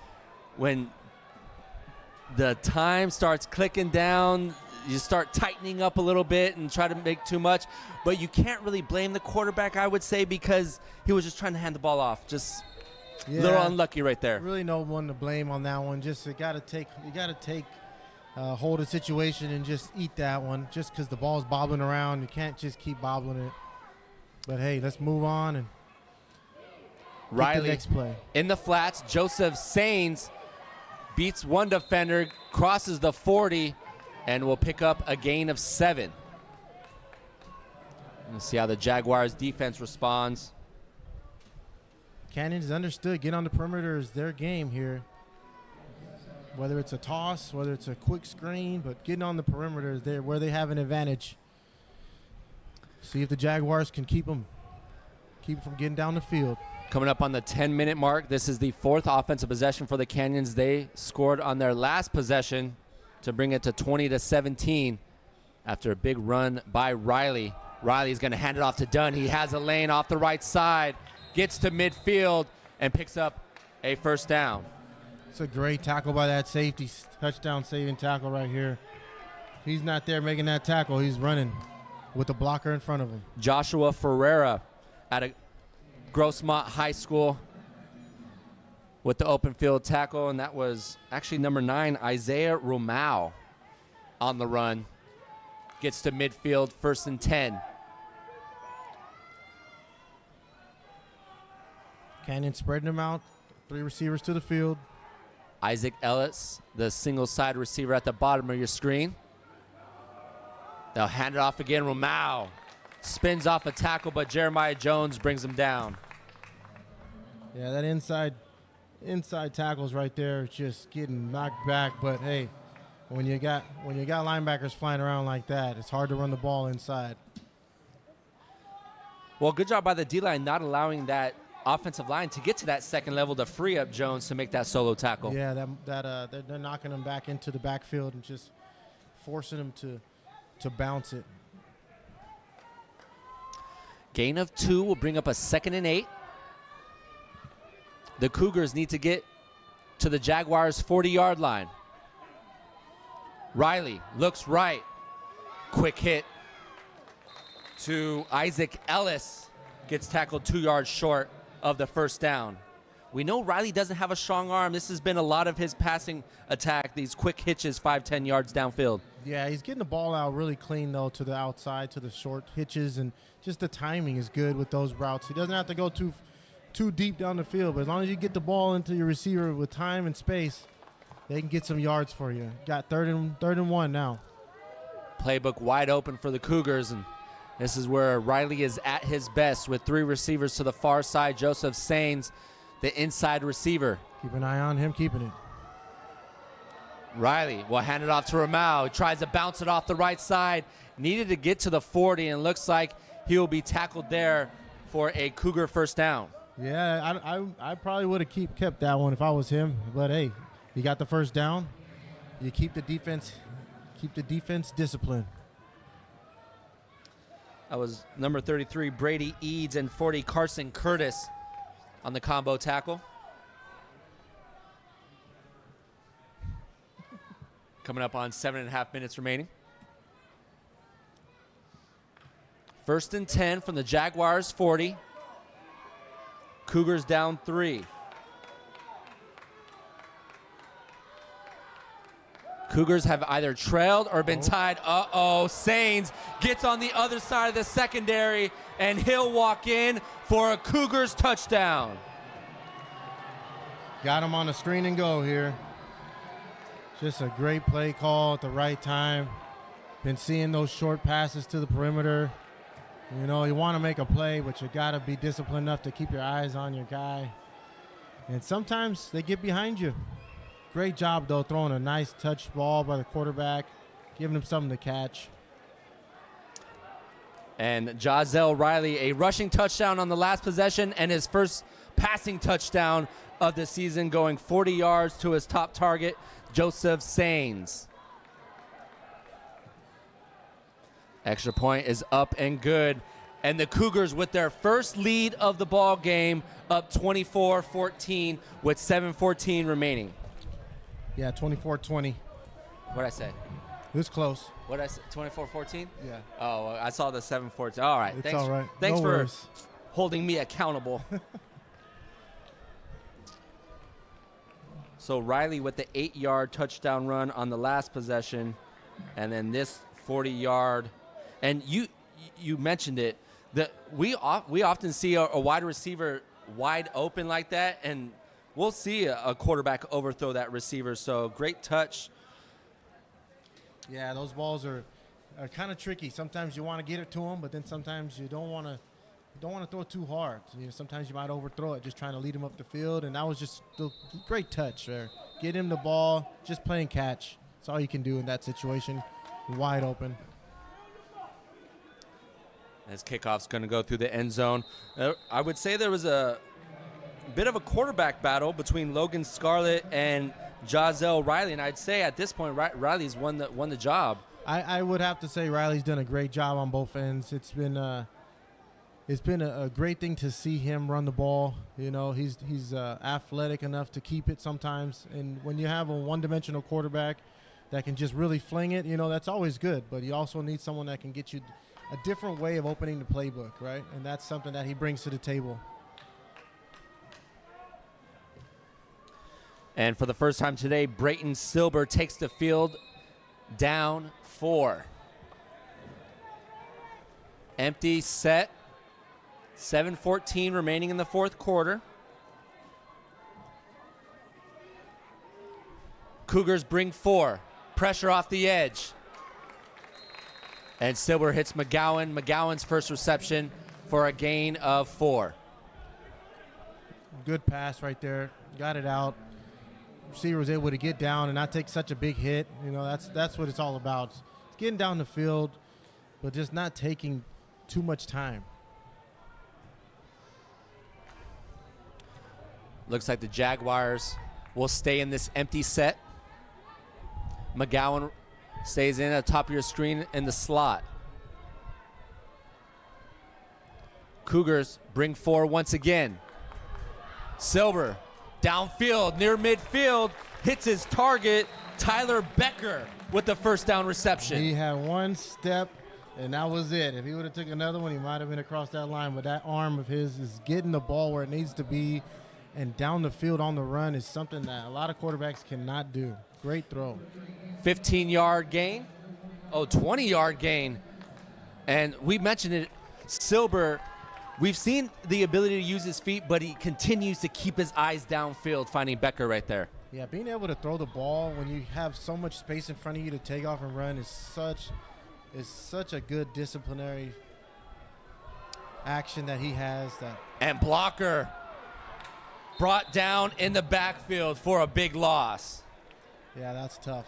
when the time starts clicking down, you start tightening up a little bit and try to make too much. But you can't really blame the quarterback, I would say, because he was just trying to hand the ball off. Just a little unlucky right there. Really no one to blame on that one. Just you got to take hold of the situation and just eat that one. Just because the ball's bobbling around, you can't just keep bobbling it. But hey, let's move on and Riley get the next play. In the flats, Joseph Sains beats one defender, crosses the 40, and will pick up a gain of 7. Let's see how the Jaguars defense responds. Canyon's understood. Get on the perimeter is their game here. Whether it's a toss, whether it's a quick screen, but getting on the perimeter is there where they have an advantage. See if the Jaguars can keep them from getting down the field. Coming up on the 10-minute mark, this is the 4th offensive possession for the Canyons. They scored on their last possession to bring it to 20-17 after a big run by Riley. Riley's going to hand it off to Dunn. He has a lane off the right side, gets to midfield, and picks up a first down. It's a great tackle by that safety. Touchdown saving tackle right here. He's not there making that tackle. He's running with the blocker in front of him. Joshua Ferreira at a Grossmont High School with the open field tackle, and that was actually number 9, Isaiah Romao, on the run. Gets to midfield, 1st and 10. Canyon spreading them out. 3 receivers to the field. Isaac Ellis, the single side receiver at the bottom of your screen. They'll hand it off again. Romao spins off a tackle, but Jeremiah Jones brings him down. Yeah, that inside tackles right there, just getting knocked back. But hey, when you got linebackers flying around like that, it's hard to run the ball inside. Well, good job by the D-line not allowing that offensive line to get to that second level to free up Jones to make that solo tackle. Yeah, they're knocking him back into the backfield and just forcing him to bounce it. Gain of 2 will bring up a 2nd and 8. The Cougars need to get to the Jaguars' 40-yard line. Riley looks right. Quick hit to Isaac Ellis. Gets tackled 2 yards short of the first down. We know Riley doesn't have a strong arm. This has been a lot of his passing attack, these quick hitches 5-10 yards downfield. Yeah, he's getting the ball out really clean, though, to the outside, to the short hitches, and just the timing is good with those routes. He doesn't have to go too deep down the field, but as long as you get the ball into your receiver with time and space, they can get some yards for you. Got third and 1 now. Playbook wide open for the Cougars, and this is where Riley is at his best with 3 receivers to the far side. Joseph Sains, the inside receiver. Keep an eye on him keeping it. Riley will hand it off to Romao. He tries to bounce it off the right side. Needed to get to the 40, and looks like he will be tackled there for a Cougar first down. Yeah, I probably would have kept that one if I was him. But hey, you got the first down. You keep the defense disciplined. That was number 33, Brady Eads, and 40, Carson Curtis on the combo tackle. Coming up on 7.5 minutes remaining. 1st and 10 from the Jaguars 40. Cougars down 3. Cougars have either trailed or been tied. Sains gets on the other side of the secondary, and he'll walk in for a Cougars touchdown. Got him on the screen and go here. Just a great play call at the right time. Been seeing those short passes to the perimeter. You know, you want to make a play, but you got to be disciplined enough to keep your eyes on your guy. And sometimes they get behind you. Great job, though, throwing a nice touch ball by the quarterback, giving him something to catch. And Jazell Riley, a rushing touchdown on the last possession and his first passing touchdown of the season, going 40 yards to his top target, Joseph Sains. Extra point is up and good. And the Cougars with their first lead of the ball game, up 24-14 with 7:14 remaining. Yeah, 24-20. What did I say? It was close. What did I say? 24-14? Yeah. Oh, I saw the 7-14. All right. It's Thanks, all right. Thanks No for worries. holding me accountable. So Riley with the 8-yard touchdown run on the last possession, and then this 40-yard. And you mentioned it, that we often see a wide receiver wide open like that, and we'll see a quarterback overthrow that receiver. So great touch. Yeah, those balls are kind of tricky. Sometimes you want to get it to them, but then sometimes you don't want to throw it too hard. You know, sometimes you might overthrow it, just trying to lead him up the field. And that was just a great touch there. Get him the ball, just playing catch. That's all you can do in that situation. Wide open. As kickoff's going to go through the end zone. I would say there was a bit of a quarterback battle between Logan Scarlett and Jazell Riley, and I'd say at this point Riley's won the job. I would have to say Riley's done a great job on both ends. It's been a great thing to see him run the ball. You know, he's athletic enough to keep it sometimes, and when you have a one-dimensional quarterback that can just really fling it, you know, that's always good. But you also need someone that can get you a different way of opening the playbook, right? And that's something that he brings to the table. And for the first time today, Brayton Silber takes the field, down 4. Empty set. 7:14 remaining in the fourth quarter. Cougars bring 4. Pressure off the edge. And Silber hits McGowan. McGowan's first reception for a gain of 4. Good pass right there. Got it out. Receiver was able to get down and not take such a big hit. You know, that's what it's all about. It's getting down the field, but just not taking too much time. Looks like the Jaguars will stay in this empty set. McGowan stays in at the top of your screen in the slot. Cougars bring 4 once again. Silber downfield, near midfield, hits his target, Tyler Becker with the first down reception. He had one step, and that was it. If he would have took another one, he might have been across that line. But that arm of his is getting the ball where it needs to be, and down the field on the run is something that a lot of quarterbacks cannot do. Great throw. 15-yard gain. 20-yard gain. And we mentioned it, Silber, we've seen the ability to use his feet, but he continues to keep his eyes downfield, finding Becker right there. Yeah, being able to throw the ball when you have so much space in front of you to take off and run is such a good disciplinary action that he has. And blocker brought down in the backfield for a big loss. Yeah, that's tough.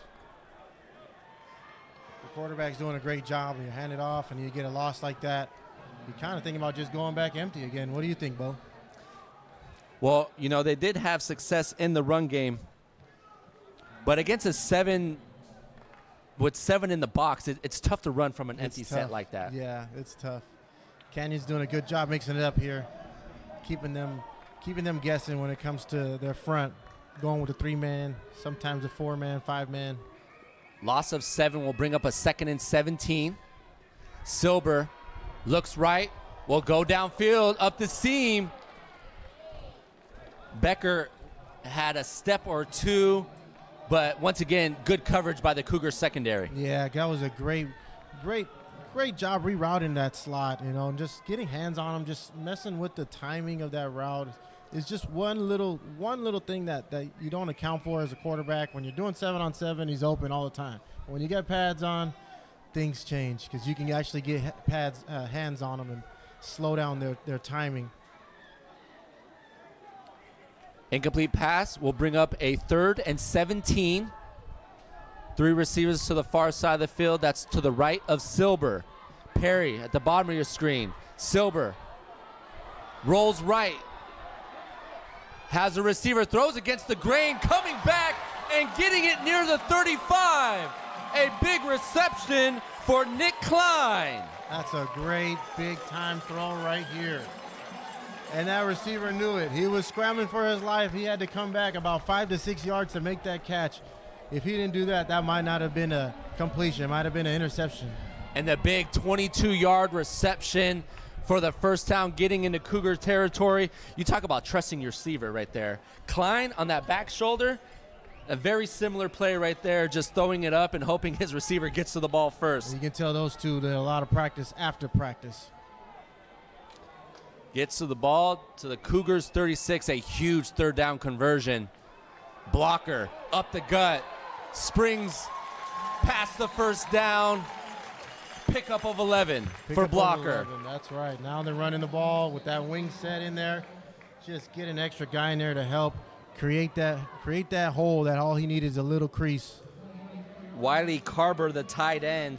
The quarterback's doing a great job. You hand it off and you get a loss like that, you're kind of thinking about just going back empty again. What do you think, Bo? Well, you know, they did have success in the run game, but against with 7 in the box, it's tough to run from an empty set like that. Yeah, it's tough. Canyon's doing a good job mixing it up here, keeping them guessing when it comes to their front, going with a 3-man, sometimes a 4-man, 5-man. Loss of 7 will bring up a 2nd and 17. Silber looks right, will go downfield, up the seam. Becker had a step or two, but once again, good coverage by the Cougars secondary. Yeah, that was a great job rerouting that slot, you know, and just getting hands on him, just messing with the timing of that route. is just one little thing that you don't account for as a quarterback. When you're doing 7-on-7, he's open all the time. When you get pads on, things change because you can actually get hands on them and slow down their timing. Incomplete pass will bring up a 3rd and 17. 3 receivers to the far side of the field. That's to the right of Silber. Perry at the bottom of your screen. Silber rolls right. Has a receiver, throws against the grain, coming back and getting it near the 35. A big reception for Nick Klein. That's a great big-time throw right here. And that receiver knew it. He was scrambling for his life. He had to come back about 5 to 6 yards to make that catch. If he didn't do that, that might not have been a completion. It might have been an interception. And the big 22-yard reception for the first down, getting into Cougar territory. You talk about trusting your receiver right there. Klein on that back shoulder, a very similar play right there, just throwing it up and hoping his receiver gets to the ball first. You can tell those two did a lot of practice after practice. Gets to the ball to the Cougars 36, a huge 3rd down conversion. Blocker up the gut, springs past the first down. Pickup of 11 for Blocker. 11, that's right. Now they're running the ball with that wing set in there. Just get an extra guy in there to help create that hole. That all he needed is a little crease. Wiley Carber, the tight end,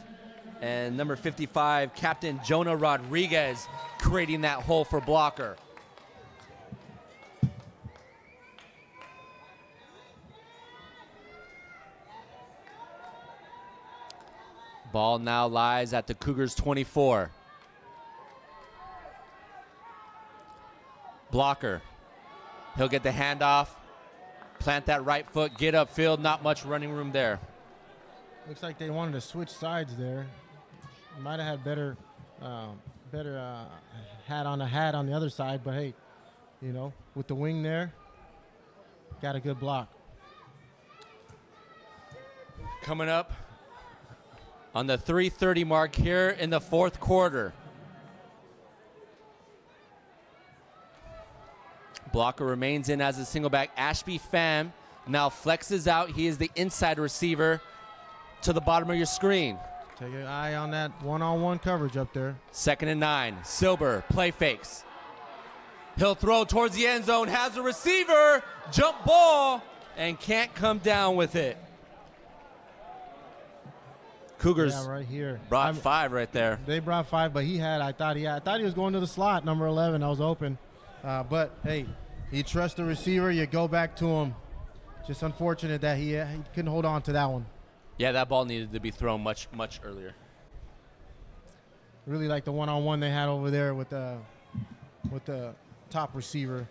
and number 55, Captain Jonah Rodriguez, creating that hole for Blocker. Ball now lies at the Cougars 24. Blocker. He'll get the handoff, plant that right foot, get upfield, not much running room there. Looks like they wanted to switch sides there. Might have had better hat on the other side, but hey, you know, with the wing there, got a good block. Coming up on the 3:30 mark here in the 4th quarter. Blocker remains in as a single back. Ashby Pham now flexes out. He is the inside receiver to the bottom of your screen. Take an eye on that one-on-one coverage up there. 2nd and 9. Silber play fakes. He'll throw towards the end zone. Has a receiver. Jump ball. And can't come down with it. Cougars right here brought 5 right there. They brought 5, but I thought he was going to the slot, number 11. I was open. But, hey, he trusts the receiver. You go back to him. Just unfortunate that he couldn't hold on to that one. Yeah, that ball needed to be thrown much earlier. Really like the one-on-one they had over there with the top receiver,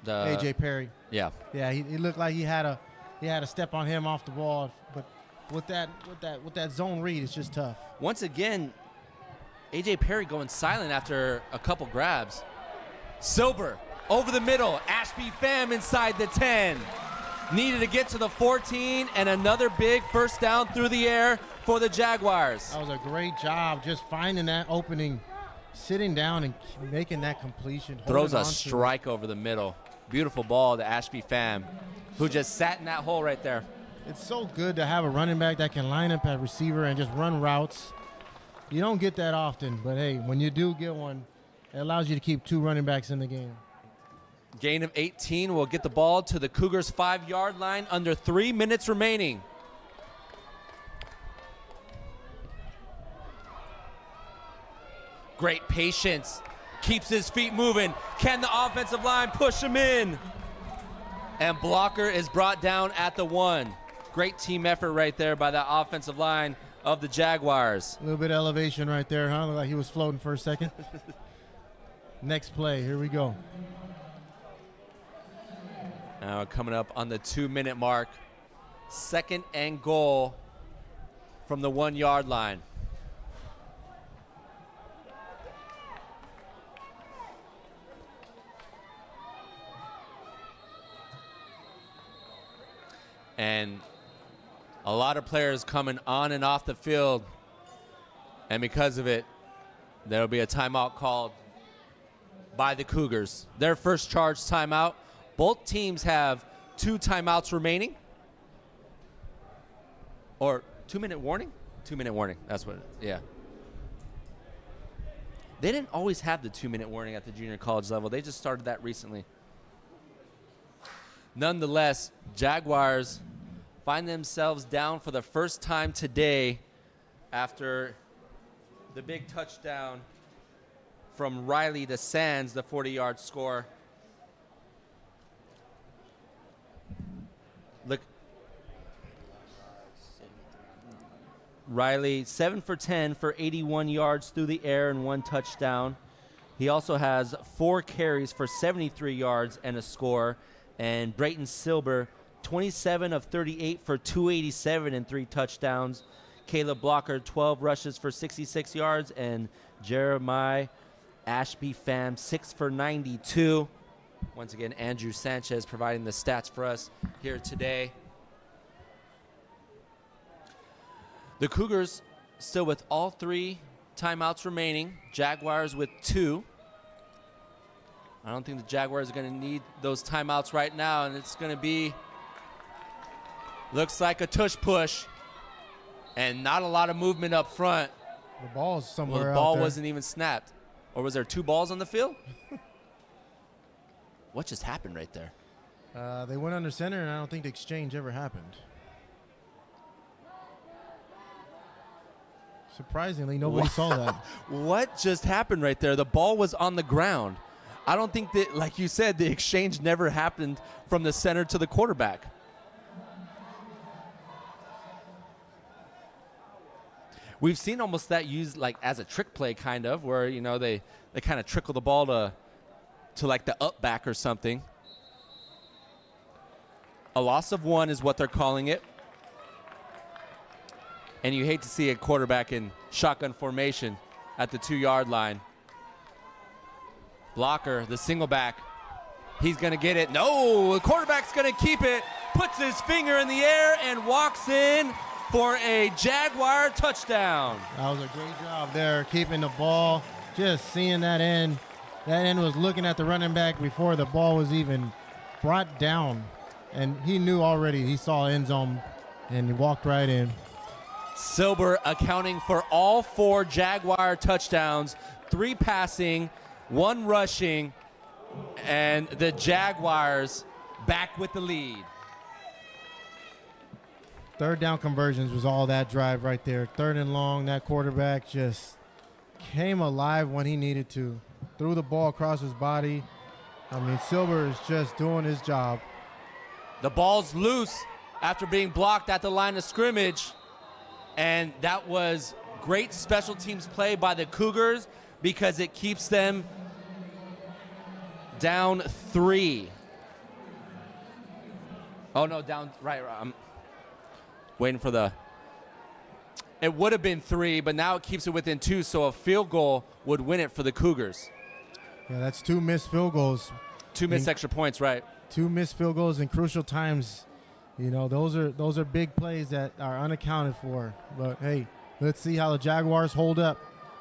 A.J. Perry. Yeah. Yeah, he looked like he had a step on him off the ball, but with that zone read, it's just tough. Once again, A.J. Perry going silent after a couple grabs. Silber over the middle. Ashby Pham inside the 10. Needed to get to the 14, and another big first down through the air for the Jaguars. That was a great job just finding that opening, sitting down and making that completion. Throws a strike over the middle. Beautiful ball to Ashby Pham, who just sat in that hole right there. It's so good to have a running back that can line up at receiver and just run routes. You don't get that often, but hey, when you do get one, it allows you to keep 2 running backs in the game. Gain of 18 will get the ball to the Cougars' 5-yard line under 3 minutes remaining. Great patience. Keeps his feet moving. Can the offensive line push him in? And Blocker is brought down at the 1. Great team effort right there by that offensive line of the Jaguars. A little bit of elevation right there, huh? Looked like he was floating for a second. Next play, here we go. Now coming up on the 2-minute mark. 2nd and goal from the 1-yard line. And a lot of players coming on and off the field. And because of it, there will be a timeout called by the Cougars. Their first charge timeout. Both teams have 2 timeouts remaining. Or 2-minute warning? 2-minute warning. That's what yeah. They didn't always have the 2-minute warning at the junior college level. They just started that recently. Nonetheless, Jaguars find themselves down for the first time today after the big touchdown from Riley to Sands, the 40-yard score. Look, Riley, 7 for 10 for 81 yards through the air and 1 touchdown. He also has 4 carries for 73 yards and a score. And Brayton Silber, 27 of 38 for 287 and 3 touchdowns. Caleb Blocker, 12 rushes for 66 yards. And Jeremiah Ashby Pham, 6 for 92. Once again, Andrew Sanchez providing the stats for us here today. The Cougars still with all 3 timeouts remaining. Jaguars with 2. I don't think the Jaguars are going to need those timeouts right now, and it's going to be, looks like a tush-push, and not a lot of movement up front. The ball's somewhere Well, the out ball there. wasn't even snapped. Or was there 2 balls on the field? What just happened right there? They went under center, and I don't think the exchange ever happened. Surprisingly, nobody saw that. What just happened right there? The ball was on the ground. I don't think that, like you said, the exchange never happened from the center to the quarterback. We've seen almost that used like as a trick play kind of, where, you know, they kind of trickle the ball to like the up back or something. A loss of 1 is what they're calling it. And you hate to see a quarterback in shotgun formation at the 2-yard line. Blocker, the single back. He's going to get it. No, the quarterback's going to keep it. Puts his finger in the air and walks in for a Jaguar touchdown. That was a great job there, keeping the ball, just seeing that end. That end was looking at the running back before the ball was even brought down. And he knew already, he saw end zone, and he walked right in. Silber accounting for all 4 Jaguar touchdowns, 3 passing, 1 rushing, and the Jaguars back with the lead. Third down conversions was all that drive right there. 3rd and long, that quarterback just came alive when he needed to. Threw the ball across his body. I mean, Silber is just doing his job. The ball's loose after being blocked at the line of scrimmage, and that was great special teams play by the Cougars because it keeps them down 3. Oh, no, down, right. I'm waiting for the, it would have been 3, but now it keeps it within 2, so a field goal would win it for the Cougars. Yeah, that's 2 missed field goals. 2 missed extra points, right. 2 missed field goals in crucial times. You know, those are big plays that are unaccounted for. But, hey, let's see how the Jaguars hold up.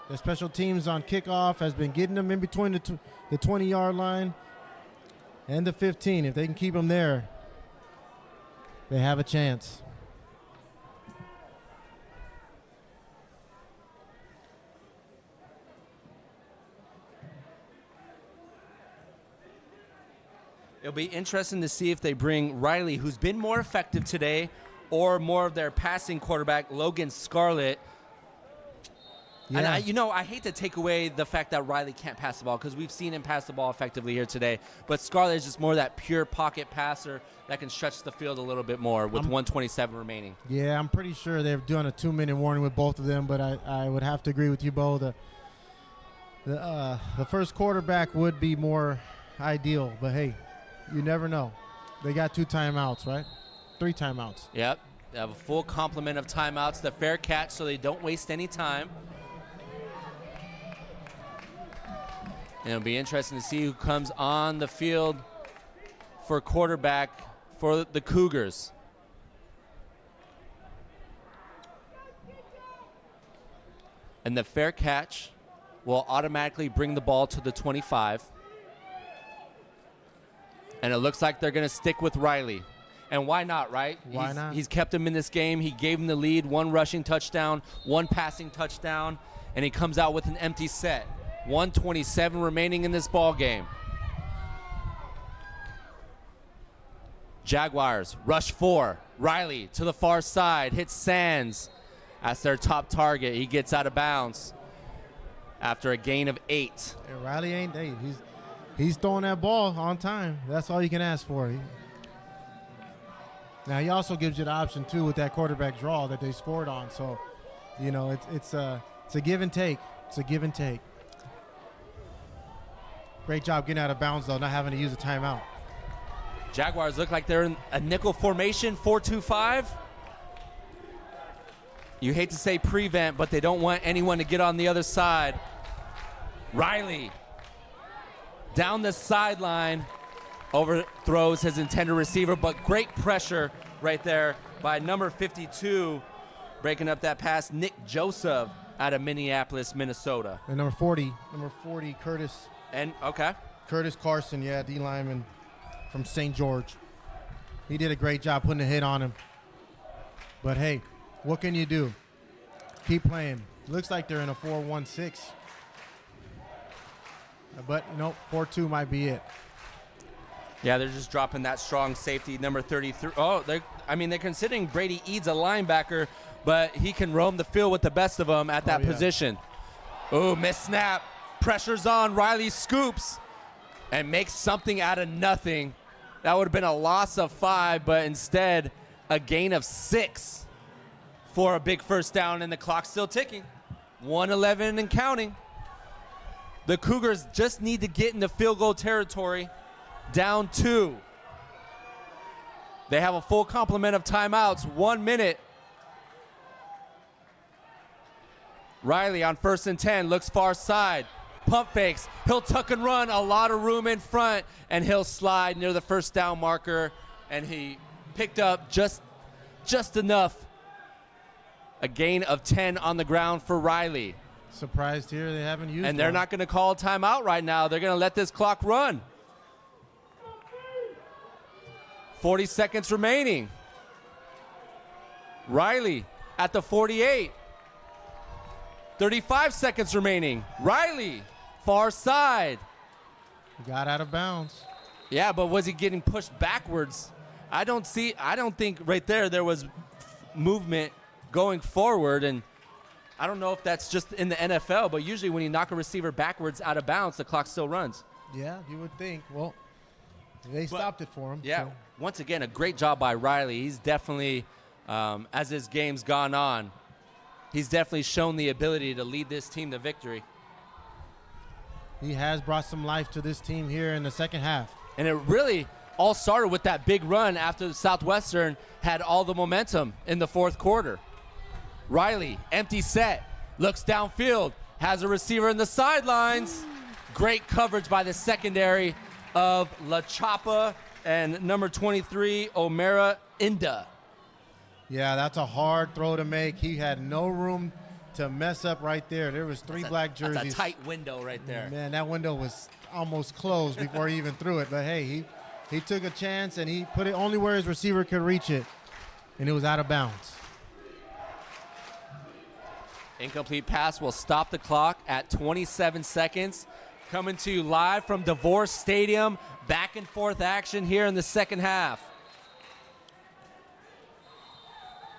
The special teams on kickoff has been getting them in between the 20-yard line and the 15. If they can keep them there, they have a chance. It'll be interesting to see if they bring Riley, who's been more effective today, or more of their passing quarterback, Logan Scarlett. Yeah. And I hate to take away the fact that Riley can't pass the ball because we've seen him pass the ball effectively here today. But Scarlett is just more that pure pocket passer that can stretch the field a little bit more with 1:27 remaining. Yeah, I'm pretty sure they're doing a 2-minute warning with both of them, but I would have to agree with you, Bo. The first quarterback would be more ideal, but hey, you never know. They got 2 timeouts, right? 3 timeouts. Yep. They have a full complement of timeouts. The fair catch so they don't waste any time. And it'll be interesting to see who comes on the field for quarterback for the Cougars. And the fair catch will automatically bring the ball to the 25. And it looks like they're going to stick with Riley. And why not, right? Why not? He's kept him in this game. He gave him the lead, 1 rushing touchdown, 1 passing touchdown, and he comes out with an empty set. 1:27 remaining in this ball game. Jaguars rush 4. Riley to the far side, hits Sands. That's their top target. He gets out of bounds after a gain of 8. And Riley ain't. Hey, he's throwing that ball on time. That's all you can ask for. Now he also gives you the option too with that quarterback draw that they scored on. So, you know, it's a give and take. It's a give and take. Great job getting out of bounds though, not having to use a timeout. Jaguars look like they're in a nickel formation, 4-2-5. You hate to say prevent, but they don't want anyone to get on the other side. Riley down the sideline, overthrows his intended receiver, but great pressure right there by number 52, breaking up that pass, Nick Joseph out of Minneapolis, Minnesota. And number 40, Curtis. And, okay. Curtis Carson, yeah, D lineman from St. George. He did a great job putting a hit on him. But, hey, what can you do? Keep playing. Looks like they're in a 4-1-6. But, you know, 4-2 might be it. Yeah, they're just dropping that strong safety, number 33. Oh, they're considering Brady Eads a linebacker, but he can roam the field with the best of them at that position. Oh, missed snap. Pressure's on. Riley scoops and makes something out of nothing. That would have been a loss of 5, but instead a gain of 6 for a big first down, and the clock's still ticking. 1:11 and counting. The Cougars just need to get into field goal territory. Down 2. They have a full complement of timeouts. 1 minute. Riley on 1st and 10 looks far side. Pump fakes. He'll tuck and run. A lot of room in front, and he'll slide near the first down marker. And he picked up just enough. A gain of 10 on the ground for Riley. Surprised here they haven't used And they're not going to call a timeout right now. They're going to let this clock run. 40 seconds remaining. Riley at the 48. 35 seconds remaining. Riley, far side. He got out of bounds. Yeah, but was he getting pushed backwards? I don't think right there was movement going forward, and I don't know if that's just in the NFL, but usually when you knock a receiver backwards out of bounds, the clock still runs. Yeah, you would think. Well, they stopped it for him. Yeah, so. Once again, a great job by Riley. He's definitely, as his game's gone on, he's definitely shown the ability to lead this team to victory. He has brought some life to this team here in the second half. And it really all started with that big run after the Southwestern had all the momentum in the fourth quarter. Riley, empty set, looks downfield, has a receiver in the sidelines. Great coverage by the secondary of La Chapa and number 23, Omera Inda. Yeah, that's a hard throw to make. He had no room to mess up right there. There was three black jerseys. That's a tight window right there. Man, that window was almost closed before he even threw it. But, hey, he took a chance, and he put it only where his receiver could reach it, and it was out of bounds. Incomplete pass will stop the clock at 27 seconds. Coming to you live from Devore Stadium. Back and forth action here in the second half.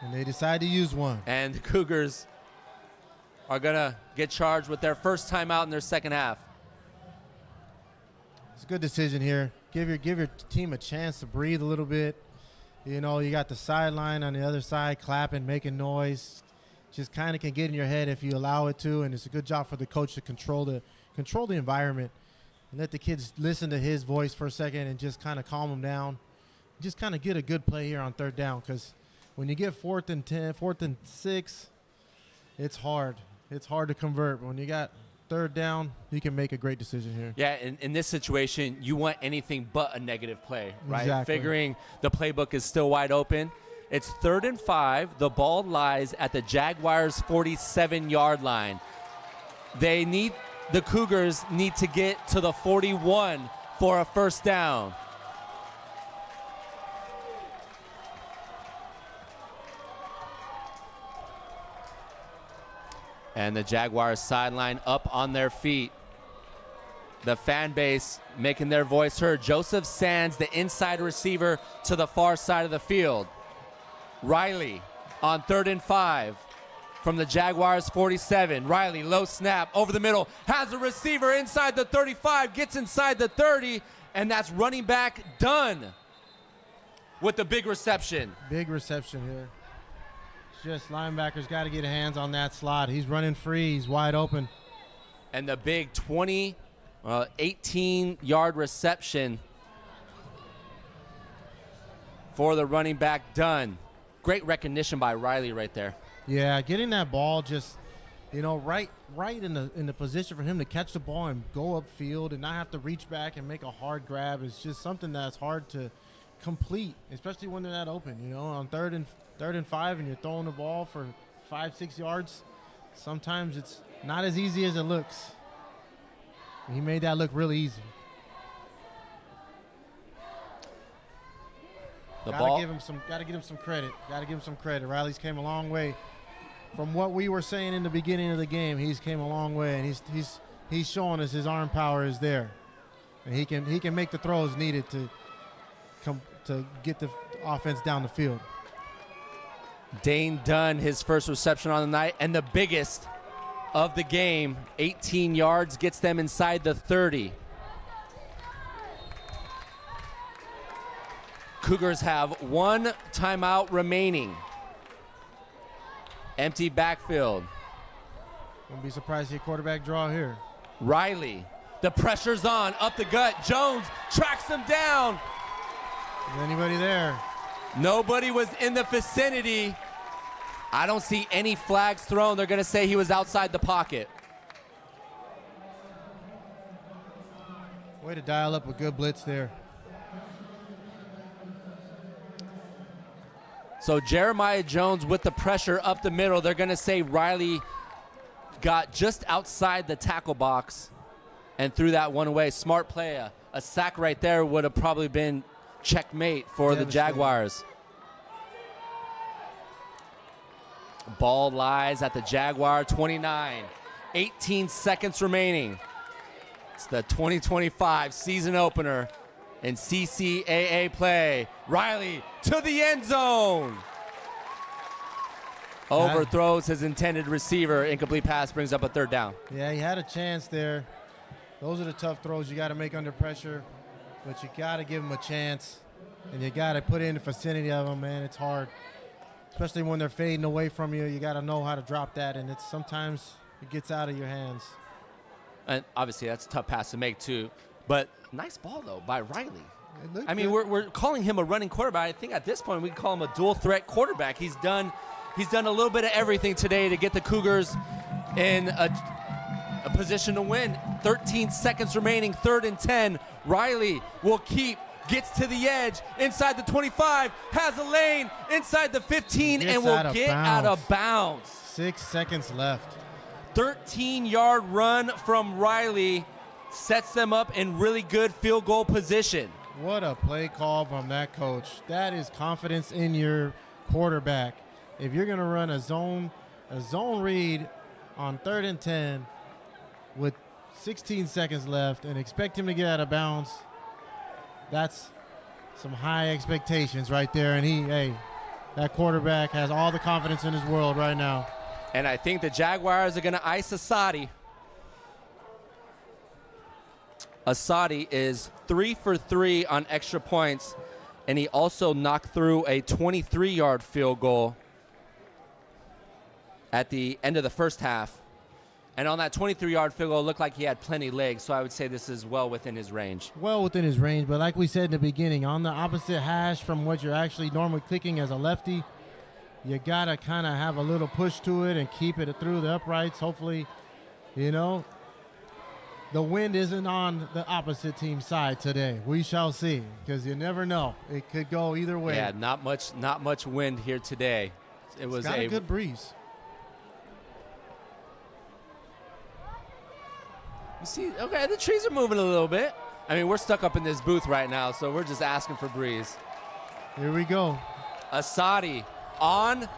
And they decide to use one. And the Cougars are going to get charged with their first timeout in their second half. It's a good decision here. Give your team a chance to breathe a little bit. You know, you got the sideline on the other side clapping, making noise. Just kind of can get in your head if you allow it to, and it's a good job for the coach to control the environment and let the kids listen to his voice for a second and just kind of calm them down. Just kind of get a good play here on third down, because when you get 4th and 10, 4th and 6, it's hard. It's hard to convert. But when you got third down, you can make a great decision here. Yeah, in this situation, you want anything but a negative play, right? Exactly. Figuring the playbook is still wide open. It's 3rd and 5. The ball lies at the Jaguars' 47-yard line. The Cougars need to get to the 41 for a first down. And the Jaguars sideline up on their feet. The fan base making their voice heard. Joseph Sands, the inside receiver to the far side of the field. Riley on 3rd and 5 from the Jaguars 47. Riley, low snap over the middle, has a receiver inside the 35, gets inside the 30, and that's running back Dunn with the big reception. Big reception here. It's just linebackers got to get hands on that slot. He's running free. He's wide open. And the big 18-yard reception for the running back Dunn. Great recognition by Riley right there. Yeah, getting that ball just, right in the position for him to catch the ball and go upfield and not have to reach back and make a hard grab is just something that's hard to complete, especially when they're that open. On 3rd and 5 and you're throwing the ball for 5-6 yards, sometimes it's not as easy as it looks. He made that look really easy. Gotta give him some credit. Gotta give him some credit. Riley's came a long way from what we were saying in the beginning of the game. He's came a long way, and he's showing us his arm power is there, and he can make the throws needed to get the offense down the field. Dane Dunn, his first reception on the night, and the biggest of the game, 18 yards, gets them inside the 30. Cougars have 1 timeout remaining. Empty backfield. Wouldn't be surprised to see a quarterback draw here. Riley, the pressure's on, up the gut. Jones tracks him down. Is anybody there? Nobody was in the vicinity. I don't see any flags thrown. They're going to say he was outside the pocket. Way to dial up a good blitz there. So Jeremiah Jones with the pressure up the middle. They're going to say Riley got just outside the tackle box and threw that one away. Smart play. A sack right there would have probably been checkmate for the Jaguars. Ball lies at the Jaguar 29. 18 seconds remaining. It's the 2025 season opener in CCAA play. Riley to the end zone. Overthrows his intended receiver. Incomplete pass brings up a 3rd down. Yeah, he had a chance there. Those are the tough throws you got to make under pressure, but you got to give them a chance, and you got to put it in the vicinity of them, man. It's hard, especially when they're fading away from you. You got to know how to drop that, and sometimes it gets out of your hands. And obviously that's a tough pass to make too, but nice ball though by Riley. I mean, good. we're calling him a running quarterback. I think at this point we can call him a dual threat quarterback. He's done a little bit of everything today to get the Cougars in a position to win. 13 seconds remaining, 3rd and 10. Riley will keep, gets to the edge, inside the 25, has a lane, inside the 15, and will get out of bounds. 6 seconds left. 13-yard run from Riley sets them up in really good field goal position. What a play call from that coach. That is confidence in your quarterback. If you're going to run a zone read on 3rd and 10 with 16 seconds left and expect him to get out of bounds, that's some high expectations right there. And that quarterback has all the confidence in his world right now. And I think the Jaguars are going to ice Asadi. Asadi is 3 for 3 on extra points, and he also knocked through a 23-yard field goal at the end of the first half. And on that 23-yard field goal, it looked like he had plenty legs, so I would say this is well within his range. Well within his range, but like we said in the beginning, on the opposite hash from what you're actually normally clicking as a lefty, you got to kind of have a little push to it and keep it through the uprights. Hopefully, the wind isn't on the opposite team's side today. We shall see, because you never know. It could go either way. Yeah, not much wind here today. It's got a good breeze. You see, okay, the trees are moving a little bit. I mean, we're stuck up in this booth right now, so we're just asking for breeze. Here we go. Asadi on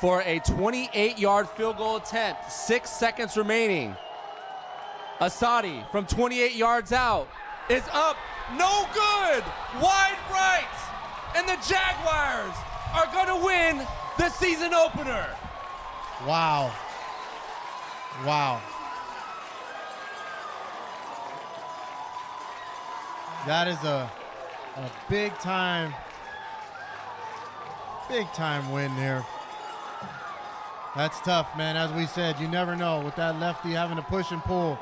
for a 28-yard field goal attempt. 6 seconds remaining. Asadi from 28 yards out is up. No good. Wide right. And the Jaguars are going to win the season opener. Wow. Wow. That is a big time win there. That's tough, man. As we said, you never know. With that lefty having to push and pull,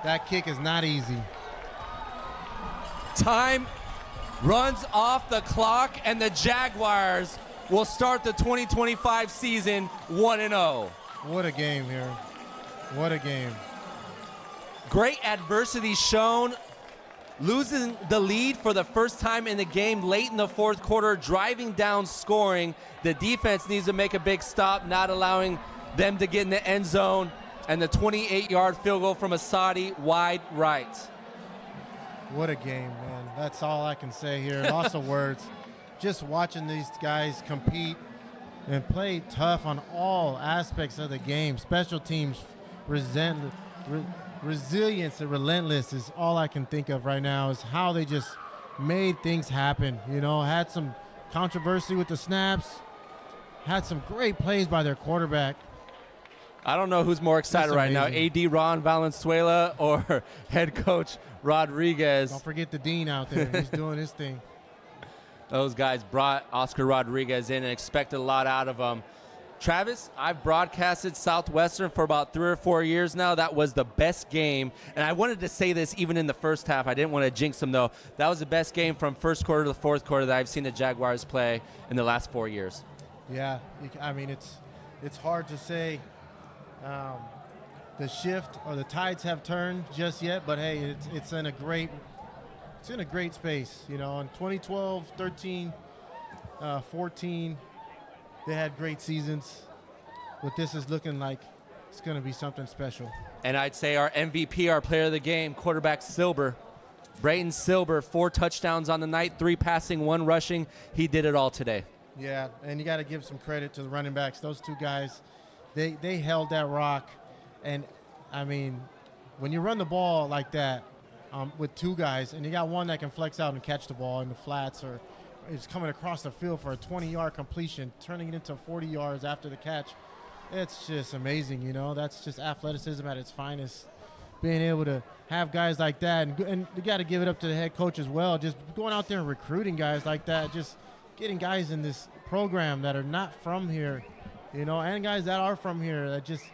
that kick is not easy. Time runs off the clock, and the Jaguars will start the 2025 season 1-0. What a game here. What a game. Great adversity shown. Losing the lead for the first time in the game late in the fourth quarter, driving down, scoring. The defense needs to make a big stop, not allowing them to get in the end zone. And the 28-yard field goal from Asadi, wide right. What a game, man. That's all I can say here. Lots of words. Just watching these guys compete and play tough on all aspects of the game. Special teams, resilience and relentless is all I can think of right now, is how they just made things happen. You know, had some controversy with the snaps, had some great plays by their quarterback. I don't know who's more excited right now, AD Ron Valenzuela or head coach Rodriguez. Don't forget the Dean out there. He's doing his thing. Those guys brought Oscar Rodriguez in and expected a lot out of him. Travis, I've broadcasted Southwestern for about 3 or 4 years now. That was the best game. And I wanted to say this even in the first half. I didn't want to jinx them, though. That was the best game from first quarter to the fourth quarter that I've seen the Jaguars play in the last 4 years. Yeah, I mean, it's hard to say the shift or the tides have turned just yet, but hey, it's in a great space. You know, in 2012, 13, 14, they had great seasons, but this is looking like it's going to be something special. And I'd say our MVP, our player of the game, quarterback Silber. Brayton Silber, 4 touchdowns on the night, 3 passing, 1 rushing. He did it all today. Yeah, and you got to give some credit to the running backs. Those 2 guys, they held that rock. And, I mean, when you run the ball like that with 2 guys, and you got one that can flex out and catch the ball in the flats, or is coming across the field for a 20-yard completion, turning it into 40 yards after the catch, it's just amazing, you know. That's just athleticism at its finest. Being able to have guys like that, and you got to give it up to the head coach as well, just going out there and recruiting guys like that, just getting guys in this program that are not from here, you know, and guys that are from here, that just,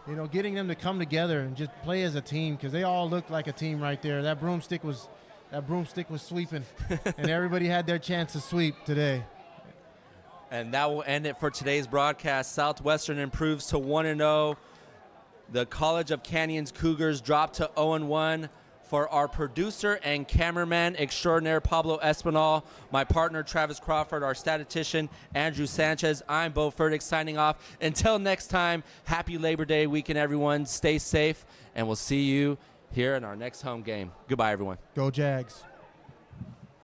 you know, getting them to come together and just play as a team, because they all looked like a team right there. That broomstick was sweeping, and everybody had their chance to sweep today. And that will end it for today's broadcast. Southwestern improves to 1-0. The College of Canyons Cougars dropped to 0-1. For our producer and cameraman extraordinaire, Pablo Espinal, my partner, Travis Crawford, our statistician, Andrew Sanchez, I'm Bo Furtick signing off. Until next time, happy Labor Day weekend, everyone. Stay safe, and we'll see you here in our next home game. Goodbye, everyone. Go Jags.